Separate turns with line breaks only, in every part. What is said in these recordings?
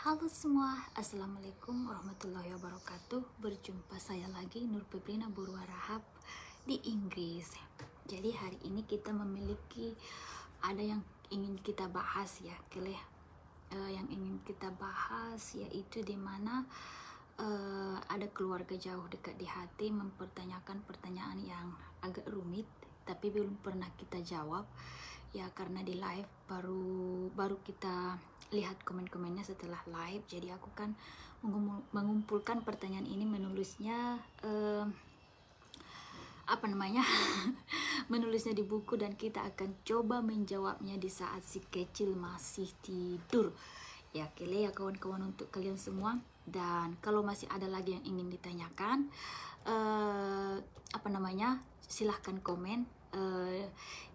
Halo semua, Assalamualaikum warahmatullahi wabarakatuh. Berjumpa saya lagi, Nur Febrina Burwarahab di Inggris. Jadi hari ini kita memiliki ada yang ingin kita bahas ya, yang ingin kita bahas yaitu dimana ada keluarga jauh dekat di hati mempertanyakan pertanyaan yang agak rumit tapi belum pernah kita jawab ya, karena di live baru kita lihat komen-komennya setelah live. Jadi aku kan mengumpulkan pertanyaan ini, menulisnya menulisnya di buku, dan kita akan coba menjawabnya di saat si kecil masih tidur ya. Kele ya kawan-kawan, untuk kalian semua. Dan kalau masih ada lagi yang ingin ditanyakan, silahkan komen,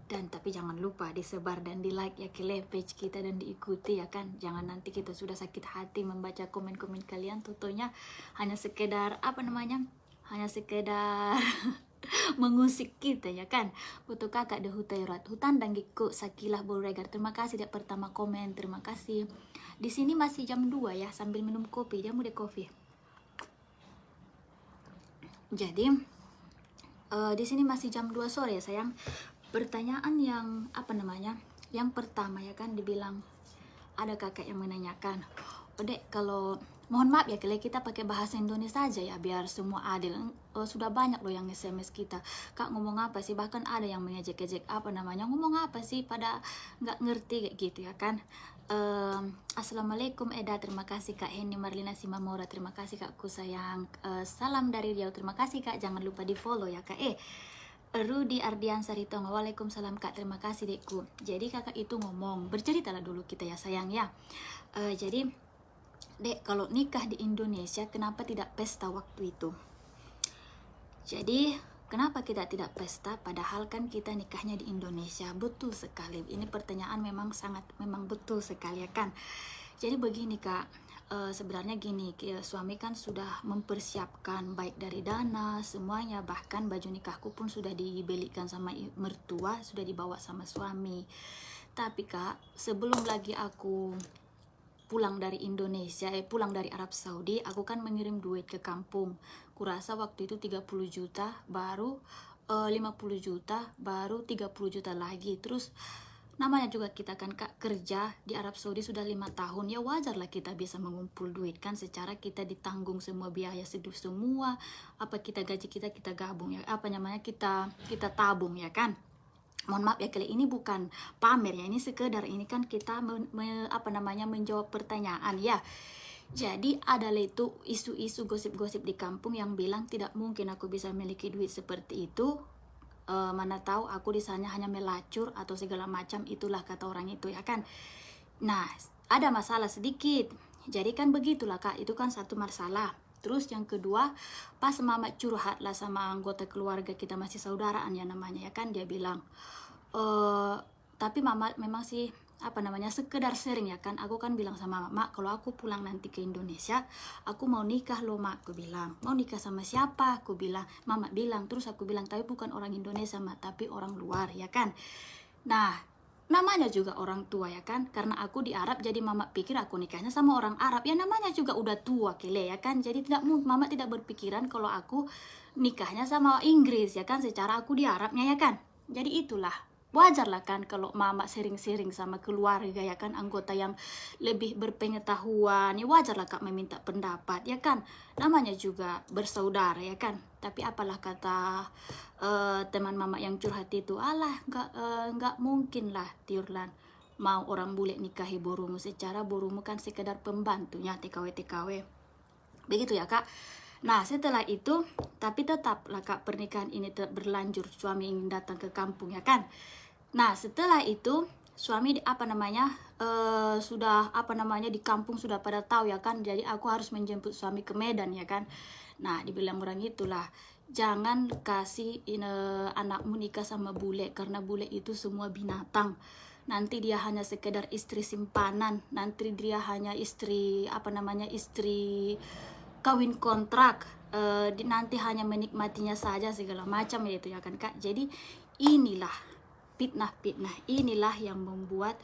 dan tapi jangan lupa disebar dan di like ya kele page kita, dan diikuti ya kan. Jangan nanti kita sudah sakit hati membaca komen-komen kalian, tutonya hanya sekedar hanya sekedar mengusik kita ya kan. Untuk kakak de hutairat hutan dan giku sakilah boregar, terima kasih dia pertama komen, terima kasih. Di sini masih jam 2 ya, sambil minum kopi, dia muda kopi. Jadi di sini masih jam 2 sore ya sayang. Pertanyaan yang yang pertama ya kan, dibilang ada kakak yang menanyakan, Dek, kalau mohon maaf ya kita pakai bahasa Indonesia aja ya biar semua adil. Sudah banyak loh yang SMS kita, Kak ngomong apa sih, bahkan ada yang mengejek-ejek ngomong apa sih, pada nggak ngerti kayak gitu ya kan. Assalamualaikum Eda, terima kasih Kak Henny Marlina Simamora, terima kasih Kakku sayang. Salam dari Riau, terima kasih Kak, jangan lupa di follow ya Kak. Rudi Ardian Saritonga, waalaikumsalam Kak, terima kasih Dekku. Jadi kakak itu ngomong, berceritalah dulu kita ya sayang ya. Jadi Dek, kalau nikah di Indonesia kenapa tidak pesta waktu itu? Jadi kenapa kita tidak pesta padahal kan kita nikahnya di Indonesia? Betul sekali, ini pertanyaan memang betul sekali ya kan. Jadi begini Kak, sebenarnya gini, suami kan sudah mempersiapkan baik dari dana semuanya, bahkan baju nikahku pun sudah dibelikan sama mertua, sudah dibawa sama suami. Tapi Kak, sebelum lagi aku pulang dari Indonesia, pulang dari Arab Saudi, aku kan mengirim duit ke kampung. Kurasa waktu itu 30 juta, baru 50 juta, baru 30 juta lagi. Terus namanya juga kita kan Kak kerja di Arab Saudi sudah 5 tahun, ya wajarlah kita bisa mengumpul duit kan, secara kita ditanggung semua biaya hidup semua, apa kita gaji kita gabung ya, kita tabung ya kan. Mohon maaf ya kali ini bukan pamer ya, ini sekedar ini kan kita menjawab pertanyaan ya. Jadi adalah itu isu-isu gosip-gosip di kampung yang bilang tidak mungkin aku bisa memiliki duit seperti itu. Mana tahu aku di sana hanya melacur atau segala macam, itulah kata orang itu ya kan. Nah, ada masalah sedikit. Jadi kan begitulah Kak, itu kan satu masalah. Terus yang kedua, pas mama curhat lah sama anggota keluarga kita, masih saudaraan ya namanya ya kan, dia bilang, tapi mama memang sih sekedar sering ya kan. Aku kan bilang sama mama, kalau aku pulang nanti ke Indonesia, aku mau nikah loh mak, aku bilang. Mau nikah sama siapa, aku bilang. Mama bilang, terus aku bilang, tapi bukan orang Indonesia mak, tapi orang luar ya kan. Nah, namanya juga orang tua ya kan, karena aku di Arab jadi mama pikir aku nikahnya sama orang Arab, ya namanya juga udah tua kele ya kan. Jadi mama tidak berpikiran kalau aku nikahnya sama Inggris ya kan, secara aku di Arabnya ya kan. Jadi itulah, wajar lah kan kalau mama sering-sering sama keluarga ya kan, anggota yang lebih berpengetahuan, ya wajar lah Kak meminta pendapat ya kan, namanya juga bersaudara ya kan. Tapi apalah kata teman mama yang curhat itu, alah nggak mungkin lah Tiurlan mau orang bule nikahi borumu, secara borumu kan sekedar pembantunya TKW begitu ya Kak. Nah setelah itu, tapi tetap lah Kak pernikahan ini tetap berlanjut, suami ingin datang ke kampung ya kan. Nah setelah itu suami sudah di kampung sudah pada tahu ya kan. Jadi aku harus menjemput suami ke Medan ya kan. Nah dibilang orang itulah, jangan kasih anakmu nikah sama bule, karena bule itu semua binatang. Nanti dia hanya sekedar istri simpanan, nanti dia hanya istri istri kawin kontrak, nanti hanya menikmatinya saja segala macam itu ya kan Kak. Jadi inilah fitnah inilah yang membuat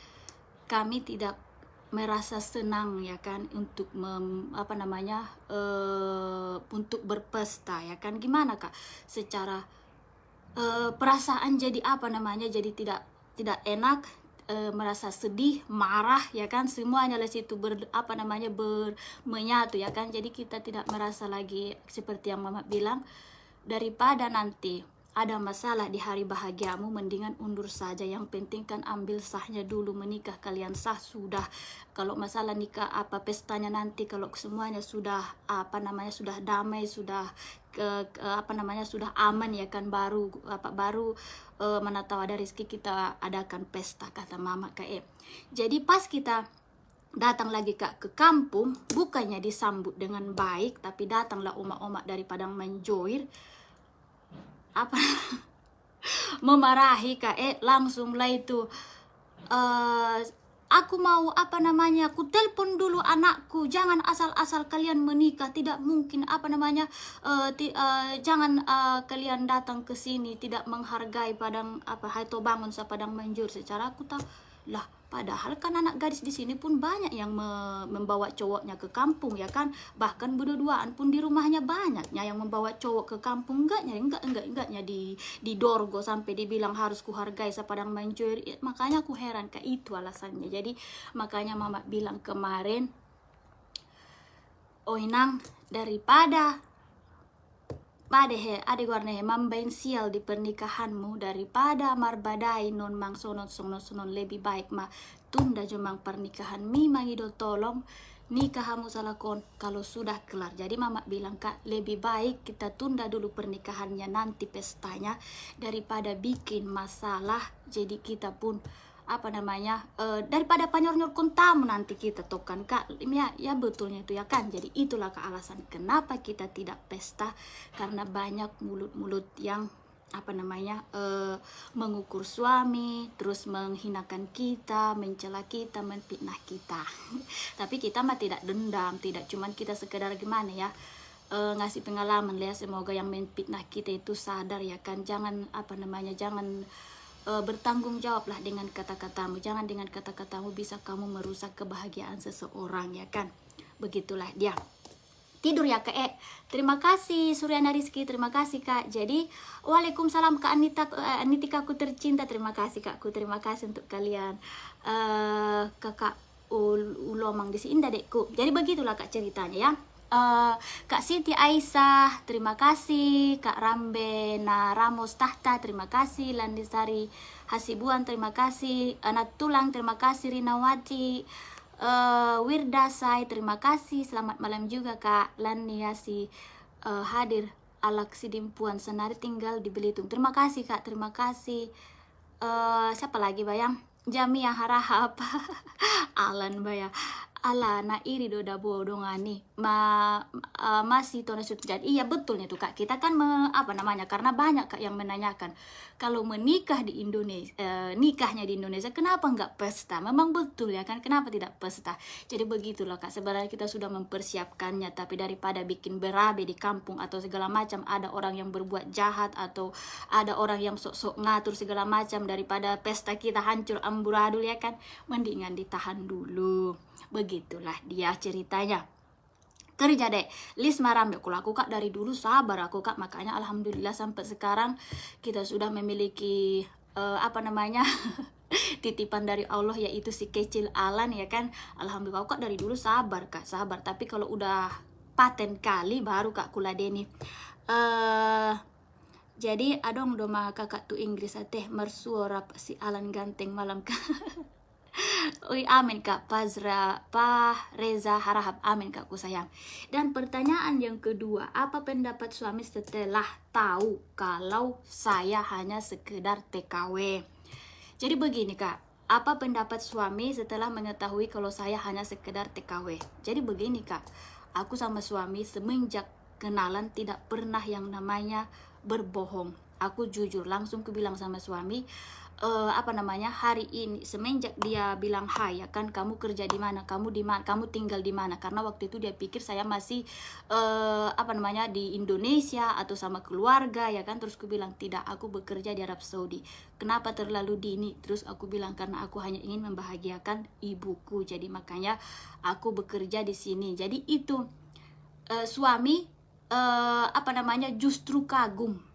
kami tidak merasa senang ya kan untuk untuk berpesta ya kan. Gimana Kak secara perasaan jadi jadi tidak enak, merasa sedih, marah ya kan, semuanya di situ menyatu ya kan. Jadi kita tidak merasa lagi seperti yang Mama bilang, daripada nanti ada masalah di hari bahagiamu, mendingan undur saja. Yang penting kan ambil sahnya dulu, menikah kalian sah sudah. Kalau masalah nikah pestanya nanti, kalau semuanya sudah sudah damai, sudah sudah aman ya kan, baru mana tahu ada rezeki kita adakan pesta, kata Mama Kak. Jadi pas kita datang lagi Kak ke kampung, bukannya disambut dengan baik, tapi datanglah oma-oma dari Padang Manjoir memarahi Kak. Langsung lah itu, aku mau aku telepon dulu anakku, jangan asal-asal kalian menikah, tidak mungkin jangan kalian datang ke sini tidak menghargai Padang Haito Bangun sa Padang Manjur. Secara aku tahu lah, padahal kan anak gadis di sini pun banyak yang membawa cowoknya ke kampung ya kan. Bahkan berdua-duaan pun di rumahnya banyaknya yang membawa cowok ke kampung. Enggaknya di Dorgo sampai dibilang harus kuhargai sa Padang Manjur. Makanya aku heran Kak, itu alasannya. Jadi makanya Mama bilang kemarin, Oinang, daripada ade warna mambain sial di pernikahanmu, daripada marbadai non mang sonon lebih baik tunda jemang pernikahan mi mangido, tolong nikahmu salakon kalau sudah kelar. Jadi Mama bilang Kak, lebih baik kita tunda dulu pernikahannya, nanti pestanya, daripada bikin masalah. Jadi kita pun daripada panyor-nyor tamu nanti kita tokan Kak. Ya betulnya itu ya kan. Jadi itulah Kak alasan kenapa kita tidak pesta, karena banyak mulut-mulut yang mengukur suami, terus menghinakan kita, mencela kita, menfitnah kita. Tapi kita mah tidak dendam, tidak cuman kita sekedar gimana ya, ngasih pengalaman ya, semoga yang menfitnah kita itu sadar ya kan. Jangan jangan bertanggung jawablah dengan kata-katamu. Jangan dengan kata-katamu bisa kamu merusak kebahagiaan seseorang ya kan. Begitulah dia. Tidur ya Kak. Terima kasih Suryana Rizky, terima kasih Kak. Jadi waalaikumsalam Kak Anitika ku tercinta, terima kasih Kakku, terima kasih untuk kalian. Kakak Ulomang di sini Dekku. Jadi begitulah Kak ceritanya ya. Kak Siti Aisyah, terima kasih. Kak Rambe Ramos Tahta, terima kasih. Landisari Hasibuan, terima kasih. Anak Tulang, terima kasih. Rinawati Wirdasai, terima kasih. Selamat malam juga Kak Laniasi hadir. Alaksidimpuan Senari tinggal di Belitung, terima kasih Kak, terima kasih. Siapa lagi bayang? Jamia Harahap Alan Baya ala na iri doda bodongani masih tono jadi. Iya betulnya tuh Kak, kita kan karena banyak Kak yang menanyakan kalau menikah di Indonesia, nikahnya di Indonesia kenapa nggak pesta. Memang betul ya kan, kenapa tidak pesta. Jadi begitulah Kak, sebenarnya kita sudah mempersiapkannya, tapi daripada bikin berabe di kampung atau segala macam, ada orang yang berbuat jahat atau ada orang yang sok-sok ngatur segala macam, daripada pesta kita hancur amburadul ya kan, mendingan ditahan dulu. Begitulah dia ceritanya. Kerja deh list maram aku Kak, dari dulu sabar aku Kak, makanya alhamdulillah sampai sekarang kita sudah memiliki titipan dari Allah, yaitu si kecil Alan ya kan. Alhamdulillah Kak, dari dulu sabar Kak, sabar. Tapi kalau udah paten kali baru Kak kuladeni. Jadi adong doma kakak tu Inggris teh mersuara si Alan ganteng malam Kak. Ui, amin Kak Pak Reza Harahap, amin Kak ku sayang. Dan pertanyaan yang kedua, apa pendapat suami setelah tahu kalau saya hanya sekedar TKW? Jadi begini Kak, apa pendapat suami setelah mengetahui kalau saya hanya sekedar TKW? Jadi begini Kak, aku sama suami semenjak kenalan tidak pernah yang namanya berbohong. Aku jujur, langsung ku bilang sama suami, hari ini semenjak dia bilang hai ya kan, kamu kerja di mana, kamu di mana, kamu tinggal di mana, karena waktu itu dia pikir saya masih di Indonesia atau sama keluarga ya kan. Terus aku bilang tidak, aku bekerja di Arab Saudi. Kenapa terlalu dini? Terus aku bilang karena aku hanya ingin membahagiakan ibuku, jadi makanya aku bekerja di sini. Jadi itu suami justru kagum.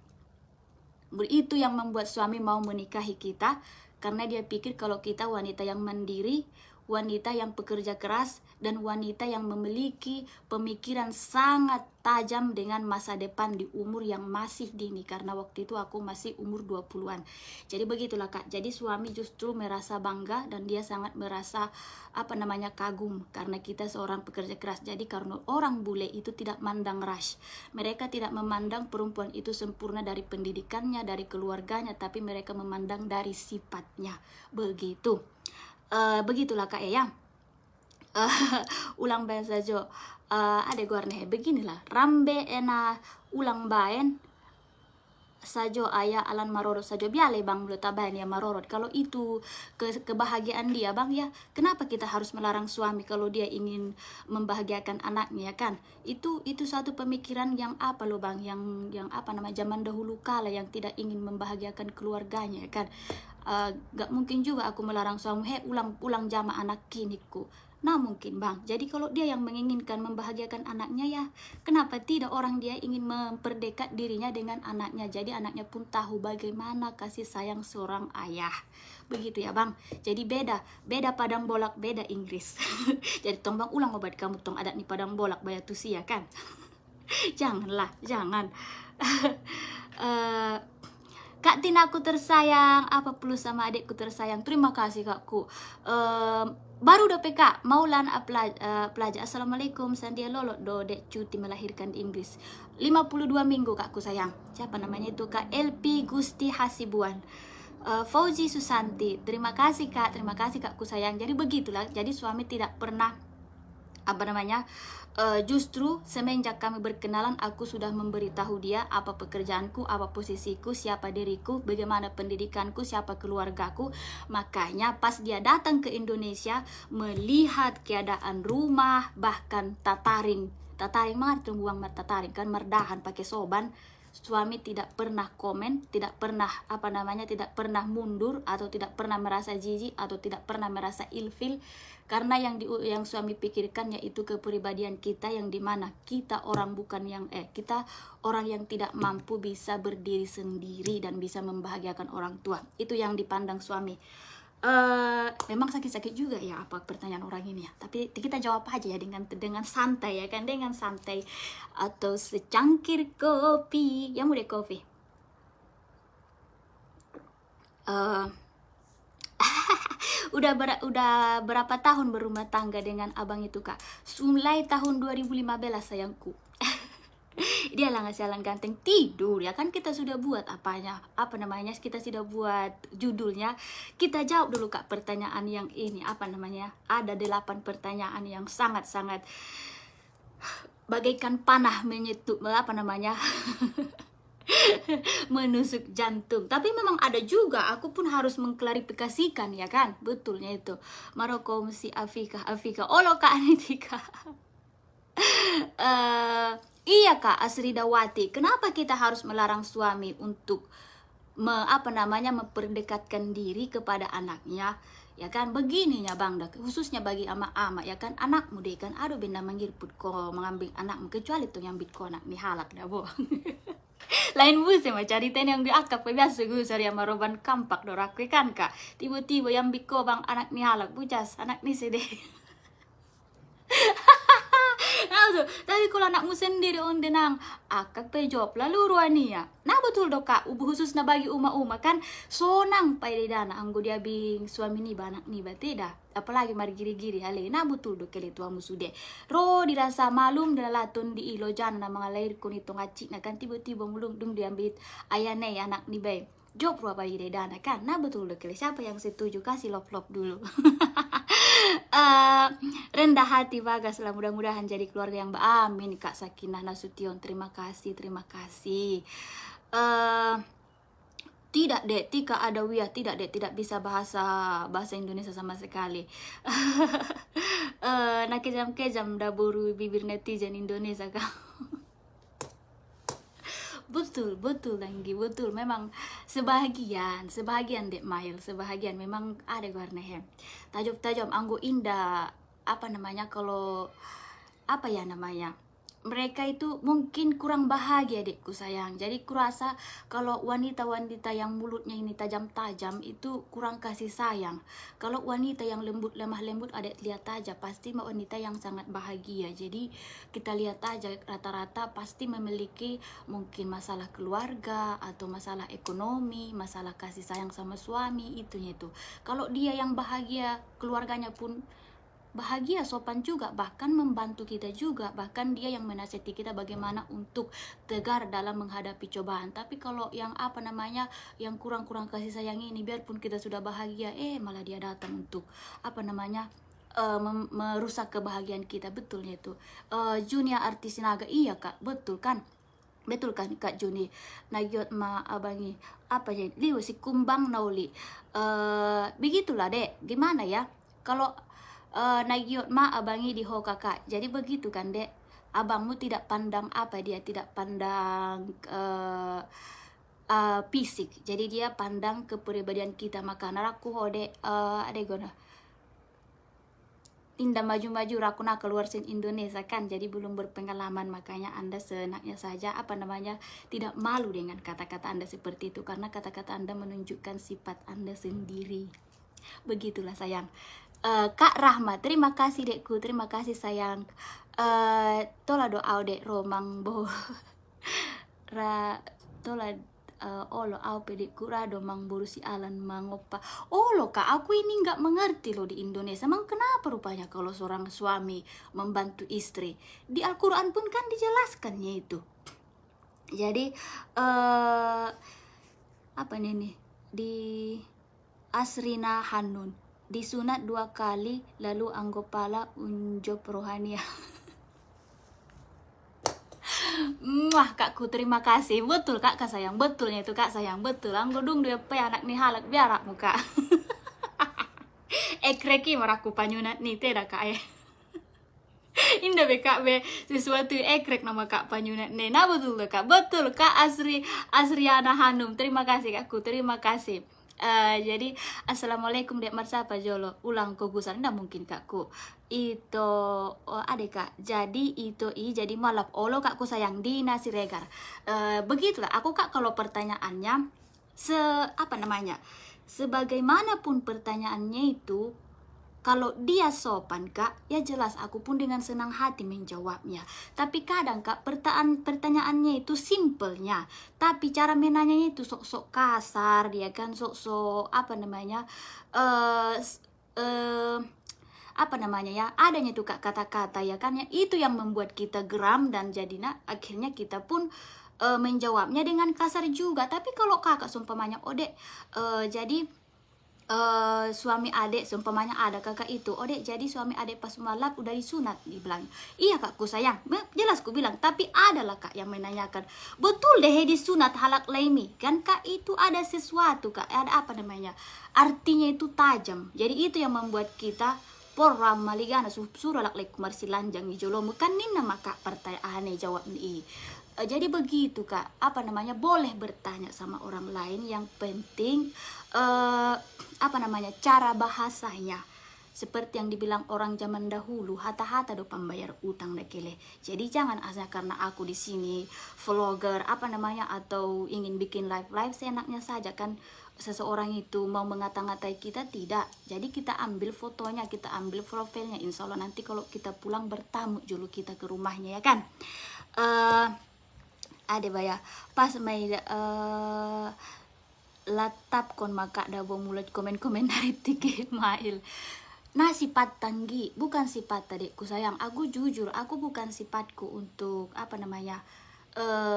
Itu yang membuat suami mau menikahi kita, karena dia pikir kalau kita wanita yang mandiri, wanita yang pekerja keras, dan wanita yang memiliki pemikiran sangat tajam dengan masa depan di umur yang masih dini, karena waktu itu aku masih umur 20-an. Jadi begitulah Kak. Jadi suami justru merasa bangga dan dia sangat merasa kagum karena kita seorang pekerja keras. Jadi karena orang bule itu tidak mandang ras. Mereka tidak memandang perempuan itu sempurna dari pendidikannya, dari keluarganya, tapi mereka memandang dari sifatnya. Begitu. Begitulah Kak ya. Ulang bayan saja. Ada guarne beginilah. Rambe ena ulang bayan sajo ayah alan marorot sajo biale bang belum tabahan ya marorot. Kalau itu kebahagiaan dia bang ya, kenapa kita harus melarang suami kalau dia ingin membahagiakan anaknya kan? Itu satu pemikiran yang bang, yang zaman dahulu kala yang tidak ingin membahagiakan keluarganya kan. Gak mungkin juga aku melarang suami ulang jama anak kiniku. Nah mungkin bang, jadi kalau dia yang menginginkan membahagiakan anaknya ya, kenapa tidak orang dia ingin memperdekat dirinya dengan anaknya, jadi anaknya pun tahu bagaimana kasih sayang seorang ayah. Begitu ya bang. Jadi beda padang bolak, beda Inggris. Jadi tong bang ulang obat kamu tong adat nih padang bolak bayar tusia kan. Janganlah, jangan. Kak Tina aku tersayang, apa perlu sama adikku tersayang, terima kasih kakku. Baru udah PK Maulan pelajar. Assalamualaikum Sandia Lolot do dek cuti melahirkan di Inggris 52 minggu kakku sayang. Siapa namanya itu Kak LP Gusti Hasibuan. Fauzi Susanti, terima kasih Kak, terima kasih kakku sayang. Jadi begitulah, jadi suami tidak pernah justru semenjak kami berkenalan aku sudah memberitahu dia apa pekerjaanku, apa posisiku, siapa diriku, bagaimana pendidikanku, siapa keluargaku. Makanya pas dia datang ke Indonesia melihat keadaan rumah, bahkan tataring banget uang tataring kan, merdahan pakai soban, suami tidak pernah komen, tidak pernah tidak pernah mundur atau tidak pernah merasa jijik atau tidak pernah merasa ilfil, karena yang suami pikirkan yaitu kepribadian kita, yang dimana kita orang kita orang yang tidak mampu bisa berdiri sendiri dan bisa membahagiakan orang tua. Itu yang dipandang suami. Memang sakit-sakit juga ya apa pertanyaan orang ini ya, tapi kita jawab aja ya dengan santai ya kan, dengan santai atau secangkir kopi, yang udah kopi. Udah berapa tahun berumah tangga dengan abang itu Kak? Mulai tahun 2015 sayangku. Dia lah ngasih jalan ganteng tidur ya kan, kita sudah buat kita sudah buat judulnya. Kita jawab dulu Kak pertanyaan yang ini ada 8 pertanyaan yang sangat-sangat bagaikan panah menyetuk menusuk jantung. Tapi memang ada juga, aku pun harus mengklarifikasikan ya kan, betulnya itu Maroko si Afika olo Kak Anitika. Iya Kak Asridawati, kenapa kita harus melarang suami untuk memperdekatkan diri kepada anaknya ya kan? Begininya bang, khususnya bagi ama-ama ya kan, anak muda kan aduh benda manggil putko mengambil anakmu, kecuali tuh yang bitko anak nih halak dah bo. Lain musim cari ten yang diakap biasa gue sari maroban kampak dorakwe kan Kak, tiba-tiba yang bitko bang anak nih halak bujas anak nih sedih. Tapi kalau anakmu sendiri on denang akak pe job lalu ruania. Nah betul dok Kak, khusus na bagi uma-uma kan sonang pai dana anggo dia bing suami ni banak ni bateda. Apalagi mari giri-giri hale. Nah betul dok kele tuamu sude. Ro dirasa malum dalatun di ilo jana mga lahir kun itu ngacik na kan tiba-tiba mulung dung diambil ayane anak ni bay. Job ro pai dana kan. Nah betul dok kele, siapa yang setuju kasih love dulu. Rendah hati Bagas lah, mudah-mudahan jadi keluarga yang amin Kak Sakinah Nasution, terima kasih. Tidak dek, tika ada wia, tidak dek, tidak bisa bahasa Indonesia sama sekali. Nah kejam-kejam daburu bibir netizen Indonesia kak. Betul, betul Danggi, betul. Memang sebahagian dek Mail, sebahagian memang ada warnanya. Tajam-tajam, anggo indah, apa namanya kalau apa ya namanya? Mereka itu mungkin kurang bahagia dekku sayang. Jadi kurasa kalau wanita-wanita yang mulutnya ini tajam-tajam itu kurang kasih sayang. Kalau wanita yang lembut, lemah lembut, adik lihat aja pasti wanita yang sangat bahagia. Jadi kita lihat aja rata-rata pasti memiliki mungkin masalah keluarga atau masalah ekonomi, masalah kasih sayang sama suami itunya itu. Kalau dia yang bahagia, keluarganya pun bahagia, sopan juga, bahkan membantu kita juga, bahkan dia yang menasihati kita bagaimana untuk tegar dalam menghadapi cobaan. Tapi kalau yang apa namanya, yang kurang-kurang kasih sayang ini, biarpun kita sudah bahagia, malah dia datang untuk apa namanya, merusak kebahagiaan kita. Betulnya itu. Junia artis naga, iya kak, betul kan? Betul kan Kak Juni? Nagyot ma abangi apa ya? Liu si kumbang nauli. Begitulah dek. Gimana ya? Kalau nagyot ma abangi di ho kakak. Jadi begitu kan dek. Abangmu tidak pandang apa, dia tidak pandang fisik. Jadi dia pandang kepribadian kita. Maka naraku ho dek adegona. Tindak maju-maju rakuna keluar sin Indonesia kan, jadi belum berpengalaman, makanya Anda seenaknya saja apa namanya tidak malu dengan kata-kata Anda seperti itu, karena kata-kata Anda menunjukkan sifat Anda sendiri. Begitulah sayang. Kak Rahma, terima kasih dekku, terima kasih sayang. Tola doa dek romang bo tola olo au pedikku rado mang borusi alan mangopa. Olo kak, aku ini nggak mengerti loh di Indonesia. Emang kenapa rupanya kalau seorang suami membantu istri? Di Al-Quran pun kan dijelaskannya itu. Jadi apa nih di Asrina Hanun disunat 2 kali lalu anggopala unjob rohania. Wah kakku terima kasih, betul kak sayang, betulnya itu kak sayang, betul. Anggo dung dia pe anak nih halak biarak muka. Ekreki maraku panyunat nih tidak kak ya. Indah be kak be sesuatu ekrek nama kak panyunat nih. Nah betul kak, betul kak Asriana Hanum, terima kasih kakku, terima kasih. Jadi assalamualaikum dek marsapa jolo ulang kogusan ndak mungkin kakku itu adek kak, jadi itu jadi malap olo kakku sayang di nasi regar. Begitulah aku kak, kalau pertanyaannya apa namanya, sebagaimanapun pertanyaannya itu, kalau dia sopan kak, ya jelas aku pun dengan senang hati menjawabnya. Tapi kadang kak pertanyaannya itu simpelnya, tapi cara menanyanya itu sok-sok kasar, dia kan sok-sok apa namanya, apa namanya ya, adanya tuh kak kata-kata ya kan, ya itu yang membuat kita geram dan jadinya akhirnya kita pun menjawabnya dengan kasar juga. Tapi kalau kakak seumpamanya odek jadi suami adek seumpamanya ada kakak itu, odek jadi suami adek pas malap udah disunat, dibilang iya kakku sayang, jelas ku bilang. Tapi adalah kak yang menanyakan, betul deh disunat halak laimi kan kak, itu ada sesuatu kak, ada apa namanya, artinya itu tajam. Jadi itu yang membuat kita poram maligana suruh lak lek kumar silanjang ijolo bukan nina maka pertanyaan jawab nih. Jadi begitu kak, apa namanya, boleh bertanya sama orang lain, yang penting apa namanya, cara bahasanya seperti yang dibilang orang zaman dahulu, hata-hata do pembayar utang dekele. Jadi jangan asal karena aku di sini vlogger apa namanya atau ingin bikin live seenaknya saja kan seseorang itu mau mengata-ngatai kita, tidak. Jadi kita ambil fotonya, kita ambil profilnya, insya Allah nanti kalau kita pulang bertamu dulu kita ke rumahnya ya kan. Ada baya pas main latap kon maka dabo mulut komen-komen dari tiket mail. Nah sifat tanggi bukan sifat tadikku sayang, aku jujur aku bukan sifatku untuk apa namanya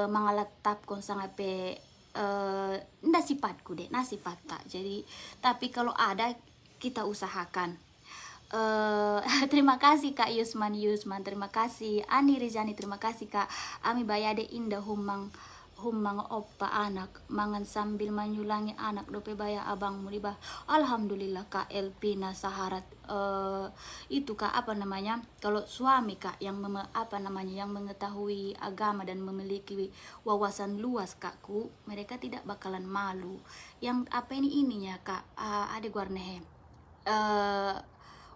mengalatap kon sangat pe ndak sifatku deh, nah sifat tak. Jadi tapi kalau ada kita usahakan. Terima kasih Kak Yusman, terima kasih Ani Rizani, terima kasih Kak Ami Bayade Indah Humang oppa anak mangan sambil menyulangi anak dope baya abangmu di bah. Alhamdulillah kak LP na saharat itu kak apa namanya, kalau suami kak yang apa namanya yang mengetahui agama dan memiliki wawasan luas kakku, mereka tidak bakalan malu. Yang apa ininya kak, ada guarnehe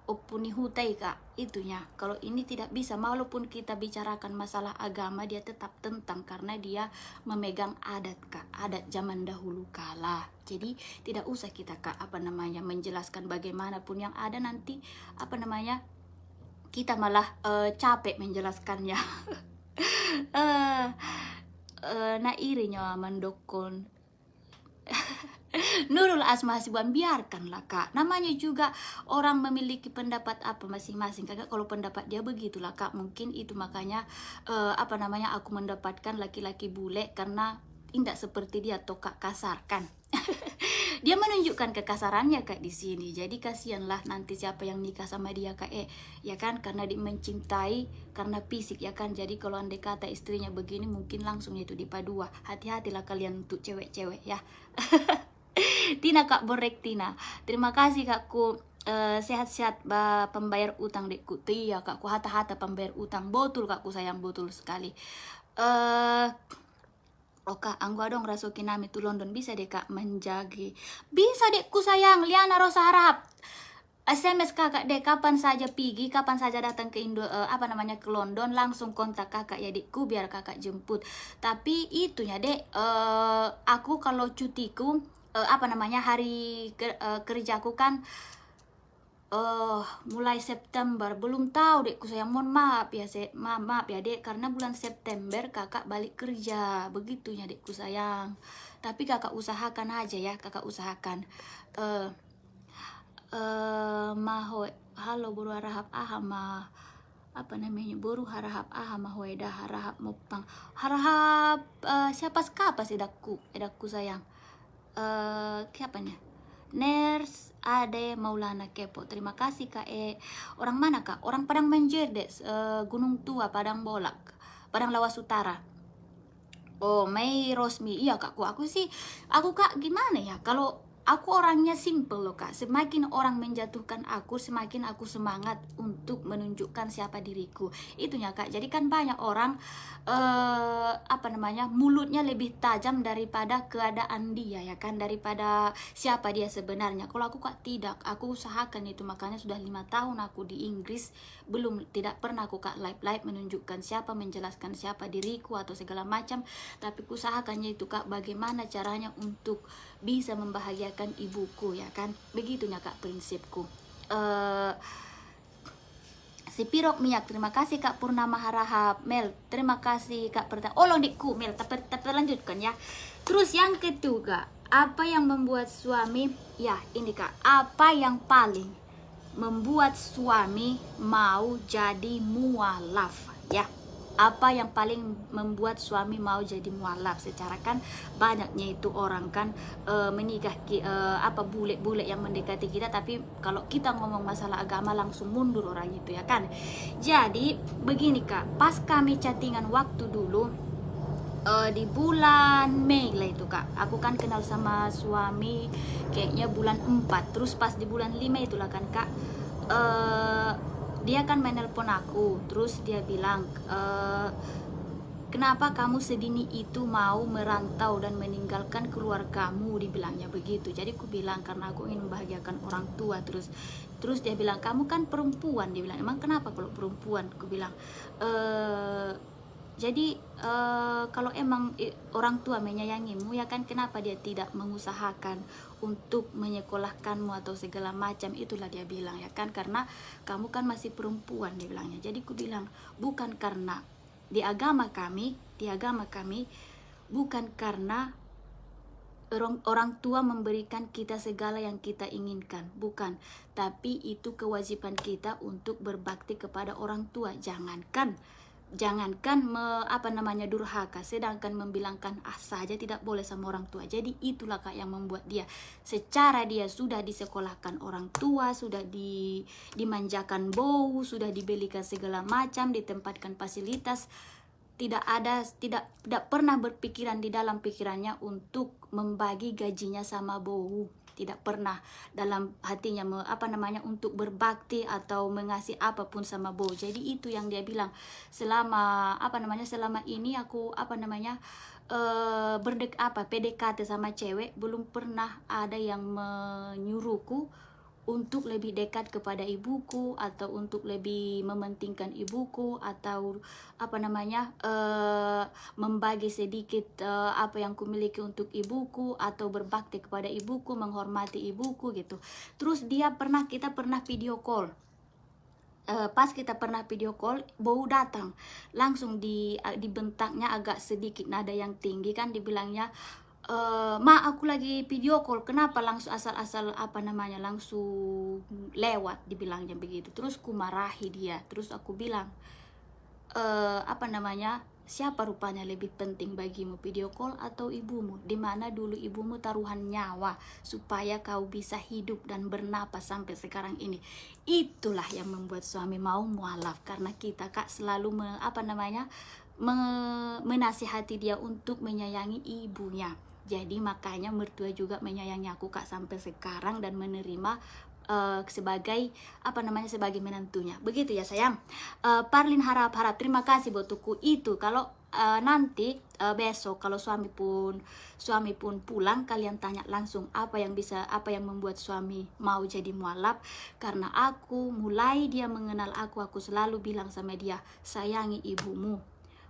opuni hutai kak itunya. Kalau ini tidak bisa, walaupun kita bicarakan masalah agama, dia tetap tentang karena dia memegang adat kak, adat zaman dahulu kala. Jadi tidak usah kita kak apa namanya menjelaskan bagaimanapun yang ada, nanti apa namanya kita malah capek menjelaskannya. Nah irinya mendokon Nurul Asma Hasibuan, biarkanlah kak, namanya juga orang memiliki pendapat apa masing-masing kakak. Kalau pendapat dia begitulah kak, mungkin itu makanya apa namanya aku mendapatkan laki-laki bule karena tidak seperti dia atau kak kasar kan. Dia menunjukkan kekasarannya kak di sini, jadi kasihanlah nanti siapa yang nikah sama dia kak ya kan, karena dia mencintai karena fisik ya kan. Jadi kalau andai kata istrinya begini mungkin langsung itu dipadua. Hati-hatilah kalian untuk cewek-cewek ya. Tina kak Borek Tina, terima kasih kakku. Sehat-sehat pembayar utang dekku. Iya kakku, hata-hata pembayar utang, betul kakku sayang, betul sekali. Oh kak, anggo dong rasuki nami tu London, bisa deh kak menjagi. Bisa dekku sayang, Liana Rosa harap. SMS kakak dek, kapan saja pergi, kapan saja datang ke apa namanya ke London, langsung kontak kakak ya dekku biar kakak jemput. Tapi itunya dek, aku kalau cutiku apa namanya hari kerjaku kan mulai September, belum tahu dekku sayang, mohon maaf ya maaf ya dek, karena bulan September kakak balik kerja begitunya dekku sayang. Tapi kakak usahakan aja ya, kakak usahakan. Maho halo boru harahap ahama apa namanya, boru harahap ahama hoeda harahap mopang harahap siapa skapa sih edakku sayang, siapanya Ners Ade Maulana Kepo, terima kasih kak. Orang mana kak? Orang Padang Menjerdes, Gunung Tua, Padang Bolak, Padang Lawas Utara. Oh Mei Rosmi, iya kakku, aku kak gimana ya, kalau aku orangnya simple loh kak. Semakin orang menjatuhkan aku, semakin aku semangat untuk menunjukkan siapa diriku. Itunya kak. Jadi kan banyak orang apa namanya mulutnya lebih tajam daripada keadaan dia ya kan, daripada siapa dia sebenarnya. Kalau aku kak tidak, aku usahakan itu. Makanya sudah 5 tahun aku di Inggris, belum tidak pernah aku kak live menunjukkan siapa, menjelaskan siapa diriku atau segala macam. Tapi usahakannya itu kak, bagaimana caranya untuk bisa membahagiakan ibuku ya kan, begitunya kak prinsipku. Si Pirok Minyak, terima kasih kak. Purnama Harahap Mel, terima kasih kak. Olong dikku Mel, tapi lanjutkan ya. Terus yang ketiga, apa yang membuat suami, ya ini kak, apa yang paling membuat suami mau jadi mualaf ya, apa yang paling membuat suami mau jadi mualaf? Secara kan banyaknya itu orang kan menikah apa bule-bule yang mendekati kita, tapi kalau kita ngomong masalah agama langsung mundur orang itu ya kan. Jadi begini kak, pas kami chattingan waktu dulu di bulan Mei lah itu kak, aku kan kenal sama suami kayaknya bulan 4, terus pas di bulan 5 itulah kan kak, dia kan menelpon aku, terus dia bilang kenapa kamu sedini itu mau merantau dan meninggalkan keluargamu, dibilangnya begitu. Jadi aku bilang karena aku ingin membahagiakan orang tua. Terus dia bilang kamu kan perempuan, dia bilang emang kenapa kalau perempuan, aku bilang jadi kalau emang orang tua menyayangimu ya kan, kenapa dia tidak mengusahakan untuk menyekolahkanmu atau segala macam, itulah dia bilang ya kan, karena kamu kan masih perempuan, dia bilangnya. Jadi aku bilang bukan karena di agama kami bukan karena orang tua memberikan kita segala yang kita inginkan, bukan, tapi itu kewajiban kita untuk berbakti kepada orang tua. Jangankan apa namanya durhaka, sedangkan membilangkan saja tidak boleh sama orang tua. Jadi itulah kak yang membuat dia, secara dia sudah disekolahkan orang tua, sudah dimanjakan bau, sudah dibelikan segala macam, ditempatkan fasilitas, tidak pernah berpikiran di dalam pikirannya untuk membagi gajinya sama Bowu. Tidak pernah dalam hatinya untuk berbakti atau mengasih apapun sama Bowu. Jadi itu yang dia bilang, selama selama ini aku PDKT sama cewek, belum pernah ada yang menyuruhku untuk lebih dekat kepada ibuku, atau untuk lebih mementingkan ibuku, atau membagi sedikit apa yang kumiliki untuk ibuku, atau berbakti kepada ibuku, menghormati ibuku gitu. Terus kita pernah video call. Pas kita pernah video call, Bowu datang langsung dibentaknya agak sedikit nada yang tinggi kan, dibilangnya, Ma, aku lagi video call, kenapa langsung asal-asal langsung lewat, dibilangnya begitu. Terus ku marahi dia, terus aku bilang, siapa rupanya lebih penting bagimu, video call atau ibumu? Dimana dulu ibumu taruhan nyawa supaya kau bisa hidup dan bernapas sampai sekarang ini. Itulah yang membuat suami mau mualaf, karena kita Kak selalu menasihati dia untuk menyayangi ibunya. Jadi makanya mertua juga menyayangi aku Kak sampai sekarang, dan menerima sebagai sebagai menantunya. Begitu ya sayang. Parlin harap terima kasih botuku itu. Kalau nanti besok kalau suami pun pulang, kalian tanya langsung apa yang membuat suami mau jadi mualaf. Karena mulai dia mengenal aku selalu bilang sama dia, sayangi ibumu,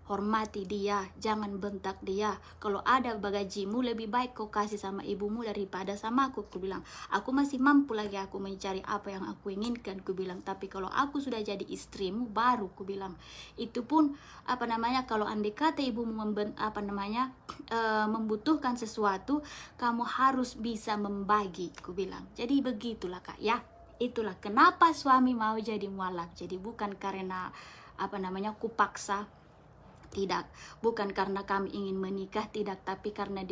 hormati dia, jangan bentak dia. Kalau ada bagajimu, lebih baik kau kasih sama ibumu daripada sama aku. Aku bilang, aku masih mampu lagi aku mencari apa yang aku inginkan, aku bilang. Tapi kalau aku sudah jadi istrimu, baru aku bilang. Itu pun kalau andai kata ibumu membutuhkan sesuatu, kamu harus bisa membagi, aku bilang. Jadi begitulah Kak ya. Itulah kenapa suami mau jadi mualaf. Jadi bukan karena kupaksa, tidak, bukan karena kami ingin menikah, tidak, tapi karena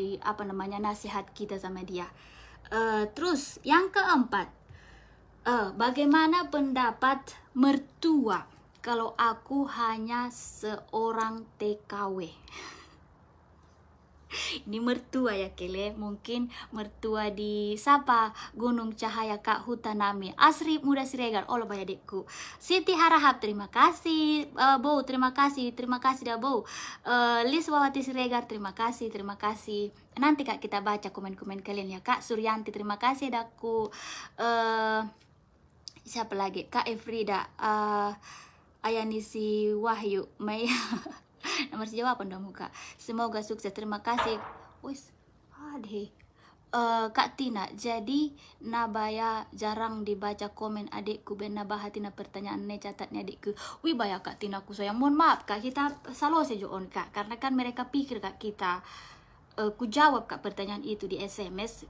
nasihat kita sama dia. Terus yang keempat, bagaimana pendapat mertua kalau aku hanya seorang TKW? Ini mertua ya Kele, mungkin mertua di Gunung Cahaya Kak Hutanami, Asri Muda Siregar, Allah banyak adikku. Siti Harahap, terima kasih. Bow, terima kasih dah Bow. Liswawati Siregar, terima kasih. Nanti Kak kita baca komen-komen kalian ya Kak. Suryanti, terima kasih daku. Siapa lagi? Kak Efrida, Ayanisi Wahyu, Maya. Nomor jawaban dong Kak. Semoga sukses. Terima kasih. Wis, Kak Tina, jadi nabaya jarang dibaca komen adikku, ben nabahatina pertanyaan catatnya adikku. Wih baya Kak Tina, aku sayang, mohon maaf Kak, kita selalu saja on Kak, karena kan mereka pikir Kak kita ku jawab Kak pertanyaan itu di SMS.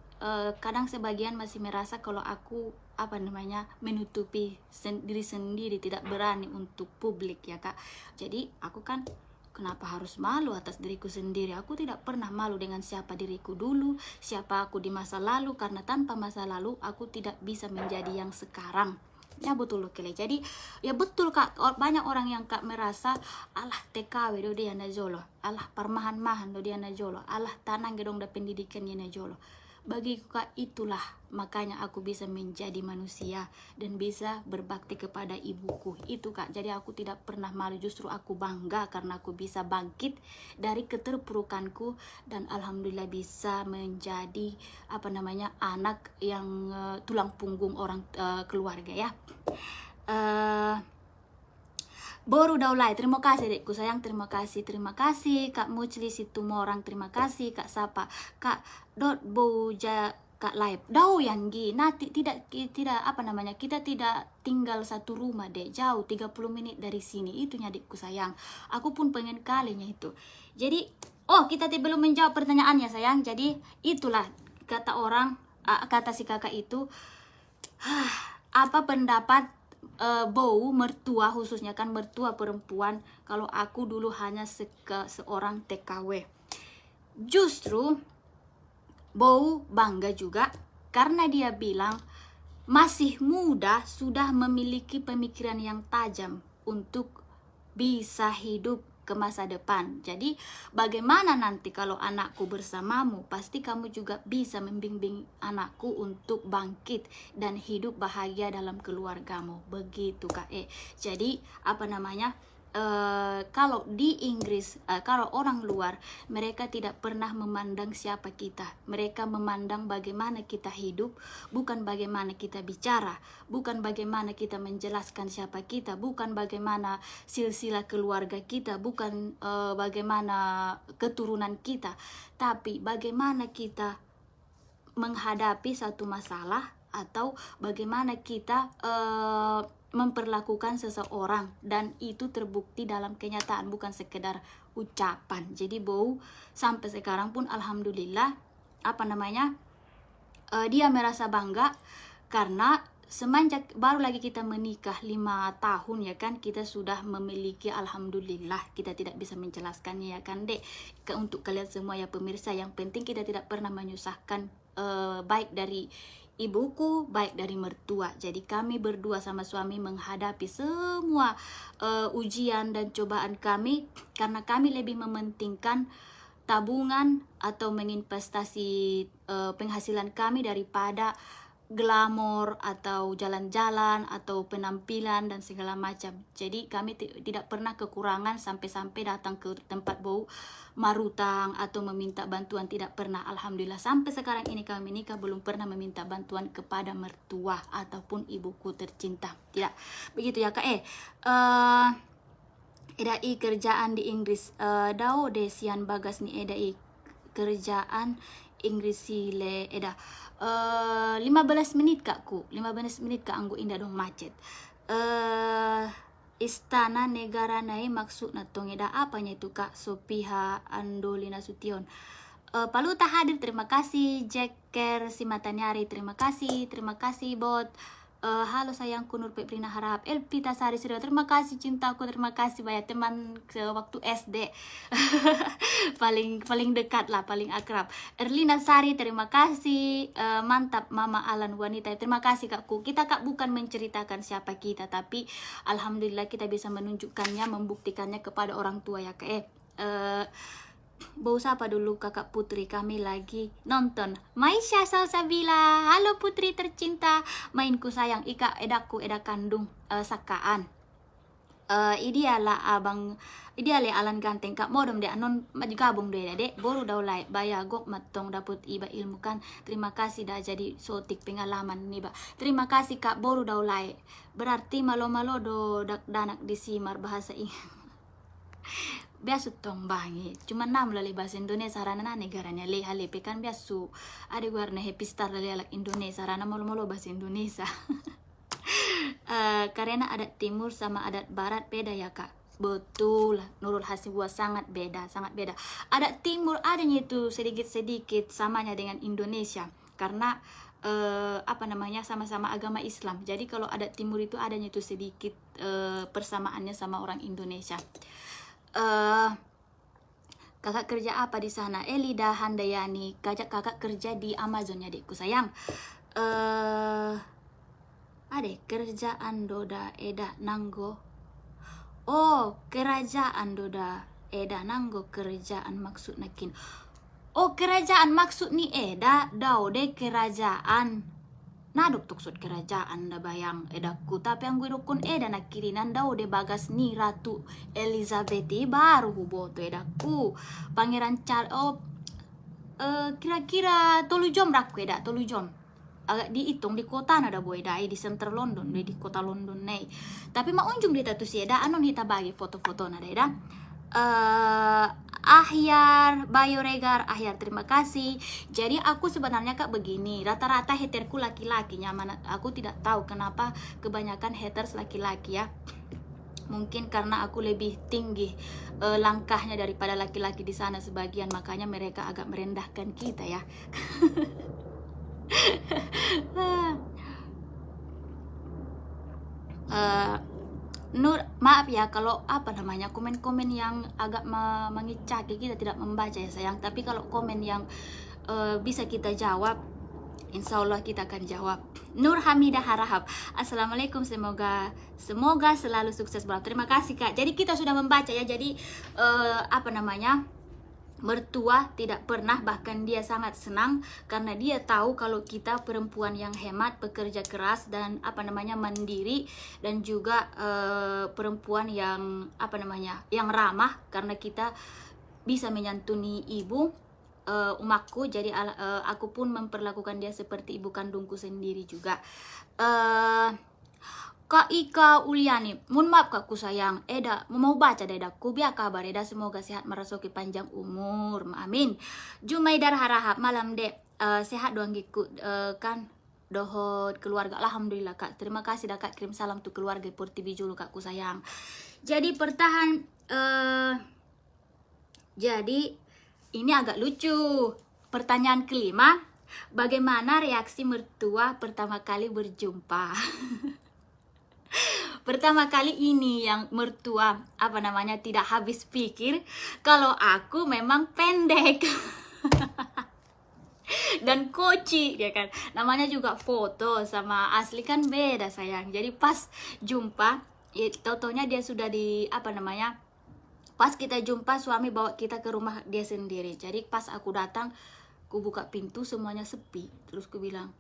Kadang sebagian masih merasa kalau aku menutupi diri sendiri, tidak berani untuk publik ya Kak. Jadi aku kan kenapa harus malu atas diriku sendiri? Aku tidak pernah malu dengan siapa diriku dulu, siapa aku di masa lalu, karena tanpa masa lalu aku tidak bisa menjadi yang sekarang. Ya betul loh Kele. Jadi ya betul Kak, banyak orang yang Kak merasa alah TKW do dia na jolo, alah parmahan-mahan do dia na jolo, alah tanang gedong da pendidikan dia na jolo. Bagiku Kak, itulah makanya aku bisa menjadi manusia dan bisa berbakti kepada ibuku. Itu Kak, jadi aku tidak pernah malu, justru aku bangga karena aku bisa bangkit dari keterpurukanku dan alhamdulillah bisa menjadi anak yang tulang punggung orang keluarga ya. Boru Daulay, terima kasih adikku sayang, terima kasih Kak Mucli Situmorang, terima kasih Kak Sapa, Kak Dot Boja, Kak Live, Dau Yanggi, nanti tidak kita tidak tinggal satu rumah deh, jauh 30 menit dari sini, itu adikku sayang, aku pun pengen kalinya itu. Jadi, kita belum menjawab pertanyaannya sayang, jadi itulah kata orang, kata si kakak itu, apa pendapat Bow mertua, khususnya kan mertua perempuan, kalau aku dulu hanya seorang TKW. Justru Bow bangga juga karena dia bilang masih muda sudah memiliki pemikiran yang tajam untuk bisa hidup ke masa depan. Jadi bagaimana nanti kalau anakku bersamamu, pasti kamu juga bisa membimbing anakku untuk bangkit dan hidup bahagia dalam keluargamu. Begitu Kak Jadi apa namanya, kalau di Inggris, kalau orang luar, mereka tidak pernah memandang siapa kita. Mereka memandang bagaimana kita hidup, bukan bagaimana kita bicara, bukan bagaimana kita menjelaskan siapa kita, bukan bagaimana silsilah keluarga kita, bukan bagaimana keturunan kita, tapi bagaimana kita menghadapi satu masalah, atau bagaimana kita memperlakukan seseorang, dan itu terbukti dalam kenyataan, bukan sekedar ucapan. Jadi Bow sampai sekarang pun alhamdulillah apa namanya, dia merasa bangga karena semenjak baru lagi kita menikah 5 tahun ya kan, kita sudah memiliki, alhamdulillah, kita tidak bisa menjelaskannya ya kan Dek, untuk kalian semua ya pemirsa. Yang penting kita tidak pernah menyusahkan, baik dari ibuku, baik dari mertua. Jadi kami berdua sama suami menghadapi semua ujian dan cobaan kami, karena kami lebih mementingkan tabungan atau menginvestasi penghasilan kami daripada glamor atau jalan-jalan atau penampilan dan segala macam. Jadi kami tidak pernah kekurangan sampai-sampai datang ke tempat Bow marutang atau meminta bantuan, tidak pernah. Alhamdulillah sampai sekarang ini kami menikah belum pernah meminta bantuan kepada mertua ataupun ibuku tercinta. Tidak. Begitu ya Kak edai kerjaan di Inggris. Dao desian bagas ni edai kerjaan Inggris sile eda 15 menit Kak ku, 15 menit Kak anggo indah dong macet. Istana negara nai maksud na tong eda apanya itu Kak? Sopiha Andolina Sution. Paluta hadir, terima kasih. Jeker Simatanyari, terima kasih bot. Halo sayangku Nur Peprina Harap, Elpita Sari Suryo, terima kasih cintaku, terima kasih banyak teman waktu SD. paling dekat lah, paling akrab. Erlina Sari, terima kasih. Mantap Mama Alan Wanita, terima kasih Kakku. Kita Kak bukan menceritakan siapa kita, tapi alhamdulillah kita bisa menunjukkannya, membuktikannya kepada orang tua ya Kak Bow sapa dulu kakak Putri, kami lagi nonton Maisha Salsabila. Halo Putri tercinta, mainku sayang ika edaku eda kandung sakaan. Ideala abang ideale alan ganteng Kak modom de anon gabung de dek boru daulai baya gok matong dapet iba ilmu kan. Terima kasih dah jadi sotik pengalaman nih Ba. Terima kasih Kak boru daulai. Berarti malo-malo do danak disimar bahasa Inggris. Biasa tong bangi, cuma 6 lali bahasa Indonesia sarana negaranya leha lepe kan biasa ada warna happy star lali alak Indonesia sarana molo-molo bahasa Indonesia. Karena adat timur sama adat barat beda ya Kak. Betul, Nurul Hasibuan sangat beda. Adat timur adanya itu sedikit-sedikit samanya dengan Indonesia karena apa namanya sama-sama agama Islam. Jadi kalau adat timur itu adanya itu sedikit persamaannya sama orang Indonesia. Kakak kerja apa di sana? Elida Handayani, kakak kerja di Amazon ya dekku sayang. Ade kerjaan doda eda nanggo. Oh, kerajaan doda eda nanggo kerjaan maksud nakin. Oh, kerajaan maksud ni eda daude kerajaan. Nadok tuksud kerajaan da bayang edaku, tapi yang gue dukun eda nak kirinan dau de bagas ni Ratu Elizabeth baru huboto edaku Pangeran Charles. Kira-kira 3 jam raku eda 3 jam agak dihitung di kota nada boy dai di center London di kota London nih. Tapi mau unjung di tatu si eda anon kita bagi foto-foto nada eda. Ahyar Bayoregar, Ahyar terima kasih. Jadi aku sebenarnya Kak begini, rata-rata haterku laki-laki, nyaman. Aku tidak tahu kenapa kebanyakan haters laki-laki ya. Mungkin karena aku lebih tinggi langkahnya daripada laki-laki di sana sebagian, makanya mereka agak merendahkan kita ya. Nur, maaf ya kalau apa namanya komen-komen yang agak mengicaki kita tidak membaca ya sayang. Tapi kalau komen yang bisa kita jawab, Insya Allah kita akan jawab. Nur Hamidah Harahap, Assalamualaikum, semoga selalu sukses. Terima kasih Kak. Jadi kita sudah membaca ya. Jadi mertua tidak pernah, bahkan dia sangat senang karena dia tahu kalau kita perempuan yang hemat, bekerja keras dan mandiri, dan juga perempuan yang yang ramah, karena kita bisa menyantuni ibu umakku. Jadi aku pun memperlakukan dia seperti ibu kandungku sendiri juga. Kak Ika Uliani, mohon maaf kakku sayang, Eda mau baca Dedaku, biar kabar Eda, semoga sehat merasuki panjang umur, amin. Jumaidar Harahap, malam dek, sehat doang giku, kan dohot keluarga, alhamdulillah Kak, terima kasih dah Kak, kirim salam tuh keluarga Porti Bijulu kakku sayang. Jadi jadi ini agak lucu. Pertanyaan kelima, bagaimana reaksi mertua pertama kali berjumpa? Pertama kali ini yang mertua tidak habis pikir kalau aku memang pendek dan koci, ya kan, namanya juga foto sama asli kan beda sayang. Jadi pas jumpa ya, totonya dia sudah pas kita jumpa suami bawa kita ke rumah dia sendiri. Jadi pas aku datang, aku buka pintu semuanya sepi. Terus aku bilang,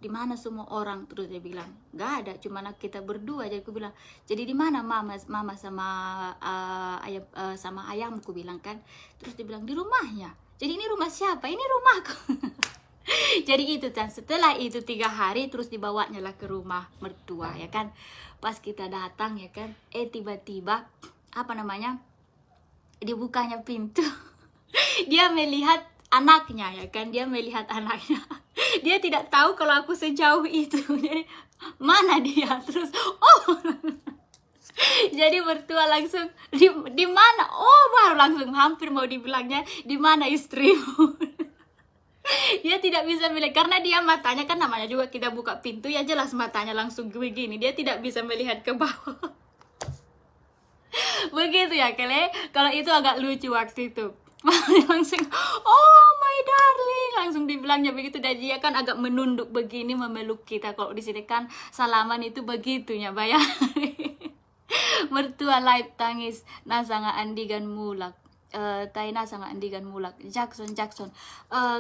di mana semua orang? Terus dia bilang, nggak ada, cuma kita berdua. Jadi aku bilang, jadi di mana mama sama sama ayahmu? Aku bilang kan. Terus dia bilang, di rumahnya. Jadi ini rumah siapa? Ini rumahku. Jadi itu kan, setelah itu 3 hari terus dibawanya lah ke rumah mertua, ya kan. Pas kita datang, ya kan, tiba-tiba dibukanya pintu. Dia melihat anaknya, ya kan, dia melihat anaknya. Dia tidak tahu kalau aku sejauh itu. Jadi mana dia? Terus jadi mertua langsung di mana? Oh, baru langsung hampir mau dibilangnya di mana istrimu. Dia tidak bisa melihat karena dia matanya kan, namanya juga kita buka pintu ya, jelas matanya langsung begini. Dia tidak bisa melihat ke bawah. Begitu ya Kele. Kalau itu agak lucu waktu itu. Langsung, oh my darling, langsung dibilangnya begitu. Dan dia kan agak menunduk begini memeluk kita. Kalau di sini kan salaman itu begitunya, bayar. Mertua live tangis nasanga andigan mulak. Taina sangat andigan mulak. Jackson.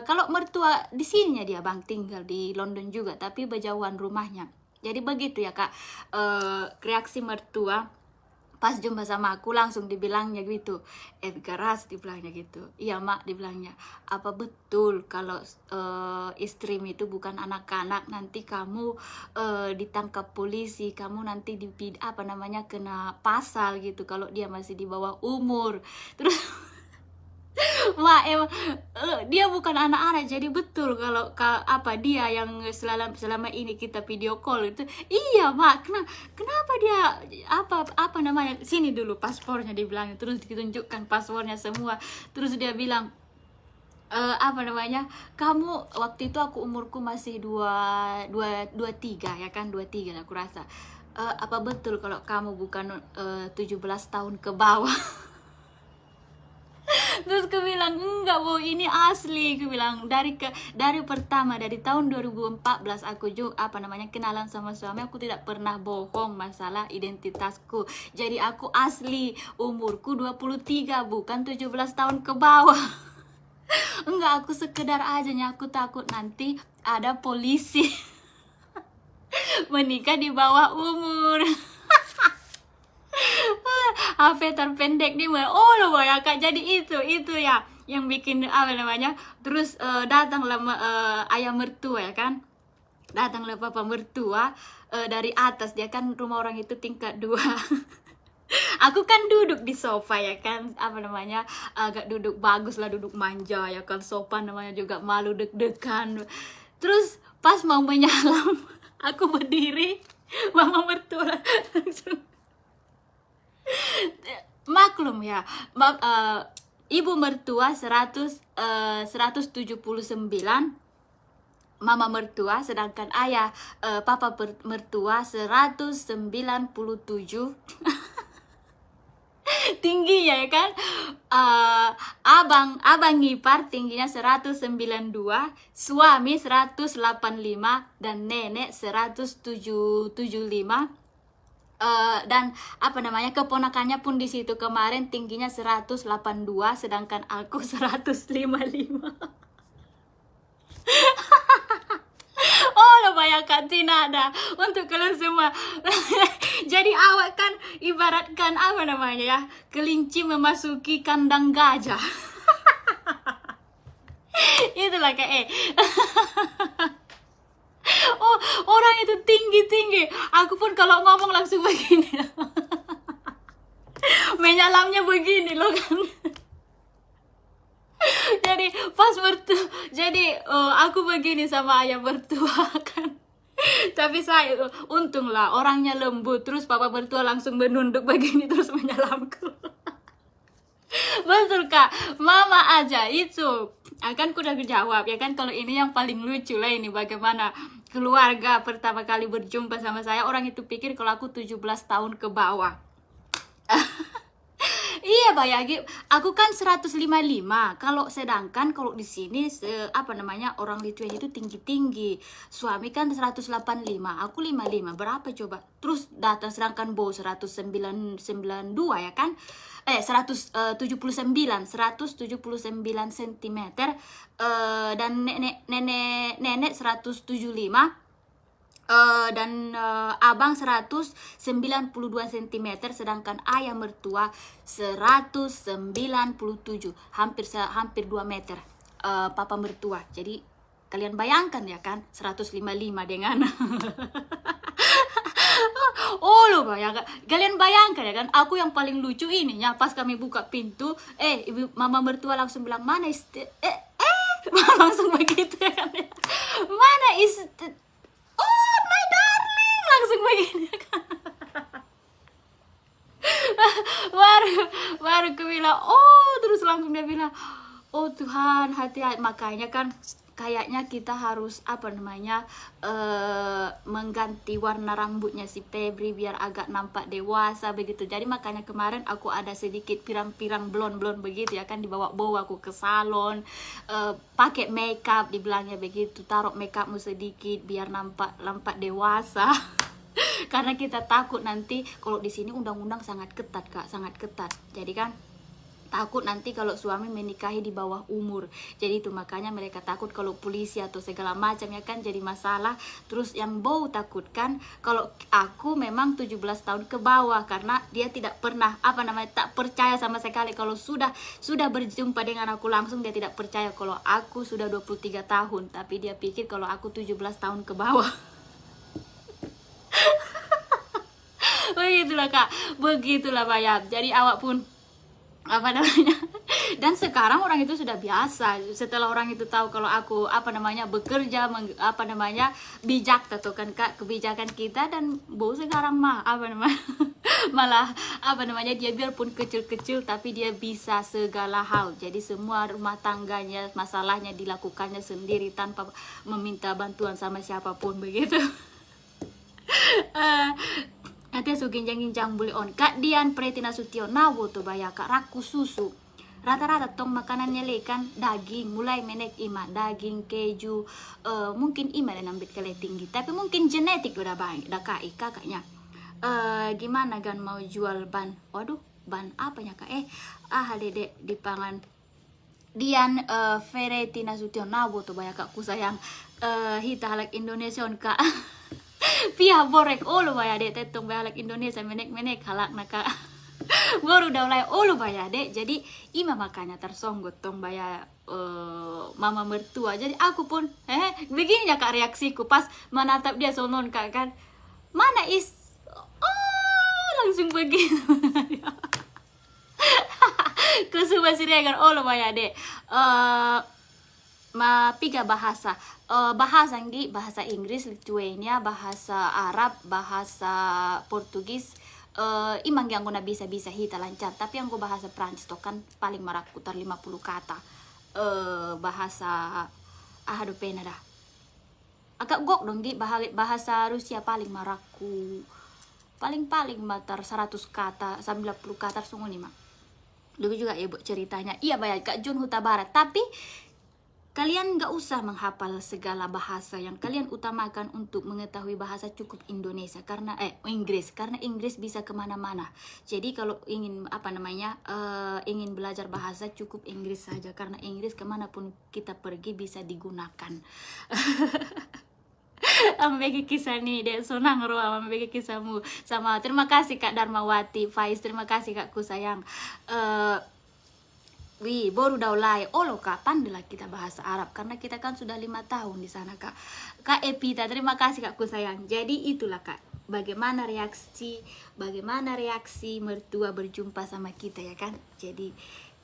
Kalau mertua di sininya dia bang tinggal di London juga, tapi berjauhan rumahnya. Jadi begitu ya Kak. Reaksi mertua pas jumpa sama aku, langsung dibilangnya gitu, Edgar Ras dibilangnya gitu. Iya mak, dibilangnya, apa betul kalau istrimu itu bukan anak-anak, nanti kamu ditangkap polisi, kamu nanti kena pasal gitu kalau dia masih di bawah umur. Terus Mak emang dia bukan anak-anak, jadi betul kalau dia yang selama ini kita video call itu. Iya Mak, kenapa dia sini dulu paspornya dibilang. Terus ditunjukkan paspornya semua. Terus dia bilang kamu waktu itu aku umurku masih 23 ya kan, 23 aku rasa. Apa betul kalau kamu bukan 17 tahun ke bawah? Terus aku bilang, enggak Bu, ini asli. Aku bilang dari tahun 2014 aku juga kenalan sama suami, aku tidak pernah bohong masalah identitasku. Jadi aku asli, umurku 23, bukan 17 tahun ke bawah. Enggak, aku sekedar aja, aku takut nanti ada polisi menikah di bawah umur. HP terpendek nih, oh lo ya Kak. Jadi itu ya yang bikin terus datanglah ayah mertua, ya kan, datanglah papa mertua dari atas. Dia kan rumah orang itu tingkat 2. Aku kan duduk di sofa, ya kan, agak duduk bagus lah, duduk manja, ya kan, sopan, namanya juga malu deg-degan. Terus pas mau menyalam, aku berdiri, mama mertua langsung maklum ya, ibu mertua 179, mama mertua, sedangkan ayah papa mertua 197. tingginya ya kan. Abang ipar tingginya 192, suami 185, dan nenek 175. Dan apa namanya, keponakannya pun di situ kemarin tingginya 182, sedangkan aku 155. Oh, lo bayangkan, tidak ada untuk kalian semua. Jadi awak kan ibaratkan apa namanya ya, kelinci memasuki kandang gajah. Itulah kayak oh, orang itu tinggi-tinggi. Aku pun kalau ngomong langsung begini. Menyalamnya begini loh kan. Jadi pas aku begini sama ayah mertua kan. Tapi saya untunglah orangnya lembut, terus papa mertua langsung menunduk begini terus menyalamku. Betul kak, mama aja itu akan kuda jawab ya kan. Kalau ini yang paling lucu lah, ini bagaimana keluarga pertama kali berjumpa sama saya, orang itu pikir kalau aku 17 tahun ke bawah. Iya bayangin, aku kan 155. Sedangkan kalau di sini apa namanya, orang Lithuania itu tinggi-tinggi. Suami kan 185, aku 55. Berapa coba? Terus datang sedangkan Bo 192 ya kan? 179 cm. Dan nenek 175. Dan abang 192 cm, sedangkan ayah mertua 197, hampir 2 meter papa mertua. Jadi kalian bayangkan ya kan, 155 dengan oh lo bayangkan, kalian bayangkan ya kan, aku yang paling lucu ininya pas kami buka pintu, ibu mama mertua langsung bilang, mana langsung begitu ya kan, mana oh my darling, langsung begini kan. baru aku bilang oh, terus langsung dia bilang oh Tuhan, hati-hati. Makanya kan kayaknya kita harus apa namanya, mengganti warna rambutnya si Febri biar agak nampak dewasa begitu. Jadi makanya kemarin aku ada sedikit pirang-pirang blond begitu ya kan, dibawa aku ke salon, pakai makeup, dibilangnya begitu, taruh makeupmu sedikit biar nampak dewasa. Karena kita takut nanti, kalau di sini undang-undang sangat ketat kak, sangat ketat. Jadi kan takut nanti kalau suami menikahi di bawah umur. Jadi itu makanya mereka takut kalau polisi atau segala macam ya kan, jadi masalah. Terus yang Bow takutkan kalau aku memang 17 tahun ke bawah, karena dia tidak pernah apa namanya, tak percaya sama sekali. Kalau sudah berjumpa dengan aku langsung, dia tidak percaya kalau aku sudah 23 tahun, tapi dia pikir kalau aku 17 tahun ke bawah. Begitulah kak, begitulah bayar. Jadi awak pun apa namanya, dan sekarang orang itu sudah biasa setelah orang itu tahu kalau aku apa namanya bekerja apa namanya bijak atau kan kak, kebijakan kita. Dan Bo sekarang mah apa namanya malah apa namanya, dia biarpun kecil-kecil tapi dia bisa segala hal. Jadi semua rumah tangganya, masalahnya dilakukannya sendiri tanpa meminta bantuan sama siapapun begitu. Nanti su ginjang-ginjang buli on kak Dian Preti Nasution nawo tuh baya kak raku susu. Rata-rata tong makanannya lekan daging, mulai menek ima daging, keju, mungkin ima dan ambil kali tinggi, tapi mungkin genetik udah baik, udah kai kakaknya. Gimana kan mau jual ban? Waduh, ban apanya kak? Dedek di pangan Dian Preti Nasution nawo tuh baya kak ku sayang hita halak Indonesia on kak. Pihak borek lo baya dek tetong balak Indonesia menek halak naka. Baru udah mulai lo baya dek. Jadi ima makanya tersonggot tong baya mama mertua. Jadi aku pun begini ya kak reaksiku pas menatap dia sonon kak kan. Mana langsung begitu. Kusuma siregan lo baya dek. Piga bahasa bahasa Inggris, Lithuania, bahasa Arab, bahasa Portugis, imang yang guna bisa hita lancar. Tapi yang gue bahasa Prancis tuh kan paling maraku tar 50 kata. Bahasa aduh pena dah agak gok dong di bahasa Rusia paling maraku paling matar 100 kata 90 kata sungguh nih mak. Dulu juga ibu ceritanya, iya bayar Kak Jun Huta Barat, tapi kalian nggak usah menghafal segala bahasa. Yang kalian utamakan untuk mengetahui bahasa cukup Indonesia karena Inggris, karena Inggris bisa kemana-mana. Jadi kalau ingin ingin belajar bahasa cukup Inggris saja, karena Inggris kemanapun kita pergi bisa digunakan. Ambeki kisah nih dek sonang roa ambeki kisahmu sama. Terima kasih Kak Darmawati Faiz, terima kasih Kakku sayang. Wih, baru daulai. Oh loh Kak, pandailah kita bahasa Arab karena kita kan sudah 5 tahun di sana Kak. Kak Epita, terima kasih Kakku sayang. Jadi itulah Kak, bagaimana reaksi mertua berjumpa sama kita ya kan. Jadi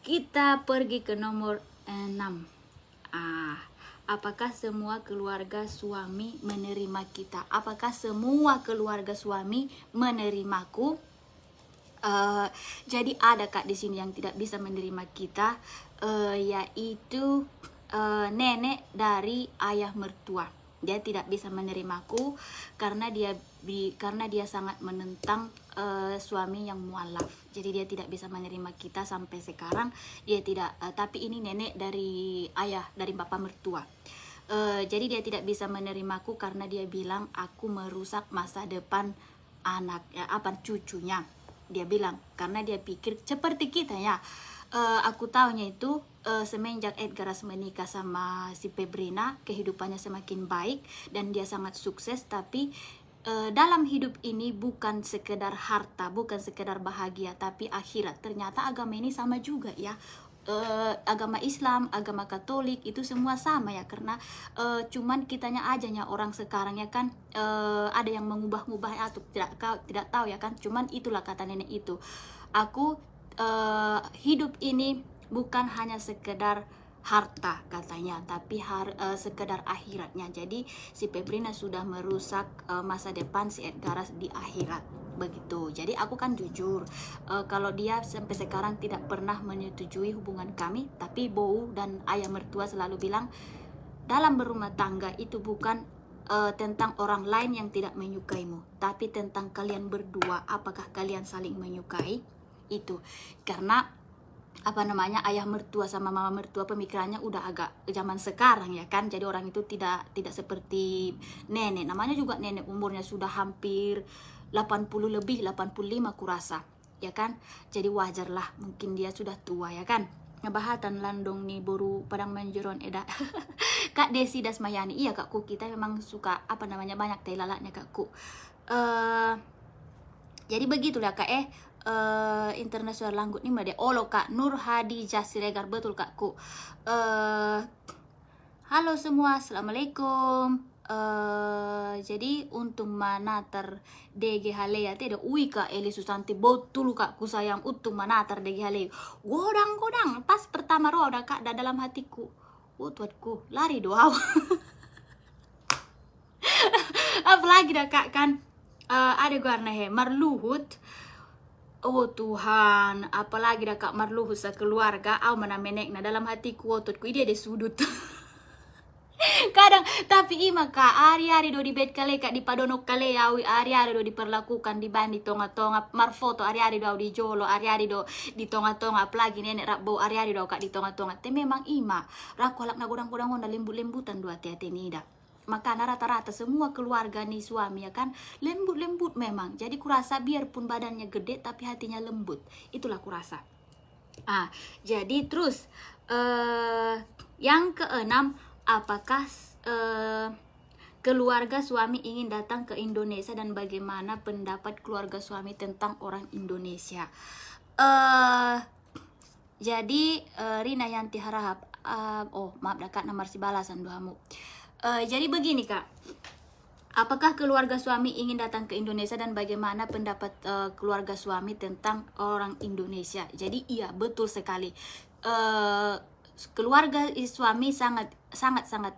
kita pergi ke nomor 6. Apakah semua keluarga suami menerima kita? Apakah semua keluarga suami menerimaku? Jadi ada Kak di sini yang tidak bisa menerima kita, yaitu nenek dari ayah mertua. Dia tidak bisa menerimaku karena dia sangat menentang suami yang mualaf. Jadi dia tidak bisa menerima kita sampai sekarang. Dia tidak. Tapi ini nenek dari ayah, dari bapak mertua. Jadi dia tidak bisa menerimaku karena dia bilang aku merusak masa depan anak, cucunya. Dia bilang karena dia pikir seperti kita ya. Aku tahunya itu semenjak Edgaras menikah sama si Febrina, kehidupannya semakin baik dan dia sangat sukses. Tapi dalam hidup ini bukan sekedar harta, bukan sekedar bahagia, tapi akhirat. Ternyata agama ini sama juga ya. Agama Islam, agama Katolik itu semua sama ya, karena cuman kitanya ajanya orang sekarang ya kan ada yang mengubah-ubah atau tidak tahu ya kan. Cuman itulah kata nenek itu, aku hidup ini bukan hanya sekedar harta katanya, tapi sekedar akhiratnya. Jadi si Febrina sudah merusak masa depan si Edgaras di akhirat begitu. Jadi aku kan jujur, kalau dia sampai sekarang tidak pernah menyetujui hubungan kami, tapi Bow dan ayah mertua selalu bilang dalam berumah tangga itu bukan tentang orang lain yang tidak menyukaimu, tapi tentang kalian berdua, apakah kalian saling menyukai itu. Karena ayah mertua sama mama mertua pemikirannya udah agak zaman sekarang ya kan. Jadi orang itu tidak seperti nenek, namanya juga nenek, umurnya sudah hampir 80 lebih, 85 kurasa ya kan. Jadi wajar lah, mungkin dia sudah tua ya kan. Ngebahatan landong nih boru padang menjeron eda. Kak Desi Dasmayani, iya Kakku, kita memang suka banyak teh lalatnya Kakku. Jadi begitulah Kak internasional langgut nih made. Oh lo Kak Nur Hadijah Siregar, betul Kakku. Halo semua, assalamualaikum. Jadi untuk manatar DG Halea tidak Kak Eli Susanti, betul Kakku sayang, untuk manatar DG Halea godang pas pertama roda Kak dalam hatiku, tuatku lari doa. Apalagi dah Kak kan ada warna Marluhut. Oh Tuhan, apalagi dah Kak Marluhut sekeluarga mana menek dalam hatiku, tuatku dia sudut. Kadang tapi ima Kak hari-hari do di bed kale Kak di padonok kale yawi, hari-hari do diperlakukan di bandi tonga-tonga marfoto, hari-hari do di jolo, hari-hari do di tonga-tonga, apalagi nenek rakbo hari-hari do Kak di tonga-tonga. Te memang ima raku alak na godang-godang onda lembut-lembutan dua tete nida. Makanya rata-rata semua keluarga nih suami ya kan lembut-lembut memang. Jadi kurasa biarpun badannya gede tapi hatinya lembut. Itulah kurasa. Jadi terus yang keenam, apakah keluarga suami ingin datang ke Indonesia dan bagaimana pendapat keluarga suami tentang orang Indonesia? Jadi Rina Yanti Harahap, maaf Kak nomor si balasan doamu. Jadi begini Kak, apakah keluarga suami ingin datang ke Indonesia dan bagaimana pendapat keluarga suami tentang orang Indonesia? Jadi iya betul sekali. Keluarga suami sangat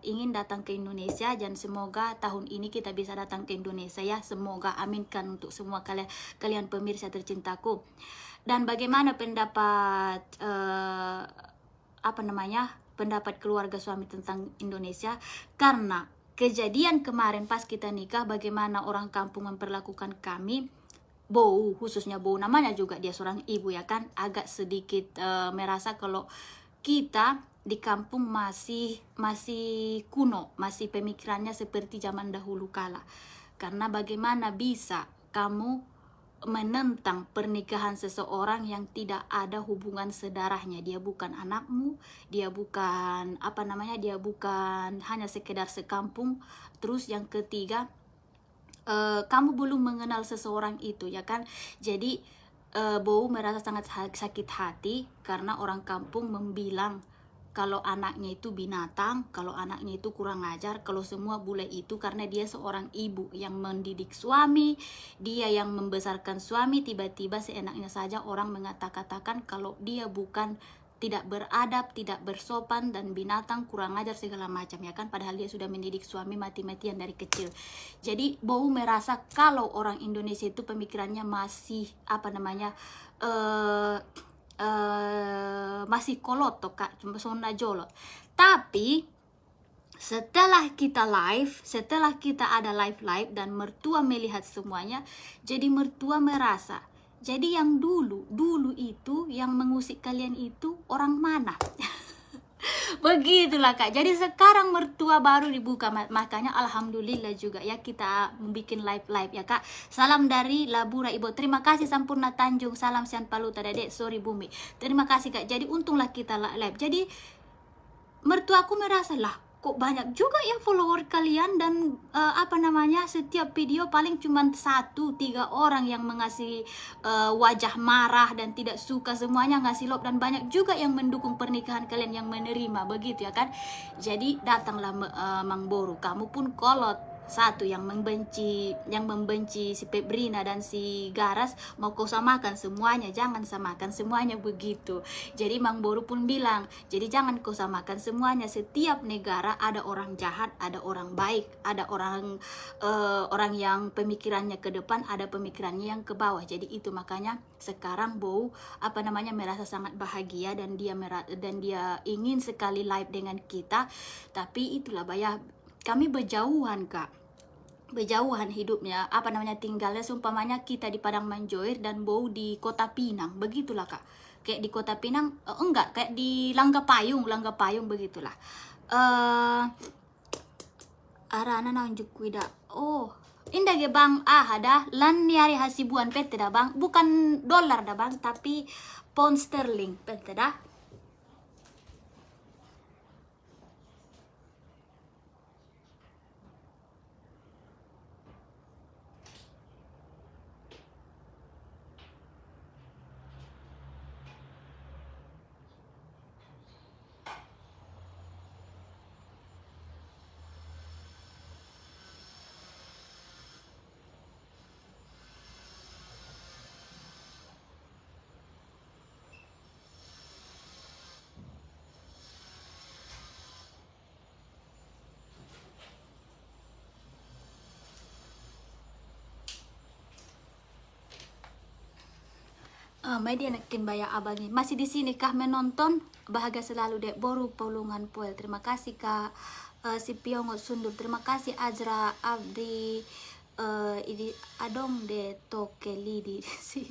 ingin datang ke Indonesia dan semoga tahun ini kita bisa datang ke Indonesia ya. Semoga, aminkan untuk semua kalian pemirsa tercintaku. Dan bagaimana pendapat pendapat keluarga suami tentang Indonesia? Karena kejadian kemarin pas kita nikah, bagaimana orang kampung memperlakukan kami, Bow, khususnya Bow, namanya juga dia seorang ibu ya kan, agak sedikit merasa kalau kita di kampung masih kuno, masih pemikirannya seperti zaman dahulu kala. Karena bagaimana bisa kamu menentang pernikahan seseorang yang tidak ada hubungan sedarahnya? Dia bukan anakmu, dia bukan apa namanya, dia bukan hanya sekedar sekampung. Terus yang ketiga, kamu belum mengenal seseorang itu ya kan. Jadi Bow merasa sangat sakit hati karena orang kampung membilang kalau anaknya itu binatang, kalau anaknya itu kurang ajar, kalau semua bule itu, karena dia seorang ibu yang mendidik suami, dia yang membesarkan suami, tiba-tiba seenaknya saja orang mengatakan kalau dia bukan, tidak beradab, tidak bersopan, dan binatang, kurang ajar, segala macam ya kan, padahal dia sudah mendidik suami mati-matian dari kecil. Jadi Bow merasa kalau orang Indonesia itu pemikirannya masih apa namanya, masih kolot toh kak, cuma sona jolot. Tapi setelah kita ada live dan mertua melihat semuanya, jadi mertua merasa, jadi yang dulu itu yang mengusik kalian itu orang mana? Begitulah kak. Jadi sekarang mertua baru dibuka, makanya alhamdulillah juga ya kita bikin live ya kak. Salam dari Labura Ibu, terima kasih. Sampurna Tanjung, salam Sian Paluta Dedek, sorry Bumi, terima kasih kak. Jadi untunglah kita live. Jadi mertua aku merasa lah, kok banyak juga ya follower kalian, dan apa namanya, setiap video paling cuma 1-3 orang yang mengasih wajah marah dan tidak suka, semuanya ngasih love, dan banyak juga yang mendukung pernikahan kalian, yang menerima, begitu ya kan. Jadi datanglah Mang Boru, kamu pun kolot. Satu yang membenci si Pebrina dan si Garas, mau kau samakan semuanya, jangan samakan semuanya, begitu. Jadi Mang Boru pun bilang, jadi jangan kau samakan semuanya, setiap negara ada orang jahat, ada orang baik, ada orang yang pemikirannya ke depan, ada pemikirannya yang ke bawah. Jadi itu makanya sekarang Bow apa namanya merasa sangat bahagia, dan dia ingin sekali live dengan kita. Tapi itulah bayar, kami berjauhan kak, berjauhan hidupnya, apa namanya, tinggalnya seumpamanya kita di Padang Manjoir dan Bow di Kota Pinang, begitulah kak. Kayak di Kota Pinang, enggak, kayak di Langga Payung begitulah. Arana nunjuk kuida. Oh, indah ge bang, ada lan niari hasibuan pete dah bang, bukan dolar dah bang, tapi pound sterling pete dah. Media nakin baya abangi masih di sini kah menonton, bahagia selalu dek Boru Paulungan Poel, terima kasih kak. Si Piongo Sundur, terima kasih. Azra Abdi, ini adong de toke lidi si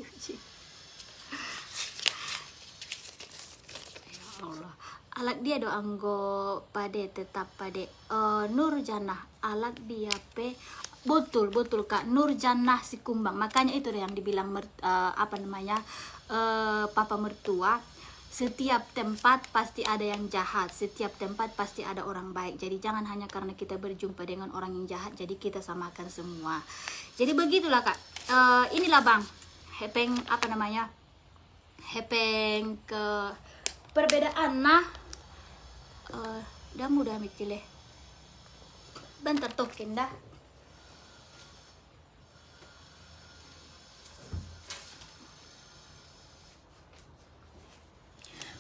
ya Allah, alat dia do anggo pade tetap pade. Nur Jannah alat dia pe, betul kak, Nur Jannah si Kumbang, makanya itu yang dibilang apa namanya, papa mertua, setiap tempat pasti ada yang jahat, setiap tempat pasti ada orang baik. Jadi jangan hanya karena kita berjumpa dengan orang yang jahat jadi kita samakan semua. Jadi begitulah kak. Inilah bang hepeng apa namanya, hepeng ke perbedaan nah dah mudah mikir bentar token dah.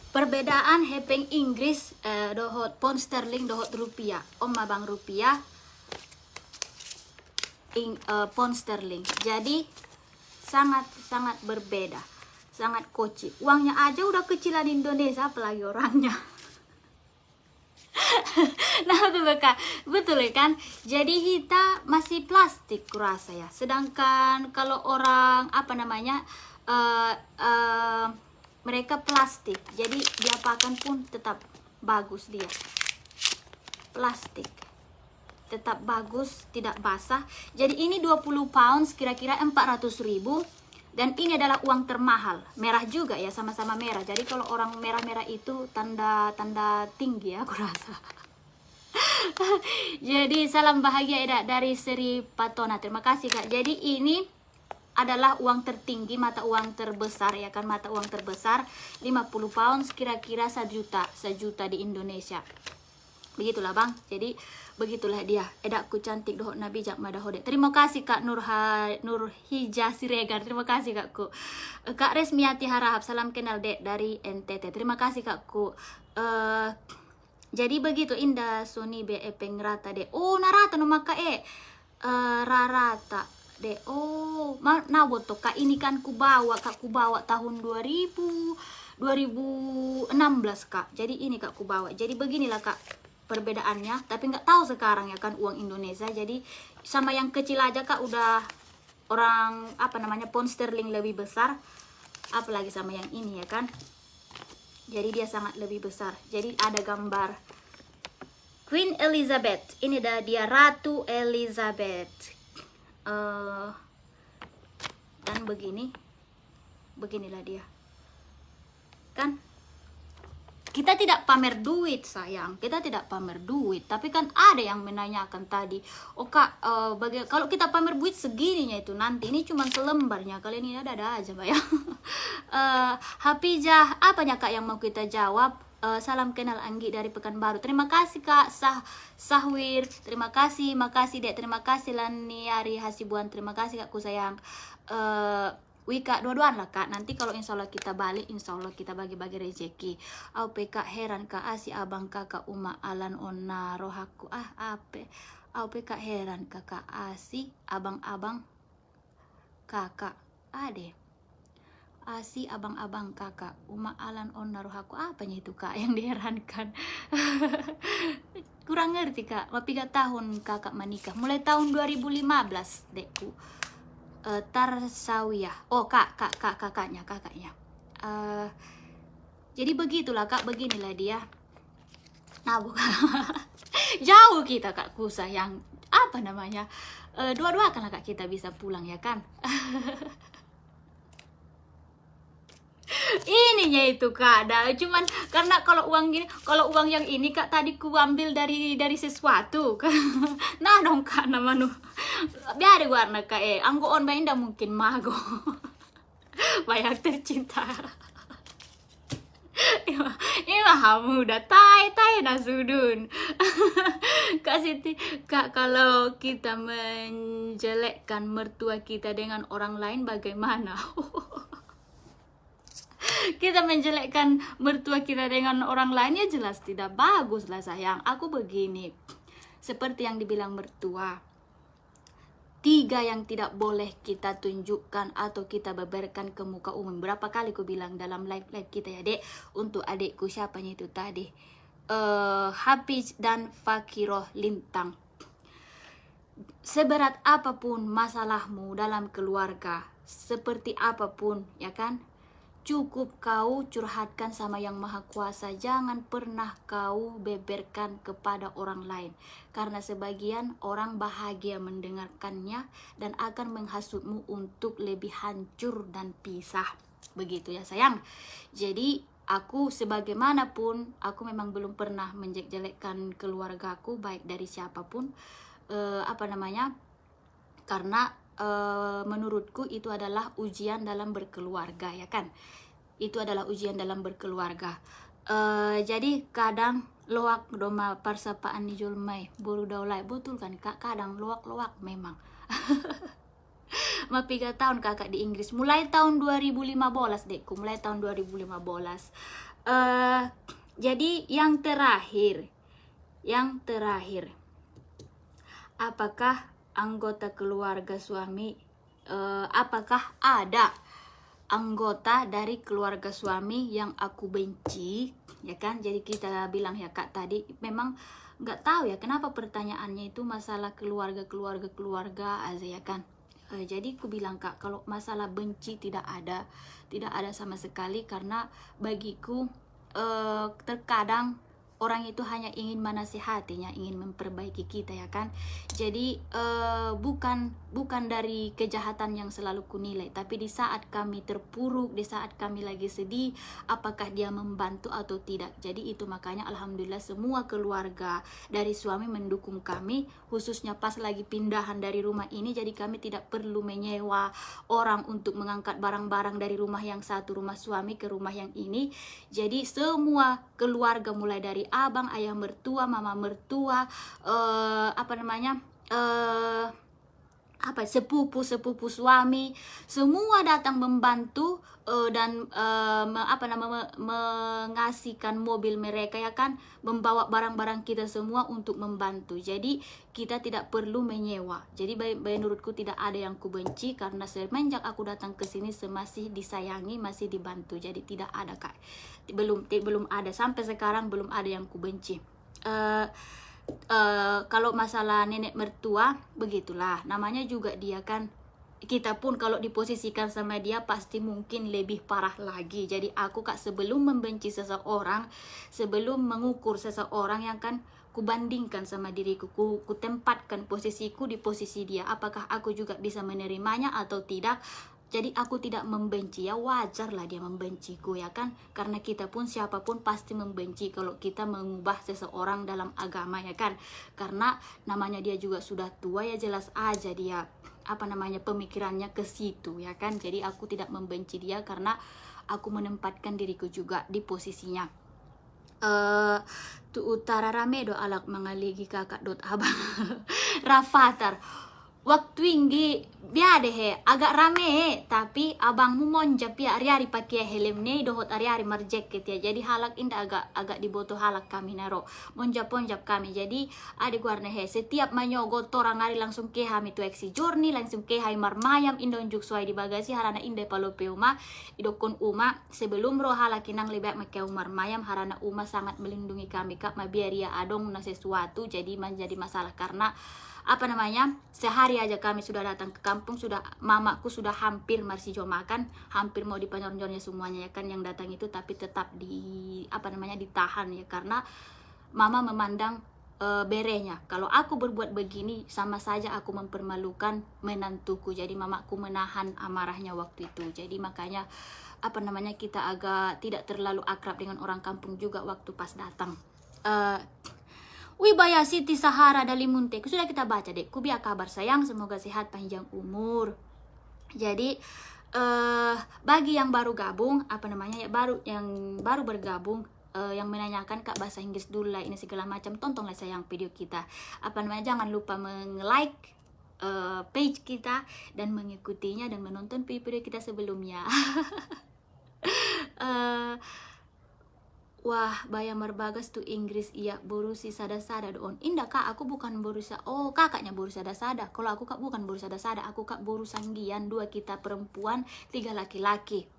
Perbedaan hepeng Inggris dohot pound sterling dohot rupiah, bang rupiah pound sterling. Jadi sangat berbeda, sangat kocik. Uangnya aja udah kecilan Indonesia, apalagi orangnya. Nah betul kan, jadi kita masih plastik kurasa ya, sedangkan kalau orang apa namanya eh, eh, mereka plastik, jadi diapakan pun tetap bagus, dia plastik tetap bagus, tidak basah. Jadi ini 20 pounds kira-kira 400.000, dan ini adalah uang termahal. Merah juga ya, sama-sama merah. Jadi kalau orang merah-merah itu tanda tinggi ya, aku rasa. Jadi salam bahagia Eda dari Sri Patona. Terima kasih Kak. Jadi ini adalah uang tertinggi, mata uang terbesar ya kan, mata uang terbesar 50 pounds kira-kira 1 juta di Indonesia. Begitulah Bang. Jadi begitulah dia. Edaku cantik doh nabi jak madah hode. Terima kasih Kak Nur Hija Siregar. Terima kasih Kakku. Kak Resmiati Harahap, salam kenal Dek dari NTT. Terima kasih Kakku. Jadi begitu Indah Sony BE pengrata Dek. Oh narata no maka rarata Dek. Oh nah boto Kak, ini kan ku bawa tahun 2016 Kak. Jadi ini Kak ku bawa. Jadi beginilah Kak perbedaannya, tapi nggak tahu sekarang ya kan uang Indonesia. Jadi sama yang kecil aja Kak udah orang apa namanya pound sterling lebih besar, apalagi sama yang ini ya kan. Jadi dia sangat lebih besar. Jadi ada gambar Queen Elizabeth, ini dia Ratu Elizabeth. Dan beginilah dia kan. Kita tidak pamer duit sayang, kita tidak pamer duit. Tapi kan ada yang menanyakan tadi, oh Kak, kalau kita pamer duit segininya itu nanti, ini cuma selembarnya, kali ini ada aja Pak ya. Hapijah, apanya Kak yang mau kita jawab? Salam kenal Anggi dari Pekanbaru. Terima kasih Kak Sahwir, terima kasih, makasih Dek, terima kasih Laniari Hasibuan, terima kasih Kakku sayang. Wika dua-duaan lah Kak, nanti kalau insya Allah kita balik, insya Allah kita bagi-bagi rezeki. Au Kak heran Kak asi abang kakak Uma Alan Ona rohaku ape. Au Kak heran kakak asi abang-abang kakak ade. Asi abang-abang kakak Uma Alan Ona rohaku, apanya itu Kak yang diherankan? Kurang ngerti Kak. 3 tahun kakak menikah, mulai tahun 2015 Dekku. Tarsawiyah. Oh kakaknya. Jadi begitulah Kak, beginilah dia. Nah bukan jauh kita Kakku sayang, apa namanya, dua-dua kan Kak kita bisa pulang ya kan. Ininya itu Kak, cuman karena kalau uang yang ini Kak tadi ku ambil dari sesuatu. Nah dong Kak nama nu biar warna Kak anggo on bainda mungkin mago. Banyak tercinta. Ima kamu udah tai nasudun. Kak Siti, Kak kalau kita menjelekkan mertua kita dengan orang lain bagaimana? Kita menjelekkan mertua kita dengan orang lain ya jelas tidak bagus lah sayang. Aku begini, seperti yang dibilang mertua, 3 yang tidak boleh kita tunjukkan atau kita beberkan ke muka umum. Berapa kali ku bilang dalam live kita ya Dek, untuk adikku siapanya itu tadi, Hafiz dan Fakiroh Lintang. Seberat apapun masalahmu dalam keluarga, seperti apapun ya kan, cukup kau curhatkan sama Yang Maha Kuasa. Jangan pernah kau beberkan kepada orang lain, karena sebagian orang bahagia mendengarkannya dan akan menghasutmu untuk lebih hancur dan pisah. Begitu ya sayang. Jadi aku sebagaimanapun, aku memang belum pernah menjelek-jelekkan keluargaku baik dari siapapun. Karena menurutku itu adalah ujian dalam berkeluarga ya kan. Itu adalah ujian dalam berkeluarga. Jadi kadang loak doma persapaan ni julmai buru daulai, betul kan Kak, kadang loak memang. 3 tahun kakak di Inggris, mulai tahun 2015 Dekku, mulai tahun 2015. Jadi yang terakhir, apakah anggota keluarga suami, apakah ada anggota dari keluarga suami yang aku benci, ya kan? Jadi kita bilang ya Kak tadi, memang nggak tahu ya kenapa pertanyaannya itu masalah keluarga aja ya kan. Jadi aku bilang Kak, kalau masalah benci tidak ada sama sekali, karena bagiku terkadang orang itu hanya ingin menasihatinya, ingin memperbaiki kita ya kan. Jadi bukan dari kejahatan yang selalu kunilai, tapi di saat kami terpuruk, di saat kami lagi sedih, apakah dia membantu atau tidak. Jadi itu makanya alhamdulillah semua keluarga dari suami mendukung kami, khususnya pas lagi pindahan dari rumah ini. Jadi kami tidak perlu menyewa orang untuk mengangkat barang-barang dari rumah yang satu, rumah suami, ke rumah yang ini. Jadi semua keluarga mulai dari abang, ayah mertua, mama mertua, sepupu suami, semua datang membantu dan mengasihkan mobil mereka ya kan, membawa barang-barang kita semua untuk membantu. Jadi kita tidak perlu menyewa. Jadi menurutku tidak ada yang kubenci, karena semenjak aku datang ke sini masih disayangi, masih dibantu. Jadi tidak ada Kak, belum ada sampai sekarang, belum ada yang kubenci. Kalau masalah nenek mertua, begitulah namanya juga dia kan. Kita pun kalau diposisikan sama dia pasti mungkin lebih parah lagi. Jadi aku Kak, sebelum membenci seseorang, sebelum mengukur seseorang yang kan, kubandingkan sama diriku, ku tempatkan posisiku di posisi dia, apakah aku juga bisa menerimanya atau tidak. Jadi aku tidak membenci, ya wajar lah dia membenciku ya kan, karena kita pun siapapun pasti membenci kalau kita mengubah seseorang dalam agama ya kan, karena namanya dia juga sudah tua ya, jelas aja dia pemikirannya ke situ ya kan. Jadi aku tidak membenci dia karena aku menempatkan diriku juga di posisinya. Tu utara rame do alak mengaligi kakak dot abang Rafathar. Waktu inggi biade he agak rame, tapi abangmu monjap ya ari-ari pakai helm nih dohot ari-ari marjek ya. Jadi halak inda agak diboto halak kami naro monjap kami. Jadi adik warna he setiap manyogot orang ari langsung ke kami tu eksi journey, langsung ke hai marmayam indon juk suai di bagasi harana inde palope uma idokon uma sebelum roh halak inang lebih make umar mayam, harana uma sangat melindungi kami Kak, mabiaria adong na sesuatu jadi menjadi masalah. Karena sehari aja kami sudah datang ke kampung, sudah mamaku sudah hampir marsijo makan, hampir mau dipanyor-nyornya semuanya ya kan yang datang itu, tapi tetap ditahan ya, karena mama memandang berenya kalau aku berbuat begini sama saja aku mempermalukan menantuku. Jadi mamaku menahan amarahnya waktu itu. Jadi makanya kita agak tidak terlalu akrab dengan orang kampung juga waktu pas datang. Wibaya Siti Sahara Dalimunte sudah kita baca deh. Kubia kabar sayang, semoga sehat panjang umur. Jadi bagi yang baru gabung, yang baru bergabung, yang menanyakan Kak bahasa Inggris dulu lah ini segala macam, tontonlah sayang video kita. Jangan lupa like page kita dan mengikutinya dan menonton video kita sebelumnya. Wah, bayar marbagas tuh Inggris iya borusi sada-sada doon. Indah Kak, aku bukan borusa. Oh, kakaknya boru sada-sada. Kalau aku Kak bukan boru sada-sada, aku Kak boru sanggian, 2 kita perempuan, 3 laki-laki.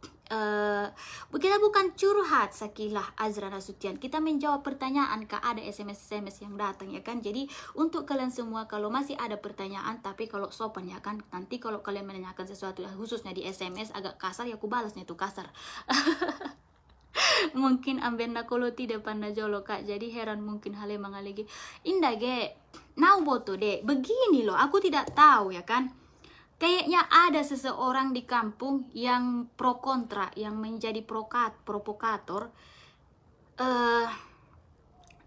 Kita bukan curhat Sakilah Azra Nasution. Kita menjawab pertanyaan Kak, ada SMS yang datang ya kan. Jadi untuk kalian semua kalau masih ada pertanyaan, tapi kalau sopan ya kan, nanti kalau kalian menanyakan sesuatu khususnya di SMS agak kasar ya, aku balasnya itu kasar. Mungkin ambenna kalau tidak pandai jolo Kak, jadi heran mungkin hal yang mengaligi indah ge nau boto deh begini loh, aku tidak tahu ya kan, kayaknya ada seseorang di kampung yang pro kontra, yang menjadi provokator.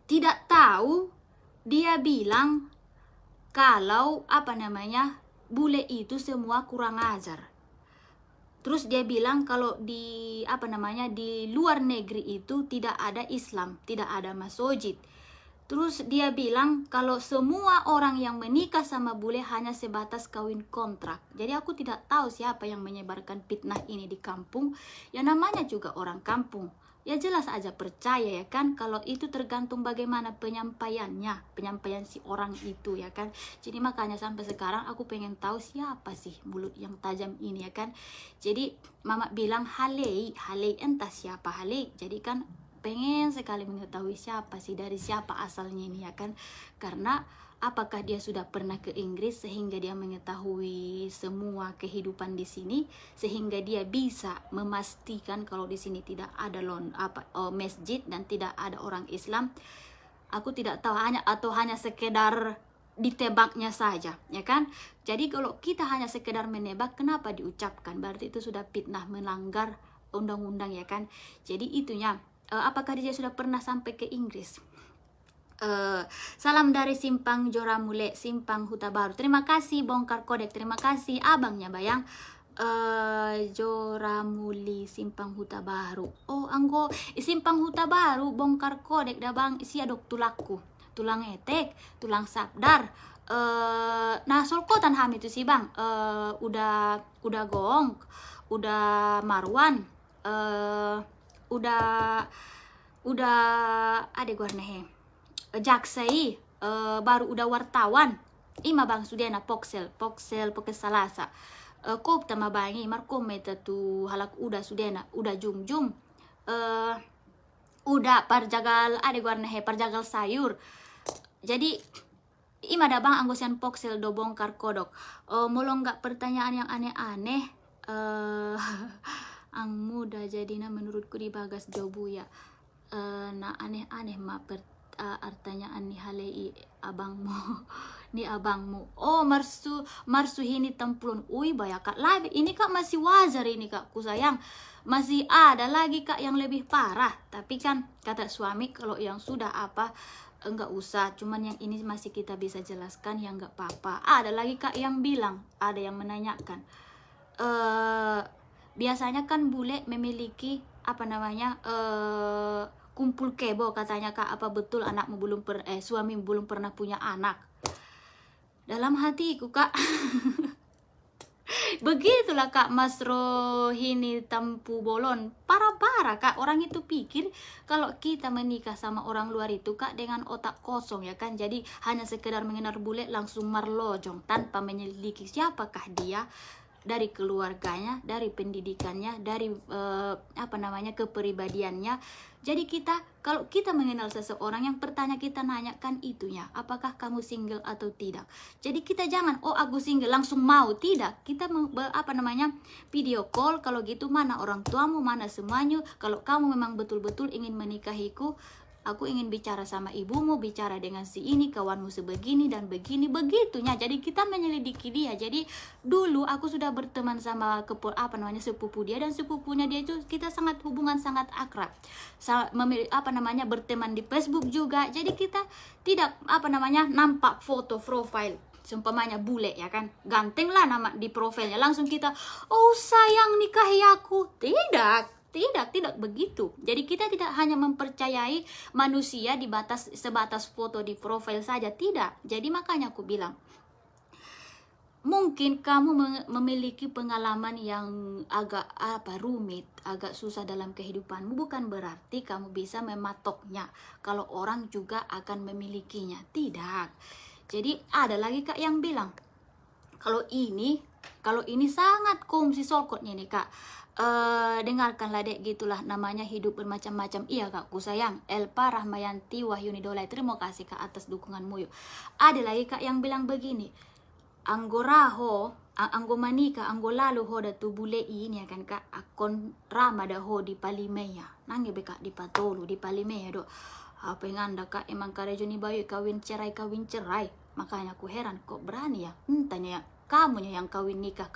Tidak tahu, dia bilang kalau bule itu semua kurang ajar. Terus dia bilang kalau di luar negeri itu tidak ada Islam, tidak ada masjid. Terus dia bilang kalau semua orang yang menikah sama bule hanya sebatas kawin kontrak. Jadi aku tidak tahu siapa yang menyebarkan fitnah ini di kampung. Ya namanya juga orang kampung. ya jelas aja percaya ya kan. Kalau itu tergantung bagaimana penyampaian si orang itu ya kan. Jadi makanya sampai sekarang aku pengen tahu siapa sih mulut yang tajam ini ya kan. Jadi mama bilang Halei entah siapa Halei. Jadi kan pengen sekali mengetahui siapa sih, dari siapa asalnya ini ya kan. Karena apakah dia sudah pernah ke Inggris sehingga dia mengetahui semua kehidupan di sini, sehingga dia bisa memastikan kalau di sini tidak ada masjid dan tidak ada orang Islam. Aku tidak tahu, hanya sekedar ditebaknya saja ya kan. Jadi kalau kita hanya sekedar menebak, kenapa diucapkan? Berarti itu sudah fitnah, melanggar undang-undang ya kan. Jadi itunya, apakah dia sudah pernah sampai ke Inggris? Salam dari Simpang Joramule, Simpang Huta Baru. Terima kasih Bongkar Kodek, terima kasih abangnya Bayang. Joramuli Simpang Huta Baru. Oh anggo Simpang Huta Baru Bongkar Kodek dah bang, isi aduk tulakku, tulang etek, tulang sabdar. Nah solkotan ham itu sih bang. Udah gong, udah marwan, udah ada guarnehe jaksai, baru udah wartawan ima bang sudena poksel salasa, kop tama bangi markom meta tu halak udah sudena udah jum udah parjagal ada guarnehe parjagal sayur. Jadi ima ada bang anggosian poksel do Bongkar Kodok. Molong nggak pertanyaan yang aneh-aneh. Ang muda jadinya menurutku di Bagas Jobu ya. Nah aneh-aneh pertanyaan nih halei abangmu nih abangmu. Oh marsu hini tempulun. Banyak kak live ini kak, masih wajar ini kak ku sayang. Masih ada lagi kak yang lebih parah, tapi kan kata suami kalau yang sudah enggak usah, cuman yang ini masih kita bisa jelaskan yang enggak apa-apa. Ada lagi kak yang bilang, ada yang menanyakan, biasanya kan bule memiliki kumpul kebo katanya kak, apa betul anakmu suami belum pernah punya anak? Dalam hatiku kak begitulah kak Mas Rohini Tampu Bolon, parah kak. Orang itu pikir kalau kita menikah sama orang luar itu kak dengan otak kosong ya kan. Jadi hanya sekedar mengenal bule langsung marlojong tanpa menyelidiki siapakah dia, dari keluarganya, dari pendidikannya, dari kepribadiannya. Jadi kalau kita mengenal seseorang, yang pertama kita nanyakan itunya, apakah kamu single atau tidak. Jadi kita jangan aku single langsung mau, tidak. Kita video call, kalau gitu mana orang tuamu, mana semuanya. Kalau kamu memang betul-betul ingin menikahiku, aku ingin bicara sama ibumu, bicara dengan si ini, kawanmu sebegini dan begini, begitunya. Jadi kita menyelidiki dia. Jadi dulu aku sudah berteman sama sepupu dia, dan sepupunya dia itu kita hubungan sangat akrab. Berteman di Facebook juga. Jadi kita tidak nampak foto profile seumpamanya bule ya kan, ganteng lah nama di profilnya, langsung kita sayang nikahi aku. Tidak begitu. Jadi kita tidak hanya mempercayai manusia sebatas foto di profil saja, tidak. Jadi makanya aku bilang, mungkin kamu memiliki pengalaman yang agak rumit, agak susah dalam kehidupanmu, bukan berarti kamu bisa mematoknya kalau orang juga akan memilikinya. Tidak. Jadi ada lagi kak yang bilang, kalau ini sangat komsi solkotnya nih kak. Dengarkanlah dek, gitulah namanya hidup bermacam-macam. Iya kak ku sayang. Elpa Rahmayanti Wahyuni Dolai, terima kasih kak atas dukunganmu yuk. Ada lagi kak yang bilang begini, anggo manika anggo lalu ho datu bule ini ya kan kak, akon ramada ho di Palimeya nangi beka di Patolu di Palimeya do. Apa yang anda kak emang karejo ni bayu kawin cerai. Makanya aku heran kok berani ya, entahnya ya kamunya yang kawin nikah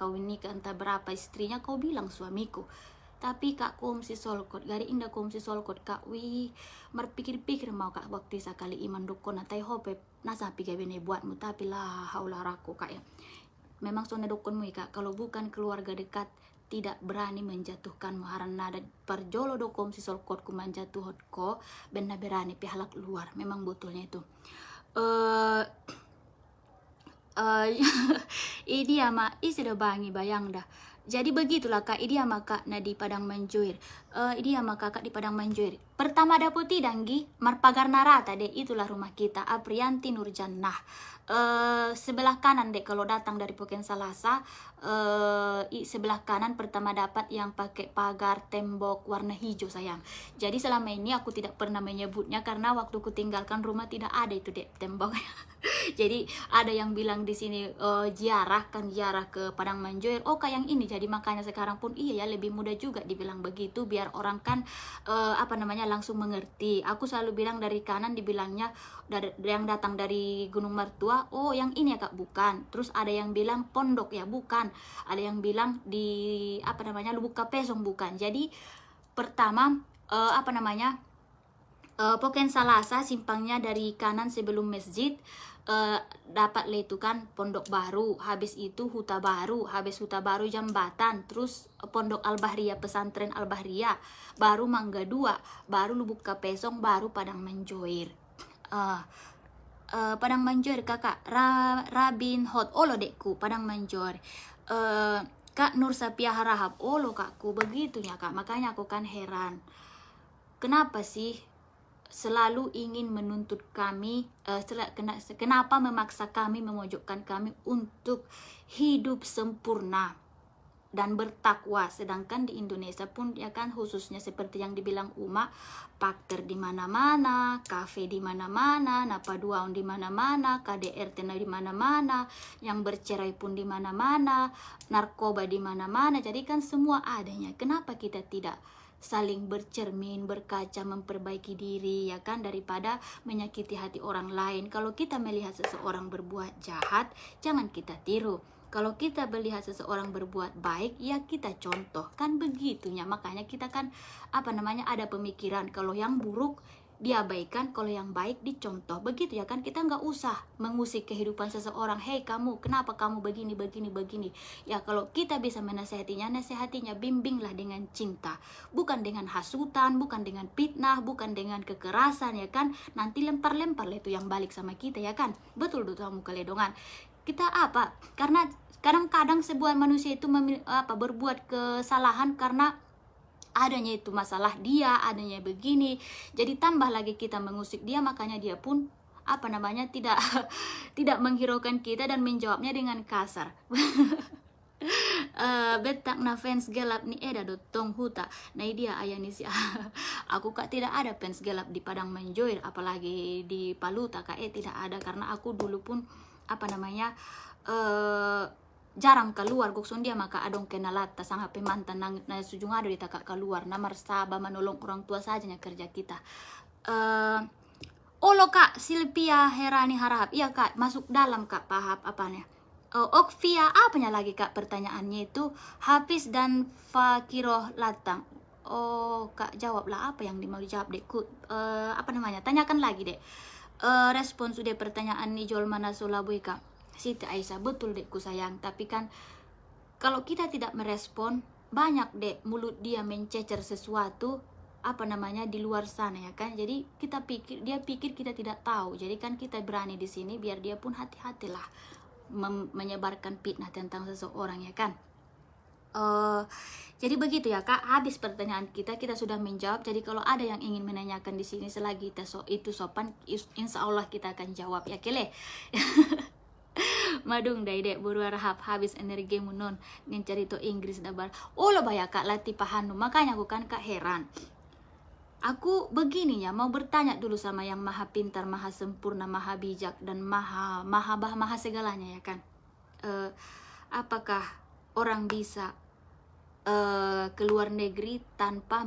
entah berapa istrinya kau bilang suamiku. Tapi kak komsi solkot gari indah komsi solkot kak pikir mau kak waktu sekali iman dukun natai hope nasapi gabene buatmu, tapi lah haulah raku kak ya. Memang sona dukunmu kak, kalau bukan keluarga dekat tidak berani menjatuhkanmu, harana ada perjolo do komsi solkot ku menjatuhko benda berani pihak luar. Memang betulnya itu. Ini dia isi dah bangi bayang dah. Jadi begitulah Kak, ini sama Kak di Padang Manjoir. Ini sama Kakak di Padang Manjoir. Pertama daputi danggi, Marpagar Narata deh, itulah rumah kita, Aprianti Nurjannah. Sebelah kanan deh kalau datang dari Poken Salasa, sebelah kanan pertama dapat yang pakai pagar tembok warna hijau sayang. Jadi selama ini aku tidak pernah menyebutnya karena waktu ku tinggalkan rumah tidak ada itu deh tembok. Jadi ada yang bilang di sini ziarah ke Padang Manjoir, oh kayak yang ini. Jadi makanya sekarang pun iya ya, lebih mudah juga dibilang begitu biar orang kan langsung mengerti. Aku selalu bilang dari kanan dibilangnya yang datang dari Gunung Mertua, oh yang ini ya Kak, bukan. Terus ada yang bilang Pondok ya, bukan. Ada yang bilang di Lubuk Kapesong, bukan. Jadi pertama Poken Salasa simpangnya dari kanan sebelum masjid, dapat itu kan Pondok Baru, habis itu Huta Baru, habis Huta Baru Jambatan, terus Pondok Al-Bahriah, pesantren Al-Bahriah, baru Mangga 2, baru Lubuk Kapesong, baru Padang Manjoir. Padang Manjoir kakak, Rabin Hot Olo dekku, Padang Manjoir. Kak Nur Sapia Harahap Olo kakku, begitunya Kak. Makanya aku kan heran, kenapa sih selalu ingin menuntut kami, kenapa memaksa kami, memojokkan kami untuk hidup sempurna dan bertakwa, sedangkan di Indonesia pun ya kan, khususnya seperti yang dibilang Uma, pakter di mana-mana, kafe di mana-mana, napaduaon di mana-mana, KDRT di mana-mana, yang bercerai pun di mana-mana, narkoba di mana-mana. Jadi kan semua adanya. Kenapa kita tidak saling bercermin, berkaca, memperbaiki diri ya kan, daripada menyakiti hati orang lain. Kalau kita melihat seseorang berbuat jahat, jangan kita tiru. Kalau kita melihat seseorang berbuat baik, ya kita contoh, kan begitunya. Makanya kita kan ada pemikiran kalau yang buruk diabaikan, kalau yang baik dicontoh, begitu ya kan. Kita nggak usah mengusik kehidupan seseorang, hei kamu, kenapa kamu begini. Ya kalau kita bisa menasehatinya, bimbinglah dengan cinta, bukan dengan hasutan, bukan dengan fitnah, bukan dengan kekerasan ya kan. Nanti lempar-lempar itu yang balik sama kita ya kan. Betul kamu keledongan. Kita karena kadang-kadang sebuah manusia itu berbuat kesalahan karena adanya itu masalah dia, adanya begini. Jadi tambah lagi kita mengusik dia, makanya dia pun tidak tidak menghiraukan kita dan menjawabnya dengan kasar. Betak na fans gelap ni eda dotong huta. Nah dia ayah nih sih. Aku kak tidak ada fans gelap di Padang Manjoir, apalagi di Paluta kak tidak ada, karena aku dulu pun jarang keluar gokson dia, maka adong kenalata sangat pemantan na sujung ada di takak keluar, namar saba menolong orang tua saja kerja kita. Olo kak Silvia Herani Harahap, iya kak, masuk dalam kak, pahap apanya. Okvia apanya lagi kak, pertanyaannya itu Hafiz dan Fakiroh Latang. Oh kak jawablah apa yang mau dijawab dekku. Tanyakan lagi dek. Respon sudah pertanyaan Nijol Manasolaboy kak Siti Aisyah, betul dekku sayang. Tapi kan kalau kita tidak merespon, banyak dek mulut dia mencecer sesuatu di luar sana ya kan. Jadi dia pikir kita tidak tahu. Jadi kan kita berani di sini biar dia pun hati-hatilah menyebarkan fitnah tentang seseorang ya kan. Jadi begitu ya kak, habis pertanyaan kita sudah menjawab. Jadi kalau ada yang ingin menanyakan di sini selagi itu sopan, insya Allah kita akan jawab ya kele. Madung daidek buru rahap habis energi munon ngin cerita Inggris dabar. Oh lo banyak kak latih pahanu, makanya aku kan kak heran. Aku begininya mau bertanya dulu sama yang maha pintar, maha sempurna, maha bijak dan maha segalanya ya kan. Apakah orang bisa keluar negeri tanpa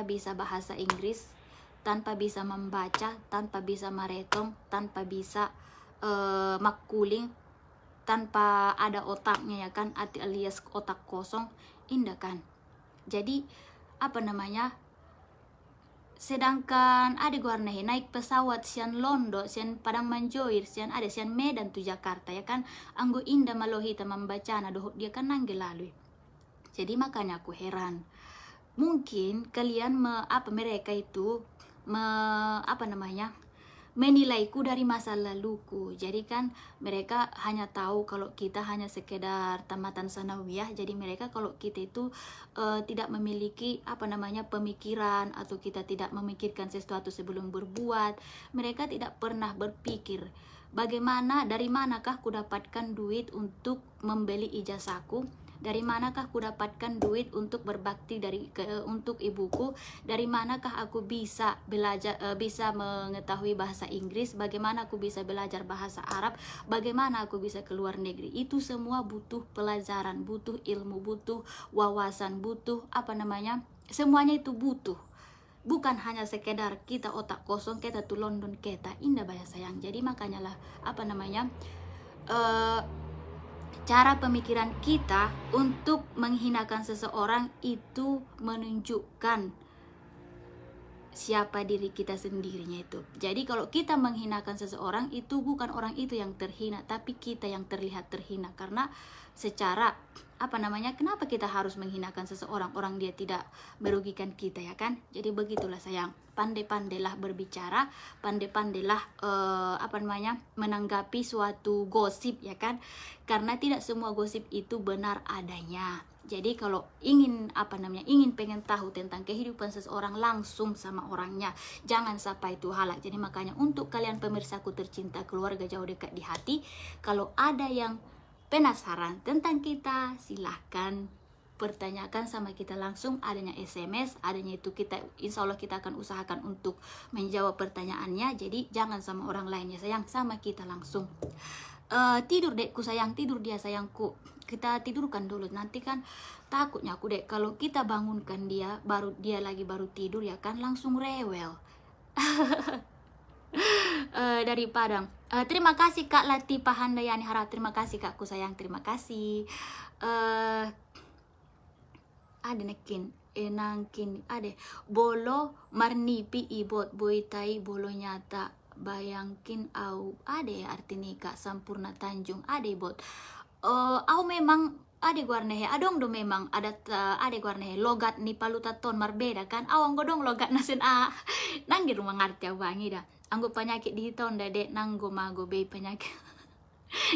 bisa bahasa Inggris, tanpa bisa membaca, tanpa bisa meretong, tanpa bisa makuling, tanpa ada otaknya ya kan, alias otak kosong, indah kan. Jadi sedangkan ada warna naik pesawat sian Londo, sian Padang Manjoir, sian Medan tu Jakarta ya kan, anggo indah malohita membaca doh dia kan nanggil lalu. Jadi makanya aku heran, mungkin kalian mereka itu menilaiku dari masa laluku. Jadi kan mereka hanya tahu kalau kita hanya sekedar tamatan sanawiyah. Jadi mereka kalau kita itu tidak memiliki apa namanya pemikiran, atau kita tidak memikirkan sesuatu sebelum berbuat, mereka tidak pernah berpikir bagaimana, dari manakah ku dapatkan duit untuk membeli ijazahku, dari manakah aku dapatkan duit untuk berbakti untuk ibuku, dari manakah aku bisa belajar, bisa mengetahui bahasa Inggris, bagaimana aku bisa belajar bahasa Arab, bagaimana aku bisa keluar negeri. Itu semua butuh pelajaran, butuh ilmu, butuh wawasan, butuh apa namanya, semuanya itu butuh. Bukan hanya sekedar kita otak kosong, kita tuh London, kita indah banyak sayang. Jadi makanya lah apa namanya, cara pemikiran kita untuk menghinakan seseorang itu menunjukkan siapa diri kita sendirinya itu. Jadi kalau kita menghinakan seseorang, itu bukan orang itu yang terhina, tapi kita yang terlihat terhina. Karena secara apa namanya, kenapa kita harus menghinakan seseorang, orang dia tidak merugikan kita, ya kan? Jadi begitulah sayang, pandai-pandailah berbicara, pandai-pandailah apa namanya, menanggapi suatu gosip, ya kan? Karena tidak semua gosip itu benar adanya. Jadi kalau ingin apa namanya, pengen tahu tentang kehidupan seseorang, langsung sama orangnya, jangan sampai itu halak. Jadi makanya untuk kalian pemirsaku tercinta, keluarga jauh dekat di hati, kalau ada yang penasaran tentang kita, silahkan pertanyakan sama kita langsung, adanya SMS, adanya itu kita insya Allah kita akan usahakan untuk menjawab pertanyaannya. Jadi jangan sama orang lainnya sayang, sama kita langsung. Tidur dekku sayang, tidur dia sayangku, kita tidurkan dulu, nanti kan takutnya aku dek kalau kita bangunkan dia baru tidur, ya kan, langsung rewel. Dari Padang. Terima kasih Kak Latifah Handayani Harap, terima kasih Kakku sayang, terima kasih. Ada nekin enangkin ade bolo marnipi ibot boitai bolo nyata bayangkin au ade artinya Kak Sampurna Tanjung ade bot. Au memang ade guarnehe adong do memang ada ade guarnehe logat ni palutaton marbeda kan awang godong logat nasen nanggir mangarti abangi dah anggo penyakit di tahun dade nanggo mago be penyakit.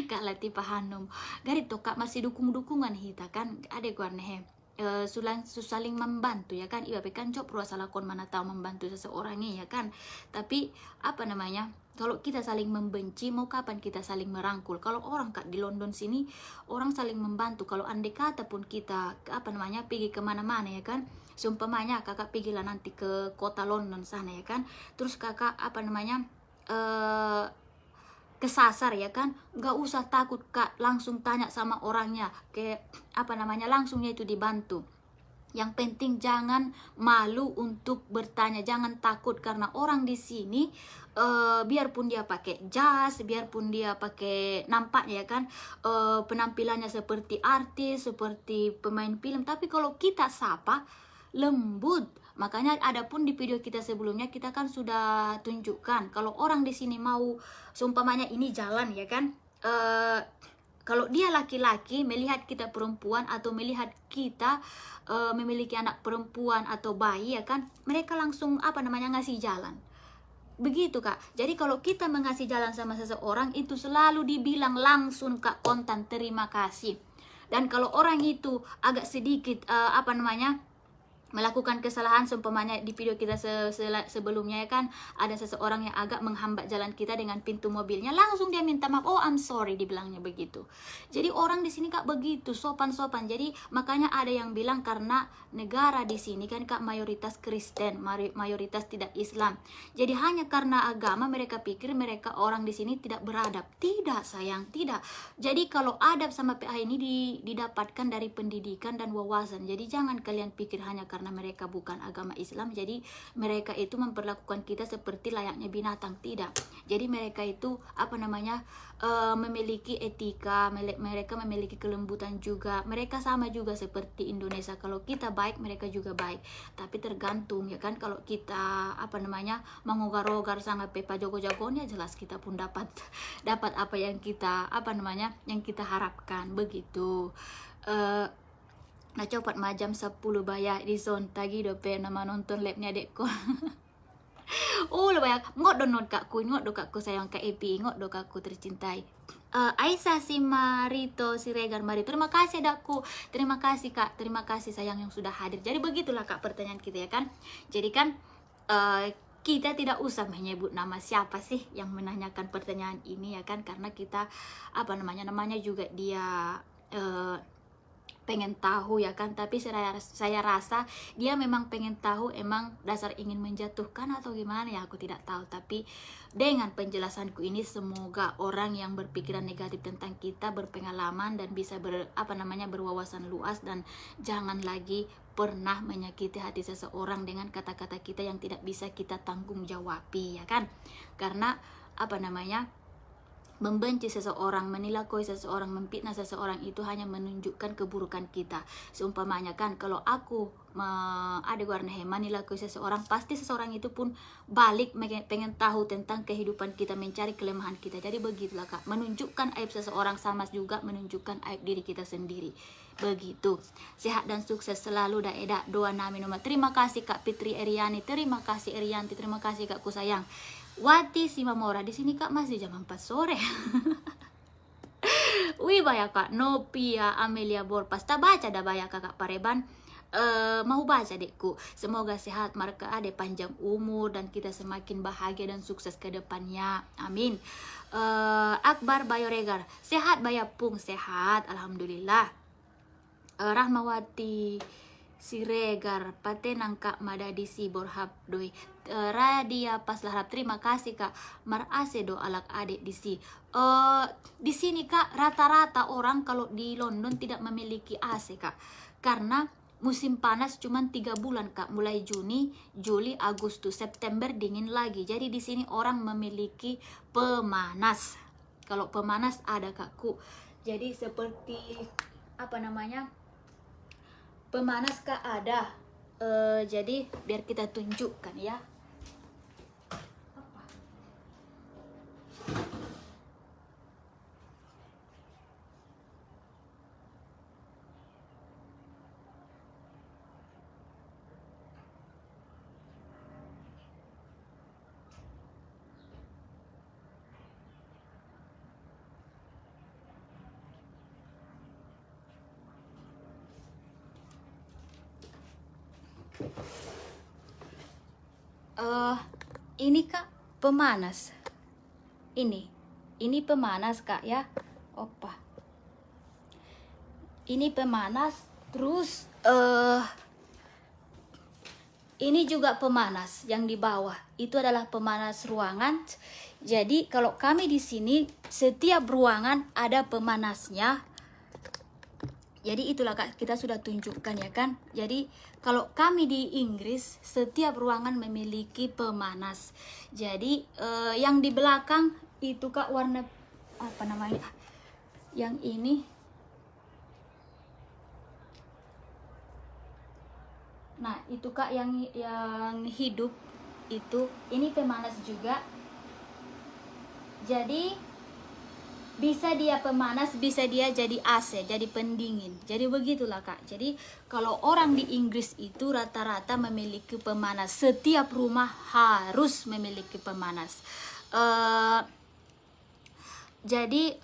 Kak Latifah Hanum garito Kak masih dukung-dukungan hita kan ade guarnehe saling membantu, ya kan. Iba kan cok lakon mana tahu membantu seseorangnya, ya kan. Tapi apa namanya, kalau kita saling membenci, mau kapan kita saling merangkul? Kalau orang Kak di London sini orang saling membantu. Kalau andai kata pun kita apa namanya pergi kemana-mana, ya kan, seumpamanya kakak pergilah nanti ke kota London sana, ya kan, terus kakak apa namanya kesasar, ya kan, nggak usah takut Kak, langsung tanya sama orangnya, kayak apa namanya, langsungnya itu dibantu. Yang penting jangan malu untuk bertanya, jangan takut, karena orang di sini biarpun dia pakai jas, biarpun dia pakai nampaknya, ya kan, penampilannya seperti artis, seperti pemain film, tapi kalau kita sapa lembut. Makanya adapun di video kita sebelumnya kita kan sudah tunjukkan kalau orang di sini mau seumpamanya ini jalan, ya kan, kalau dia laki-laki melihat kita perempuan atau melihat kita memiliki anak perempuan atau bayi, ya kan, mereka langsung apa namanya ngasih jalan. Begitu Kak. Jadi kalau kita mengasih jalan sama seseorang itu selalu dibilang langsung Kak kontan terima kasih. Dan kalau orang itu agak sedikit apa namanya melakukan kesalahan, seumpamanya di video kita sebelumnya, ya kan, ada seseorang yang agak menghambat jalan kita dengan pintu mobilnya, langsung dia minta maaf, oh I'm sorry, dibilangnya begitu. Jadi orang di sini Kak begitu sopan-sopan. Jadi makanya ada yang bilang karena negara di sini kan Kak mayoritas Kristen, mayoritas tidak Islam. Jadi hanya karena agama mereka pikir mereka orang di sini tidak beradab. Tidak sayang, tidak. Jadi kalau adab sama PA ini didapatkan dari pendidikan dan wawasan. Jadi jangan kalian pikir hanya karena mereka bukan agama Islam jadi mereka itu memperlakukan kita seperti layaknya binatang. Tidak. Jadi mereka itu apa namanya memiliki etika, mereka memiliki kelembutan juga. Mereka sama juga seperti Indonesia, kalau kita baik mereka juga baik, tapi tergantung, ya kan. Kalau kita apa namanya mengogar-ogar sangat pepa jago-jagonya, jelas kita pun dapat apa yang kita apa namanya yang kita harapkan begitu. Nah copat majam 10 bayar di zone tagi dope nama nonton labnya dekko. Lo banyak ngot download kakku sayang Kak Epi, ngot do kakku tercintai. Aisyah si Marito si Regar Marito, terima kasih dakku, terima kasih Kak, terima kasih sayang yang sudah hadir. Jadi begitulah Kak pertanyaan kita ya kan. Jadi kan kita tidak usah menyebut nama siapa sih yang menanyakan pertanyaan ini ya kan, karena kita namanya juga dia pengen tahu ya kan. Tapi saya rasa dia memang pengen tahu, emang dasar ingin menjatuhkan atau gimana ya, aku tidak tahu. Tapi dengan penjelasanku ini semoga orang yang berpikiran negatif tentang kita berpengalaman dan bisa berwawasan luas, dan jangan lagi pernah menyakiti hati seseorang dengan kata-kata kita yang tidak bisa kita tanggung jawabi ya kan. Karena membenci seseorang, menilai seseorang, memfitnah seseorang itu hanya menunjukkan keburukan kita. Seumpamanya kan, kalau aku ada warna menilai seseorang, pasti seseorang itu pun balik pengen tahu tentang kehidupan kita, mencari kelemahan kita. Jadi begitulah Kak, menunjukkan aib seseorang sama juga menunjukkan aib diri kita sendiri. Begitu. Sehat dan sukses selalu Daeda doa nami nomor. Terima kasih Kak Fitri Eriani, terima kasih Erianti, terima kasih Kakku sayang. Wati Simamora di sini Kak masih jam 4 sore. Wih banyak Kak Nopia Amelia Borpas, tak baca dah banyak Kakak Pareban. Mau baca dekku. Semoga sehat, mereka ada panjang umur dan kita semakin bahagia dan sukses ke depannya. Amin. Akbar Bayoregar, sehat Bayapung, sehat alhamdulillah. Rahmawati Siregar patenang Kak Madadi si Borhab doi Radia pas laharap, terima kasih Kak Marase do alak adik di sini Kak rata-rata orang kalau di London tidak memiliki AC Kak, karena musim panas cuman 3 bulan Kak, mulai Juni, Juli, Agustus, September dingin lagi. Jadi di sini orang memiliki pemanas. Kalau pemanas ada Kakku. Jadi seperti pemanas Kak ada. Jadi biar kita tunjukkan ya. Ini Kak pemanas. Ini pemanas Kak ya. Opa. Ini pemanas, terus ini juga pemanas yang di bawah. Itu adalah pemanas ruangan. Jadi kalau kami di sini setiap ruangan ada pemanasnya. Jadi itulah Kak, kita sudah tunjukkan ya kan. Jadi kalau kami di Inggris setiap ruangan memiliki pemanas. Jadi yang di belakang itu Kak warna yang ini. Nah, itu Kak yang hidup itu, ini pemanas juga. Jadi bisa dia pemanas, bisa dia jadi AC, jadi pendingin. Jadi begitulah Kak. Jadi kalau orang di Inggris itu rata-rata memiliki pemanas. Setiap rumah harus memiliki pemanas. Jadi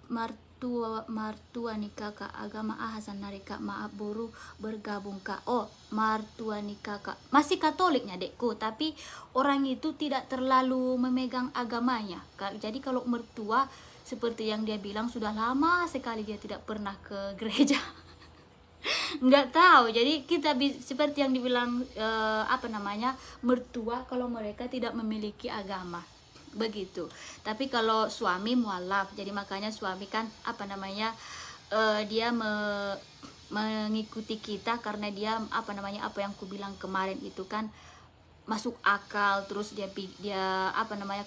martua nikah Kak, agama Hasan Narika, maaf baru bergabung Kak. Oh, martua nikah Kak, masih Katoliknya dekku, tapi orang itu tidak terlalu memegang agamanya Kak. Jadi kalau mertua seperti yang dia bilang sudah lama sekali dia tidak pernah ke gereja. Nggak tahu. Jadi kita seperti yang dibilang mertua kalau mereka tidak memiliki agama. Begitu. Tapi kalau suami mualaf, jadi makanya suami kan dia mengikuti kita karena dia apa yang ku bilang kemarin itu kan masuk akal. Terus dia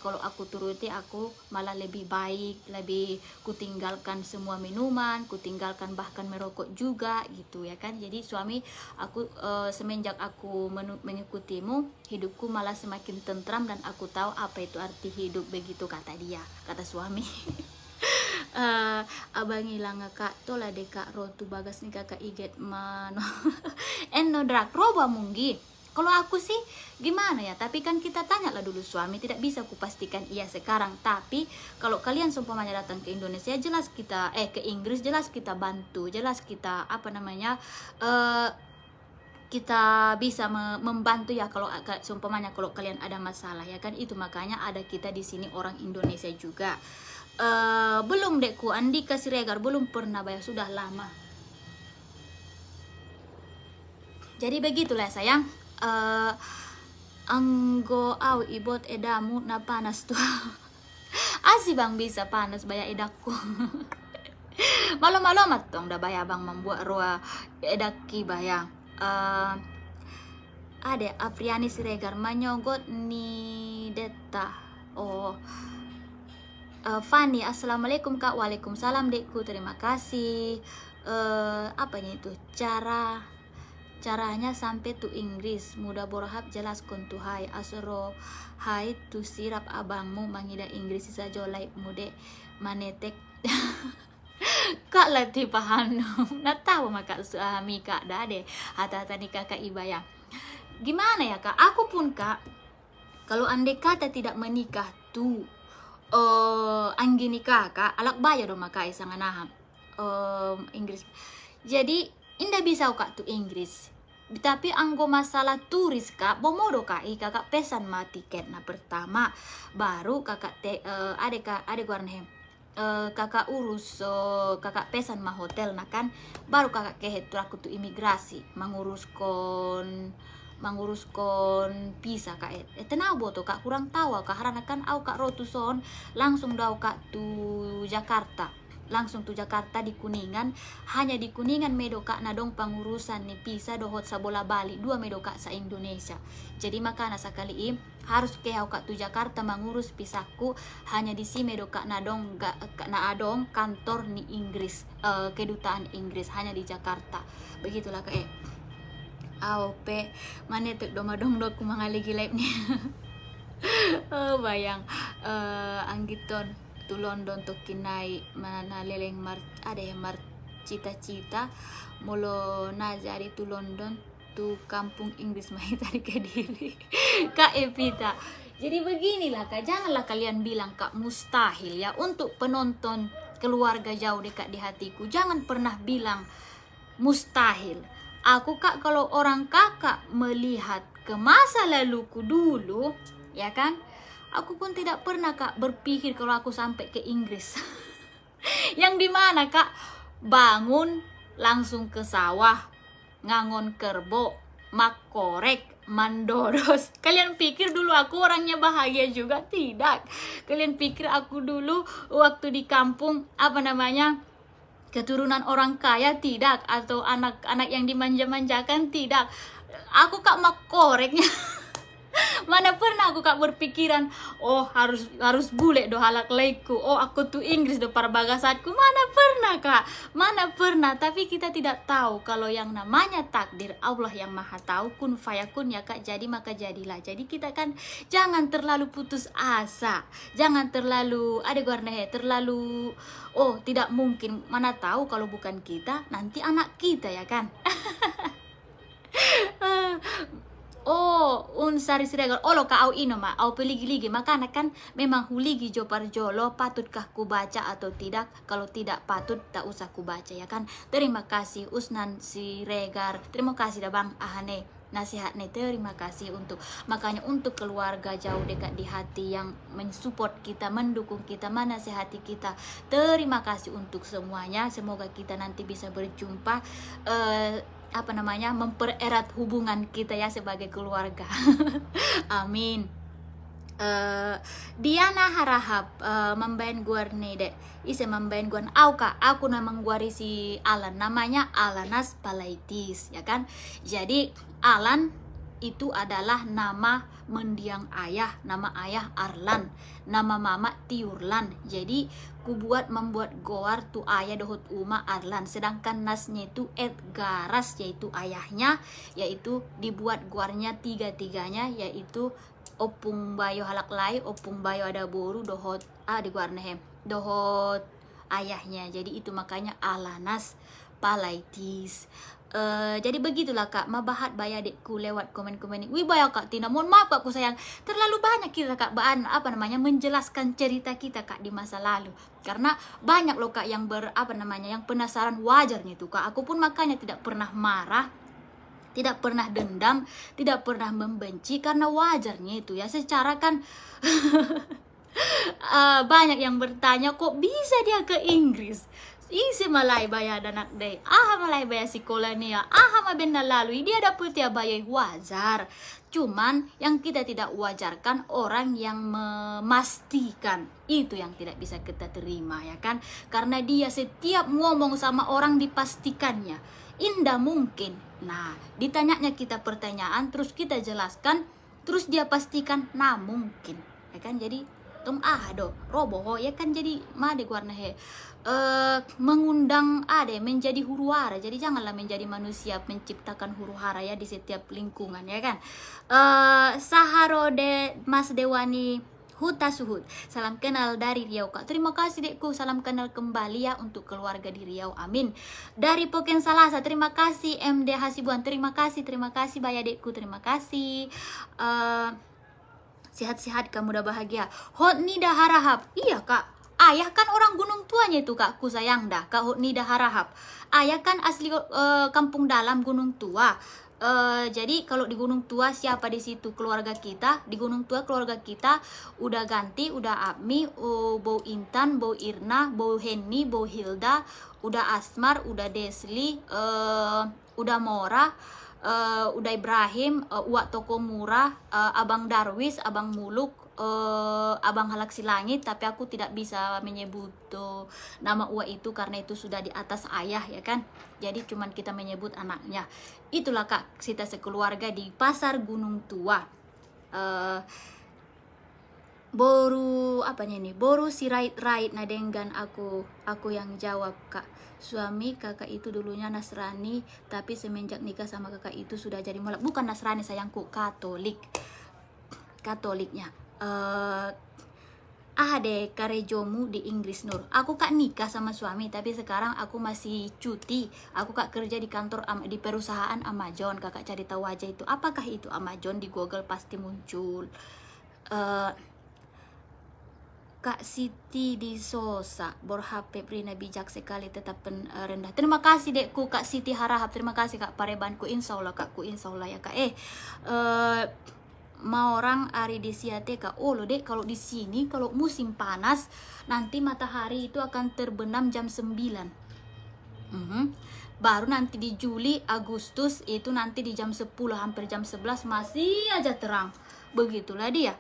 kalau aku turuti aku malah lebih baik, lebih kutinggalkan semua minuman, kutinggalkan bahkan merokok juga gitu ya kan. Jadi suami aku semenjak aku mengikutimu, hidupku malah semakin tentram dan aku tahu apa itu arti hidup, begitu kata dia, kata suami. Abang hilang Kak tola deka rotu bagas nih Kakak iget mano enno drak roba munggi Kalau aku sih gimana ya, tapi kan kita tanya lah dulu suami, tidak bisa kupastikan iya sekarang. Tapi kalau kalian seumpamanya datang ke Indonesia, jelas kita ke Inggris, jelas kita bantu, jelas kita apa namanya kita bisa membantu ya kalau seumpamanya kalau kalian ada masalah ya kan. Itu makanya ada kita di sini orang Indonesia juga. Belum dekku Andika Siregar belum pernah bayar, sudah lama. Jadi begitulah sayang. Anggo au ibot edamu na panas tuh. Asih bang bisa panas bayar edakku. Malam-malam dong dah bayar bang membuat roa edaki bayang. Ada Apriani Siregar menyogot ni deta. Oh, Fanny, assalamualaikum kak. Waalaikumsalam dekku, terima kasih. Apanya itu caranya sampai tu Inggris mudah borahap jelas kontuhai asoro hai tu sirap abangmu mangida Inggris sisa jolai mude manetek. Kak Lati Pahanum na tahu maka suami kak dade hata-hata nih kakak Ibaya. Gimana ya kak, aku pun kak kalau andai kata tidak menikah tuh anggi nikah kak alak bayar dong maka isang anaham Inggris. Jadi indah bisa kak tuh Inggris, tapi anggo masalah turis kak bomodo kak kakak pesan ma tiket nah pertama baru kakak adek guarnehem kakak urus kakak pesan ma hotel nah kan baru kakak kehetur aku tuh imigrasi menguruskan visa kak tenau boto kak kurang tahu kak karena kan au kak rotuson langsung dau kak tuh Jakarta, langsung tuh Jakarta di Kuningan, hanya di Kuningan medoka nadong pengurusan nih visa dohot sabola Bali 2 medoka sa Indonesia. Jadi makanya sekali harus ke kak tuh Jakarta mengurus pisaku hanya di si medoka nadong na adong kantor ni Inggris, kedutaan Inggris hanya di Jakarta. Begitulah kak pe manetuk domadong dok kumangaligi live nih. Oh bayang anggiton tu London tu kinai mana leleng ada yang cita-cita molo najari tu London tu kampung Inggris mai tadi ke diri. Kak Evita. Jadi beginilah kak, janganlah kalian bilang kak mustahil ya untuk penonton keluarga jauh dekat di hatiku. Jangan pernah bilang mustahil. Aku kak kalau orang kakak melihat ke masa laluku dulu ya kan, aku pun tidak pernah kak berpikir kalau aku sampai ke Inggris. Yang dimana kak bangun langsung ke sawah, ngangon kerbo, makorek, mandoros. Kalian pikir dulu aku orangnya bahagia juga? Tidak. Kalian pikir aku dulu waktu di kampung apa namanya keturunan orang kaya? Tidak. Atau anak-anak yang dimanja-manjakan? Tidak. Aku kak makoreknya. Mana pernah aku kak berpikiran oh harus bule do halak laiku, oh aku tuh Inggris do parbagasatku. Mana pernah kak, mana pernah. Tapi kita tidak tahu kalau yang namanya takdir Allah yang maha tahu, kun fayakun ya kak, jadi maka jadilah. Jadi kita kan jangan terlalu putus asa, jangan terlalu terlalu oh tidak mungkin, mana tahu kalau bukan kita nanti anak kita ya kan. Oh, unsari Siregar. Oh, lo ka au ino ma, au peligi-ligi. Makanya kan memang huligi jo parjolo, patutkah ku baca atau tidak? Kalau tidak patut, tak usah ku baca ya kan. Terima kasih Usnan Siregar. Terima kasih dah Bang Ahane. Nasihatnya terima kasih makanya untuk keluarga jauh dekat di hati yang mensupport kita, mendukung kita, menasihati kita. Terima kasih untuk semuanya. Semoga kita nanti bisa berjumpa mempererat hubungan kita ya sebagai keluarga. Amin. Diana harahap membayan guarne dek ise membayan guan aku namang guari si Alan, namanya Alanas Palaitis ya kan. Jadi Alan itu adalah nama mendiang ayah, nama ayah Arlan, nama mama Tiurlan. Jadi membuat goar tu ayah dohot uma Arlan, sedangkan nasnya itu Edgaras yaitu ayahnya, yaitu dibuat goarnya tiga-tiganya yaitu opung bayo halak lai, opung bayo ada boru dohot di guarnehem dohot ayahnya. Jadi itu makanya Alanas Palaitis. Jadi begitulah kak, mabahat bayar adikku lewat komen-komen ini. Wih bayar kak Tina, mohon maaf kak ku sayang, terlalu banyak kita kak menjelaskan cerita kita kak di masa lalu. Karena banyak loh kak yang yang penasaran, wajarnya itu kak. Aku pun makanya tidak pernah marah, tidak pernah dendam, tidak pernah membenci, karena wajarnya itu ya. Secara kan banyak yang bertanya kok bisa dia ke Inggris. Isi malay baya danak day. Malay baya sekolah nia. Mabenda lalu dia dapet ya bayar wajar. Cuman yang kita tidak wajarkan orang yang memastikan. Itu yang tidak bisa kita terima ya kan. Karena dia setiap ngomong sama orang dipastikannya. Indah mungkin. Nah, ditanyanya kita pertanyaan terus kita jelaskan, terus dia pastikan nah mungkin. Ya kan, jadi tung roboh ya kan, jadi made warna mengundang menjadi huru hara. Jadi janganlah menjadi manusia menciptakan huru hara ya di setiap lingkungan ya kan. Saharode Mas Dewani Huta Suhud, salam kenal dari Riau kak. Terima kasih dekku, salam kenal kembali ya untuk keluarga di Riau, amin. Dari Poken Salasa, terima kasih. MD Hasibuan, terima kasih Baya dekku, terima kasih. Sehat-sehat kamu, udah bahagia. Hotnida Harahap, iya kak, ayah kan orang Gunung Tuanya itu kak, ku sayang dah kak Hotnida Harahap. Ayah kan asli kampung dalam Gunung Tua. Jadi kalau di Gunung Tua siapa di situ keluarga kita, di Gunung Tua keluarga kita udah ganti, udah Abmi, Bau Intan, Bau Irna, Bau Henny, Bau Hilda, udah Asmar, udah Desli, udah Mora, udah Ibrahim, Uwak Toko Murah, Abang Darwis, Abang Muluk, Abang Halaksi Langit, tapi aku tidak bisa menyebut nama Uwak itu karena itu sudah di atas ayah ya kan. Jadi cuman kita menyebut anaknya. Itulah kak, kita sekeluarga di Pasar Gunung Tua. Boru si rait nadenggan aku yang jawab kak. Suami kakak itu dulunya Nasrani, tapi semenjak nikah sama kakak itu sudah jadi molek. Bukan Nasrani sayangku, Katoliknya. Deh karejomu di Inggris Nur. Aku kak nikah sama suami, tapi sekarang aku masih cuti. Aku kak kerja di kantor di perusahaan Amazon. Kakak cari tahu aja itu. Apakah itu Amazon, di Google pasti muncul. Kak Siti di Sosa, HP Prina bijak sekali, tetap rendah. Terima kasih dekku Kak Siti Harahap, terima kasih kak parebanku, insya Allah kakku, insya Allah ya kak. Mau orang ari di siate kak. Oh lo dek, kalau di sini kalau musim panas nanti matahari itu akan terbenam jam 9. Baru nanti di Juli Agustus itu nanti di jam 10 hampir jam 11 masih aja terang. Begitulah dia.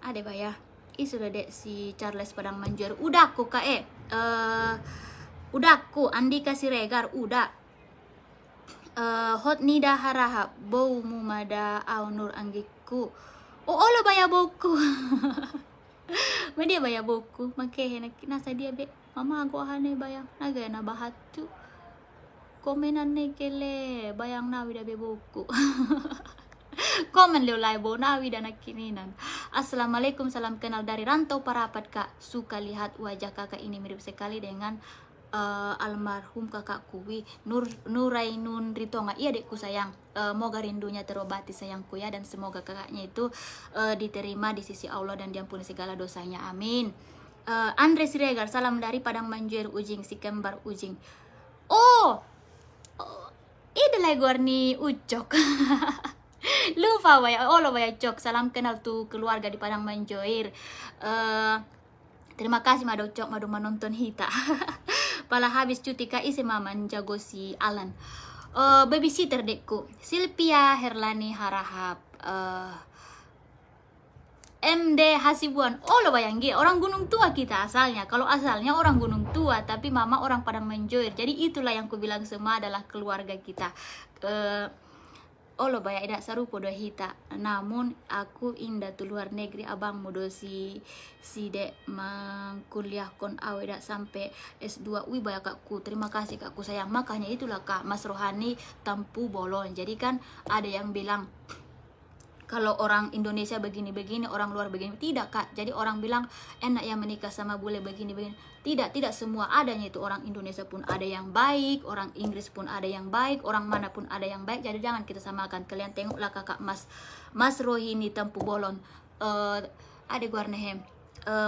Ada bayar. Sudah dek si Charles Padang Manjur. Udah aku kak udah aku Andika Siregar udah. Hotnida Harahap, bau mumada aunur anggiku. Lo baya boku. Dia baya boku. Makehe nasa dia be. Mama aku hane bayang naga na bahatu. Komenan kele bayang nawi da be boku. Komen leulai bo nawi dan kininan. Assalamualaikum, salam kenal dari rantau Parapat kak. Suka lihat wajah kakak ini mirip sekali dengan almarhum kakakku Nurainun Ritonga. Iya dekku sayang, moga rindunya terobati sayangku ya, dan semoga kakaknya itu diterima di sisi Allah dan diampuni segala dosanya, amin. Andre Siregar, salam dari Padang Manjur Ujing, si kembar Ujing. Ide legor ni Ucok. Lupa baya, lo baya Cok, salam kenal tuh keluarga di Padang Manjur. Terima kasih Mado Cok, Mado menonton hita. Pala habis cuti kak isi maman jago si Alan. Babysitter dekku Silvia Herlani Harahap, MD Hasibuan. Lo bayangin orang Gunung Tua kita asalnya. Kalau asalnya orang Gunung Tua, tapi mama orang Padang Manjur. Jadi itulah yang ku bilang semua adalah keluarga kita. Lo banyak tidak serupa do hita, namun aku indah tu luar negeri abang mudo si dek mengkuliah kon awe dak sampai S2. Wih banyak kakku, terima kasih kakku sayang. Makanya itulah kak Mas Rohani tampu bolon. Jadi kan ada yang bilang kalau orang Indonesia begini-begini, orang luar begini. Tidak kak, jadi orang bilang enak ya menikah sama bule begini-begini. Tidak semua adanya itu. Orang Indonesia pun ada yang baik, orang Inggris pun ada yang baik, orang mana pun ada yang baik. Jadi jangan kita samakan. Kalian tengoklah kakak Mas Rohini Tempu Bolon, adik Guarnehem,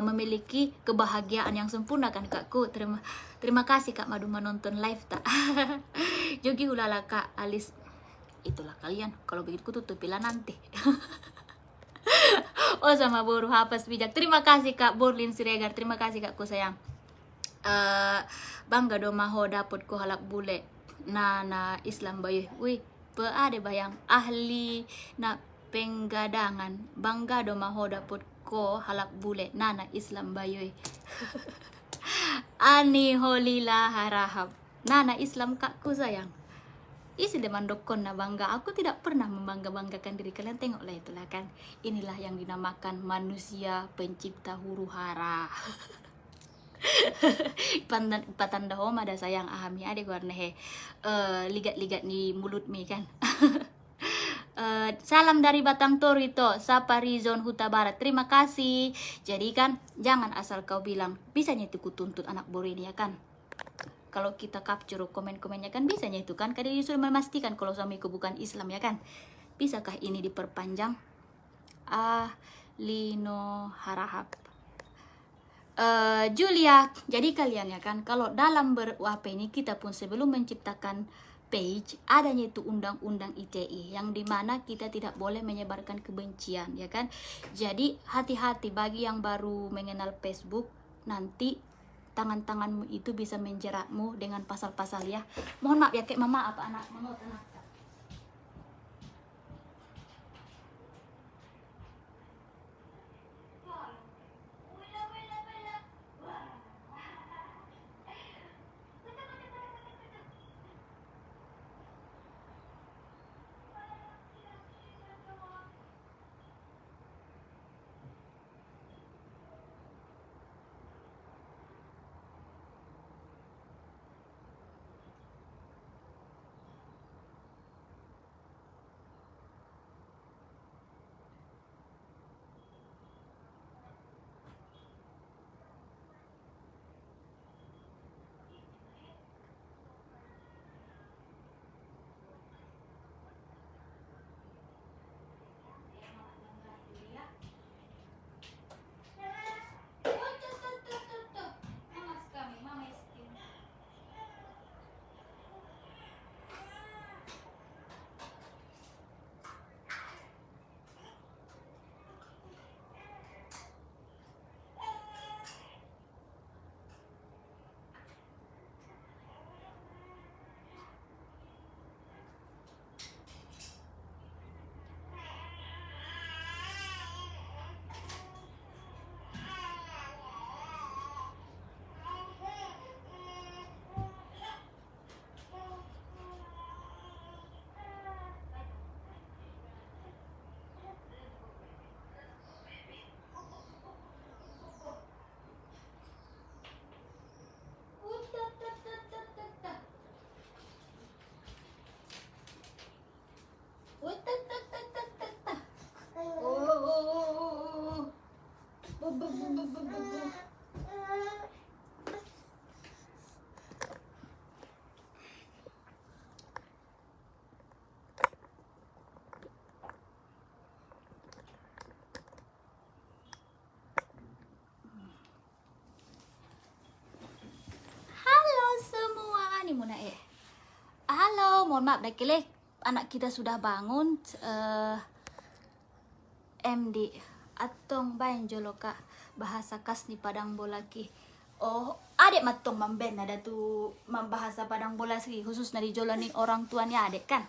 memiliki kebahagiaan yang sempurna kan kakku. Terima kasih kak Madu menonton live tak. Jogi ulala kak Alis. Itulah kalian, kalau begitu tutupilah nanti. Oh sama Boru Hapas bijak. Terima kasih kak Borlin Siregar, terima kasih kakku sayang. Bangga doma ho dapet ko halak bule na Islam bayu. Wih, ade bayang ahli na penggadangan. Bangga doma ho dapet ko halak bule na Islam bayu. Ani holila harahap. Nana Islam kakku sayang. Isi demandokon na bangga. Aku tidak pernah membangga-banggakan diri kalian. Tengoklah itulah kan. Inilah yang dinamakan manusia pencipta huru hara. Patanda homa ada sayang ahami adik warnehe. Ligat-ligat di mulut mi kan. Salam dari Batang Toru itu, Saparizon Huta Barat. Terima kasih. Jadi kan jangan asal kau bilang bisanya itu kutuntut anak Boreni ya kan. Kalau kita capture komen-komennya kan bisanya itu kan. Kadang dia sudah memastikan kalau suamiku bukan Islam ya kan. Bisakah ini diperpanjang? Lino Harahap. Julia, jadi kalian ya kan, kalau dalam ber-WP ini kita pun sebelum menciptakan page, adanya itu undang-undang ITE yang dimana kita tidak boleh menyebarkan kebencian ya kan. Jadi hati-hati bagi yang baru mengenal Facebook, nanti tangan-tanganmu itu bisa menjeratmu dengan pasal-pasal ya. Mohon maaf ya kek mama apa anak mama tenang. Halo, mohon maaf Dakile, anak kita sudah bangun. MD atong bayan joloka bahasa kasni Padang Bolaki. Oh, adik matong mamben ada tu membahasa Padang Bola sih khusus dari jolani orang tuanya adik kan.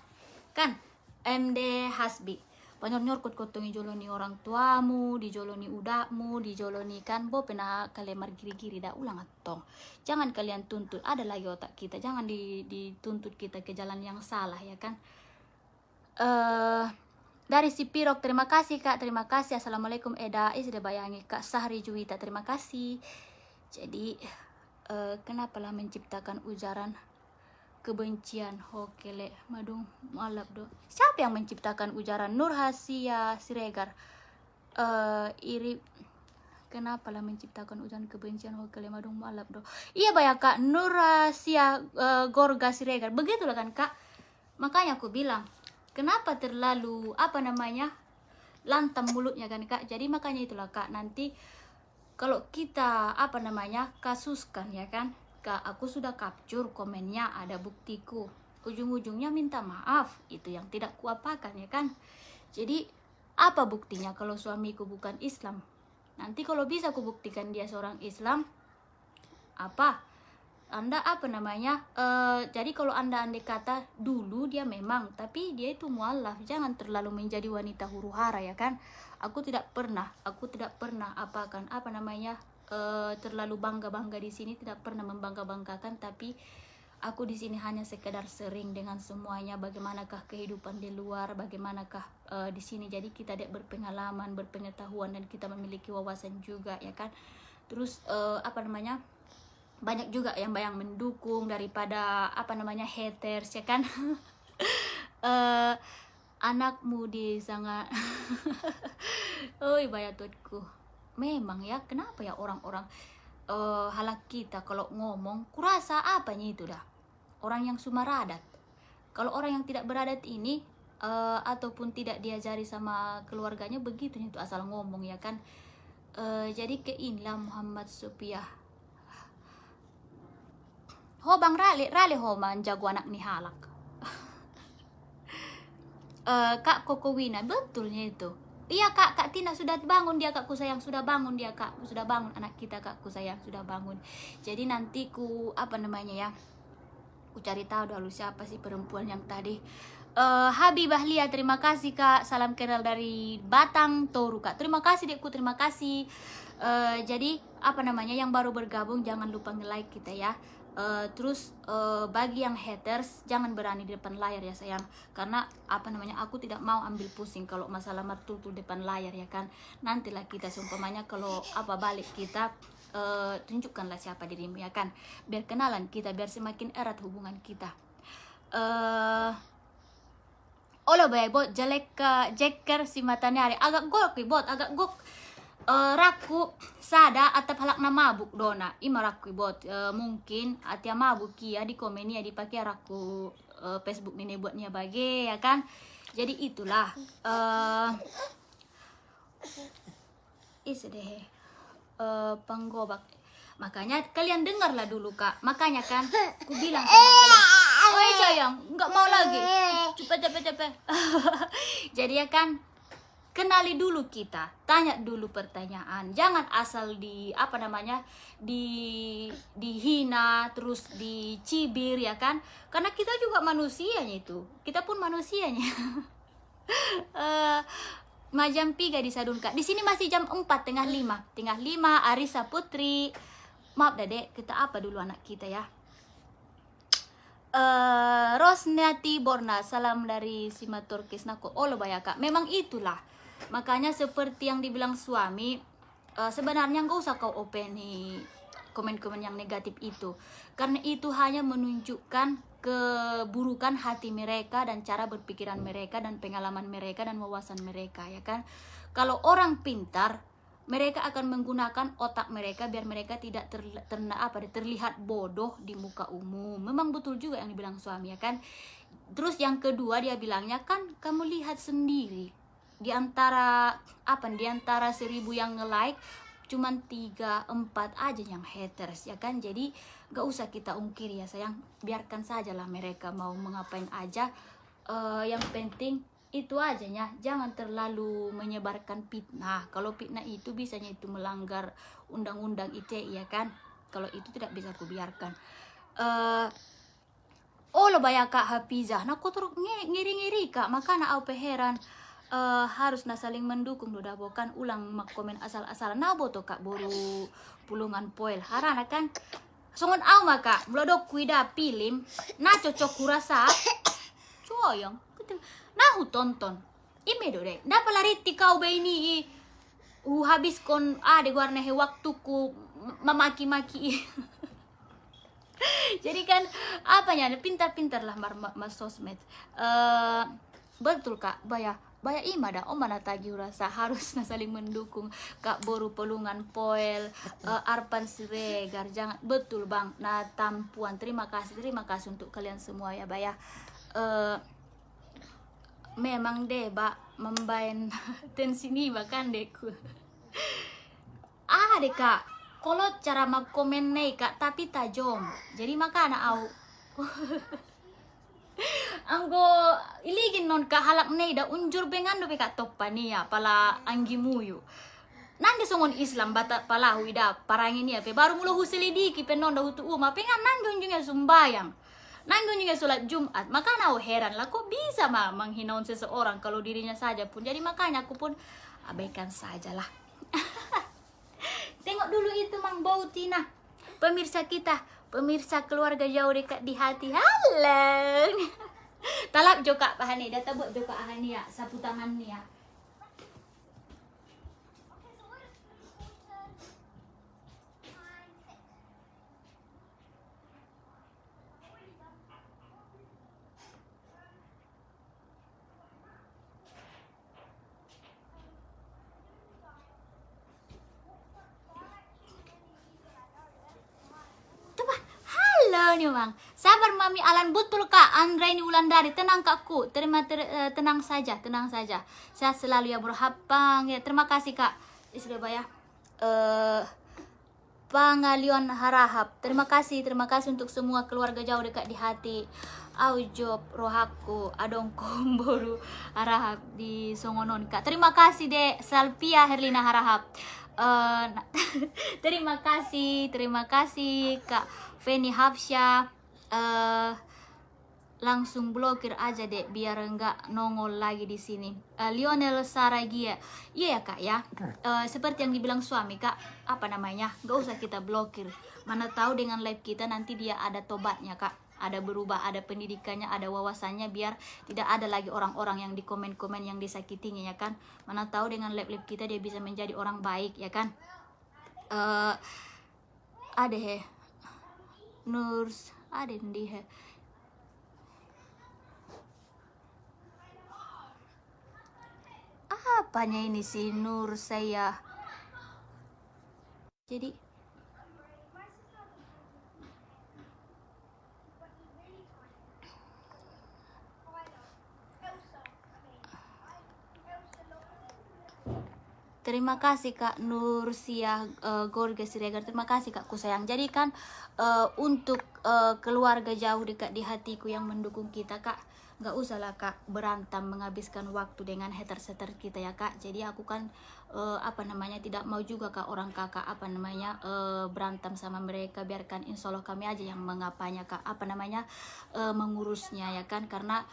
Kan MD Hasbi. Panyor kot kotongi joloni orang tuamu, di joloni udakmu, di joloni kan bo pernah kalemar giri-giri dah ulang atong. Jangan kalian tuntut, ada lagi otak kita, jangan dituntut kita ke jalan yang salah ya kan. Dari si Pirok, terima kasih kak, terima kasih. Assalamualaikum Eda, sudah bayangi kak Sahri Juwita, terima kasih. Jadi kenapalah menciptakan ujaran kebencian hokele madung malap do. Siapa yang menciptakan ujaran? Nurhasia Siregar. Iri kenapa lah menciptakan ujaran kebencian hokele madung malap do. Iya bayar Kak, Nurhasia Gorga Siregar. Begitulah kan Kak. Makanya aku bilang, kenapa terlalu lantam mulutnya kan Kak. Jadi makanya itulah Kak, nanti kalau kita kasuskan ya kan, Kak, aku sudah capture komennya, ada buktiku, ujung-ujungnya minta maaf, itu yang tidak kuapakan ya kan. Jadi apa buktinya kalau suamiku bukan Islam? Nanti kalau bisa kubuktikan dia seorang Islam, jadi kalau anda andai kata dulu dia memang, tapi dia itu mualaf, jangan terlalu menjadi wanita huru hara ya kan. Aku tidak pernah terlalu bangga di sini, tidak pernah membangga-banggakan, tapi aku di sini hanya sekedar sering dengan semuanya, bagaimanakah kehidupan di luar, bagaimanakah di sini. Jadi kita berpengalaman, berpengetahuan, dan kita memiliki wawasan juga ya kan. Terus banyak juga yang mendukung daripada haters ya kan. Anakmu di sangat oi bayatutku. Memang ya, kenapa ya orang-orang halak kita kalau ngomong, kurasa apanya itu dah orang yang sumaradat. Kalau orang yang tidak beradat ini ataupun tidak diajari sama keluarganya, begitu itu asal ngomong ya kan. Jadi keinlah Muhammad Supiah ho bang rale ho man jago anak ni halak. Kak Kokowina, betulnya itu. Iya Kak Tina sudah bangun dia, Kakku sayang sudah bangun dia, Kak sudah bangun, anak kita Kakku sayang sudah bangun. Jadi nanti ku ku cari tahu dulu siapa sih perempuan yang tadi. Habibah Lia, terima kasih Kak, salam kenal dari Batang Toru Kak, terima kasih dekku, terima kasih. Jadi yang baru bergabung jangan lupa nge-like kita ya. Terus bagi yang haters jangan berani di depan layar ya sayang, karena aku tidak mau ambil pusing kalau masalah martul depan layar ya kan. Nantilah kita seumpamanya kalau balik kita tunjukkanlah siapa dirimu ya kan, biar kenalan kita, biar semakin erat hubungan kita. Olo bay bot jelek jeker si matanya agak gok raku sada atap halak na mabuk dona ima raku bot mungkin atia mabuk kia di komen ya dipakai raku Facebook ini buatnya bagi ya kan. Jadi itulah deh panggobak. Makanya kalian dengarlah dulu Kak, makanya kan ku bilang sama kalian, oi sayang nggak mau lagi cepet. Jadi ya kan, kenali dulu kita, tanya dulu pertanyaan, jangan asal dihina terus dicibir ya kan, karena kita juga manusianya itu, kita pun manusianya. Jam 3 di Sadun Kak, di sini masih jam 4 tengah 5 Arisa Putri, maaf Dek, kita dulu anak kita ya. Rosnati Borna, salam dari Simaturkis Nako. Olo Kak, memang itulah. Makanya seperti yang dibilang suami, sebenarnya nggak usah kau openi komen-komen yang negatif itu, karena itu hanya menunjukkan keburukan hati mereka dan cara berpikiran mereka dan pengalaman mereka dan wawasan mereka ya kan. Kalau orang pintar, mereka akan menggunakan otak mereka biar mereka tidak terlihat bodoh di muka umum. Memang betul juga yang dibilang suami ya kan. Terus yang kedua dia bilangnya kan, kamu lihat sendiri di antara 1000 yang nge-like cuman 3-4 aja yang haters ya kan. Jadi gak usah kita ungkiri ya sayang, biarkan sajalah mereka mau mengapain aja. Yang penting itu ajanya, jangan terlalu menyebarkan fitnah. Kalau fitnah itu bisanya itu melanggar undang-undang ITE ya kan. Kalau itu tidak bisa kubiarkan. Lo banyak Kak Hafizah, nah aku terus ngiri-ngiri Kak, makanya aku heran. Harus saling mendukung doda, bukan ulang komen asal-asalan nabo to Kak, boru pulungan poel harana kan. Songon au maka melodok kuida pilim na cocok kurasa coyong nah tonton ime do dek dapat lariti kau be ini habis kon de guarne he waktuku memaki-maki. Jadi kan apanya, pintar-pintar lah mas sosmed. Betul kak, Baya ima dah om mana tagi rasa harus na saling mendukung kak boru pelungan poel arpan siregar jangan, betul bang. Nah tampuan, terima kasih untuk kalian semua ya Baya. Memang deh bak membain tensi nih bahkan deku. Deh kak, kalau cara mak komen nih kak tapi tajam, jadi makanya au anggo iligin non ka halak nei da unjur bengan do beka toppa nia pala anggi muyu nande songon Islam bata pala huida parangi nia pe baru mulo huselidiki pe non da hutu uma pengan nande unjungnya sumbayang, nande unjungnya sholat Jumat. Makanya aku heran lah kok bisa menghinaun seseorang kalau dirinya saja pun. Jadi makanya aku pun abaikan sajalah. Tengok dulu itu Mang Bautina, pemirsa kita, pemirsa keluarga jauh dekat di hati. Halo. Talap juga pahani, data buat juga ahani ya, sapu tangan nih ya. Halo nih Bang, sabar Mami Alan, betul Kak Andra ini Wulandari, tenang Kakku, tenang saja, sehat selalu ya bro, hapang ya, terima kasih Kak sudah bayar. Pangalion harahap, terima kasih untuk semua keluarga jauh dekat di hati. Aujob rohaku adong komboru harahap di songonon Kak, terima kasih dek Salpia Herlina harahap. Terima kasih Kak Feni Hafsya. Langsung blokir aja deh biar enggak nongol lagi di sini. Lionel Saragia, iya ya Kak ya. Seperti yang dibilang suami Kak, apa namanya, gak usah kita blokir. Mana tahu dengan live kita nanti dia ada tobatnya Kak, ada berubah, ada pendidikannya, ada wawasannya, biar tidak ada lagi orang-orang yang di komen-komen yang disakitinya ya kan. Mana tahu dengan live kita dia bisa menjadi orang baik ya kan. Ada he Nurs, ada di he. Apanya ini si Nur saya. Jadi terima kasih Kak Nursia Gorga Siregar, terima kasih Kakku sayang. Jadi kan untuk keluarga jauh dekat di hatiku yang mendukung kita Kak, nggak usah lah Kak berantem menghabiskan waktu dengan hater-hater kita ya Kak. Jadi aku kan apa namanya tidak mau juga Kak orang kakak apa namanya berantem sama mereka. Biarkan insya Allah kami aja yang mengapanya Kak, apa namanya mengurusnya ya kan. Karena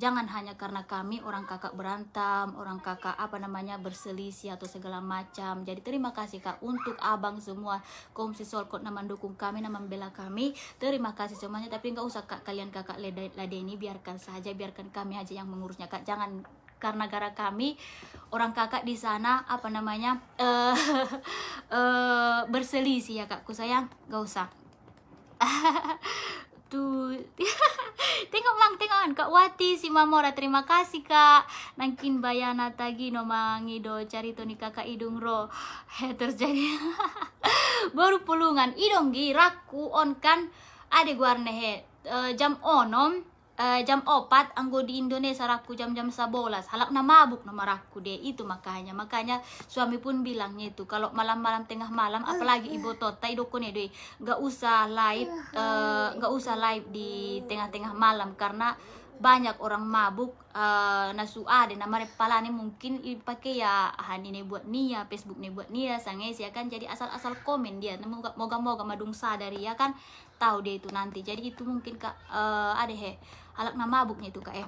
jangan hanya karena kami orang kakak berantem, orang kakak apa namanya berselisih atau segala macam. Jadi terima kasih Kak untuk abang semua komsi solkot nama mendukung kami, nama membela kami. Terima kasih semuanya. Tapi nggak usah Kak kalian kakak ladeni, biarkan saja, biarkan kami aja yang mengurusnya Kak. Jangan karena gara kami orang kakak di sana apa namanya berselisih ya Kakku sayang, nggak usah. Tuh tengok Mang, tengok Kak Wati si Mamora, terima kasih Kak. Nangkin bayana tagi no mangido cari Toni kakak idung ro terjadi baru pulungan idong giraku on kan ade guarne he jam onom jam 4 anggo di Indonesia raku jam-jam 11 halak na mabuk nomor aku deh. Itu makanya suami pun bilangnya itu kalau malam-malam tengah malam apalagi ibu tota idokone deh gak usah live di tengah-tengah malam karena banyak orang mabuk. Nasu ada nama repalane mungkin dipakai ya hani nih buat nia, Facebook nih buat nia sanges ya kan. Jadi asal-asal komen dia moga-moga madung sadari ya kan, tahu dia itu nanti. Jadi itu mungkin Kak ada he halak nama mabuknya itu Kak ya.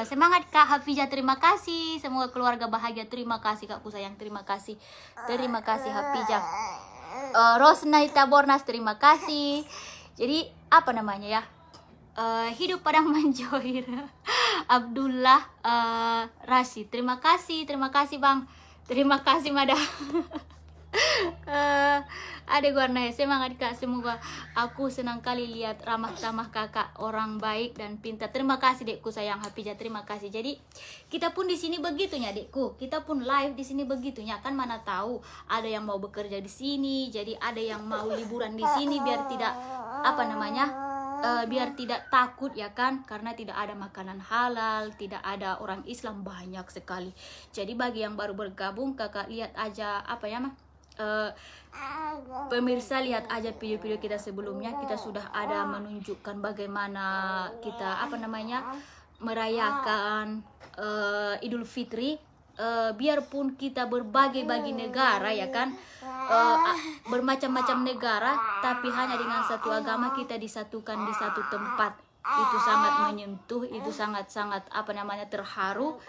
Semangat Kak Hafizah, terima kasih. Semoga keluarga bahagia, terima kasih Kakku sayang, terima kasih Hafizah. Rosnaita Bornas, terima kasih. Jadi apa namanya ya, hidup padang menjoir. Abdullah Rashid, terima kasih Bang, terima kasih Madam. Adek warna semangat kak, semoga aku senang kali lihat ramah tamah kakak, orang baik dan pintar. Terima kasih dekku sayang Hafijah, terima kasih. Jadi kita pun di sini begitunya dekku, kita pun live di sini begitunya kan, mana tahu ada yang mau bekerja di sini, jadi ada yang mau liburan di sini biar tidak biar tidak takut ya kan, karena tidak ada makanan halal, tidak ada orang Islam banyak sekali. Jadi bagi yang baru bergabung, kakak lihat aja pemirsa, lihat aja video-video kita sebelumnya, kita sudah ada menunjukkan bagaimana kita merayakan Idul Fitri. Biarpun kita berbagai-bagai negara ya kan, bermacam-macam negara, tapi hanya dengan satu agama kita disatukan di satu tempat. Itu sangat menyentuh, itu sangat-sangat terharu.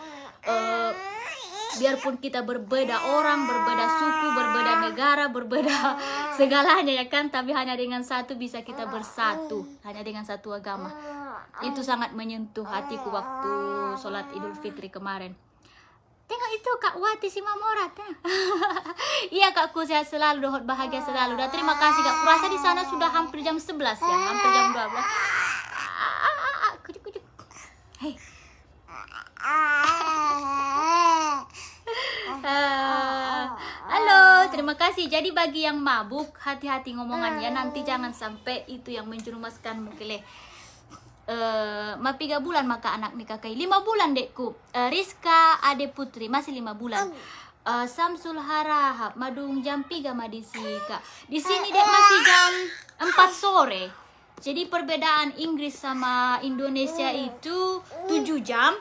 Biarpun kita berbeda orang, berbeda suku, berbeda negara, berbeda segalanya ya kan, tapi hanya dengan satu bisa kita bersatu, hanya dengan satu agama. Itu sangat menyentuh hatiku waktu sholat Idul Fitri kemarin. Tengok itu Kak Wati si Mamorat ya. Iya kakku, sehat selalu, dohot bahagia selalu. Dan terima kasih Kak. Kurasa di sana sudah hampir jam 11 ya, hampir jam 12. Kujuk. Hei. Halo, terima kasih. Jadi bagi yang mabuk, hati-hati ngomongannya, nanti jangan sampai itu yang menjerumuskanmu kele. 3 bulan maka anak nikah kai 5 bulan dekku. Rizka Ade Putri masih 5 bulan. Samsul Harahap Madung jam 3 madisika. Di sini dek masih jam 4 sore. Jadi perbedaan Inggris sama Indonesia itu 7 jam.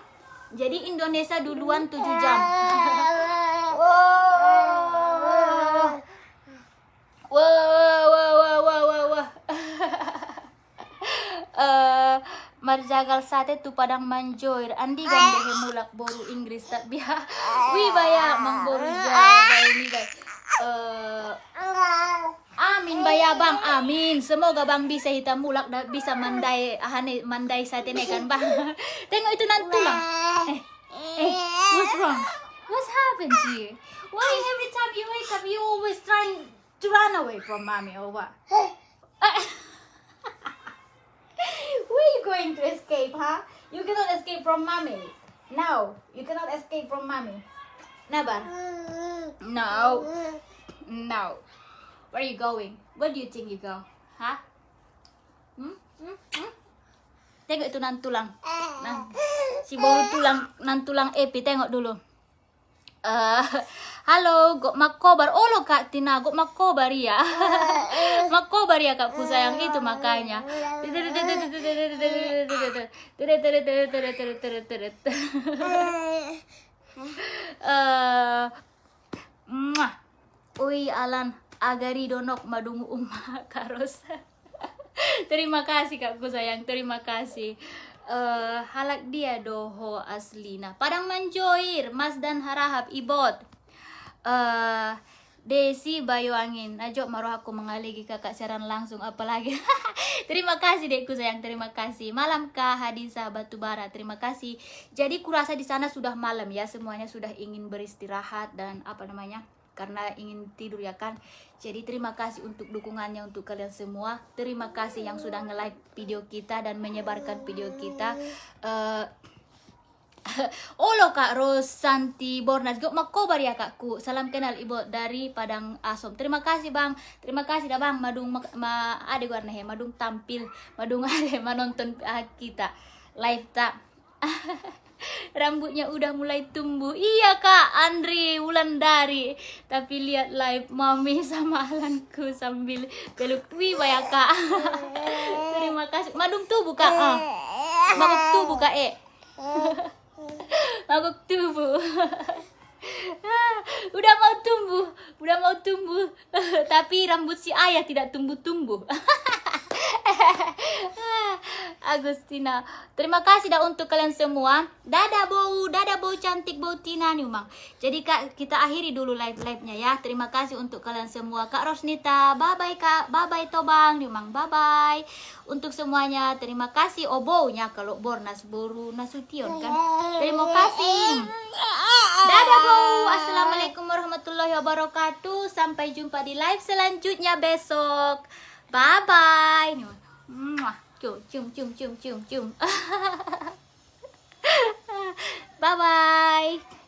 Jadi Indonesia duluan 7 jam. Marjagal sate tu padang manjoir andi gande mulak boru Inggris tak biha baya mang boru jaga ini guys. Amin baya bang, amin, semoga bang bisa hitam mulak dan bisa mandai sate kan bang. Tengok itu nanti bang. What's wrong? What's happened to you? Why every time you wake up you always trying to run away from mommy or what? Where are you going to escape, huh? You cannot escape from mommy. No, you cannot escape from mommy. Never. No. Where are you going? Where do you think you go? Huh? Tengok itu nan tulang. Si bau tulang Epi, tengok dulu. Halo, gok makobar. Lo Kak Tina, gok makobar ya. Makobar ya Kak sayang, itu makanya. Ui Alan agari donok madungu karos. Terima kasih Kakku sayang, terima kasih. Halak dia doho aslina Padang Manjoir, Mas dan Harahap Ibot. Desi Bayu Angin Najok maruh aku mengaligi kakak siaran langsung apalagi. Terima kasih dekku sayang, terima kasih. Malam Kak Hadisa Batubara, terima kasih. Jadi kurasa di sana sudah malam ya, semuanya sudah ingin beristirahat dan karena ingin tidur ya kan. Jadi terima kasih untuk dukungannya untuk kalian semua. Terima kasih yang sudah nge-like video kita dan menyebarkan video kita. Olo Kak Rosanti Bornas Gok makobar ya Kakku. Salam kenal Ibu dari Padang Asom. Terima kasih Bang. Terima kasih dah Bang. Madung ade warna he madung tampil, madung ade menonton kita live tak. Rambutnya udah mulai tumbuh. Iya Kak Andri Wulandari. Tapi lihat live Mami sama Alanku sambil peluk. Wih ya Kak. Terima kasih. Madung tubuh Kak. Magok tubuh Kak Magok tubuh. Udah mau tumbuh. Tapi rambut si ayah tidak tumbuh-tumbuh. Agustina, terima kasih dah untuk kalian semua. Dadah bau cantik bau Tina nih Mang. Jadi Kak, kita akhiri dulu live-nya ya. Terima kasih untuk kalian semua. Kak Rosnita, bye-bye Kak. Bye-bye Tobang nih Mang. Bye-bye. Untuk semuanya, terima kasih. Oh baunya kalau Bornas Boru Nasution kan. Terima kasih. Dadah bau. Assalamualaikum warahmatullahi warahmatullahi wabarakatuh. Sampai jumpa di live selanjutnya besok. Bye bye. Cium cium cium cium cium cium. Bye bye.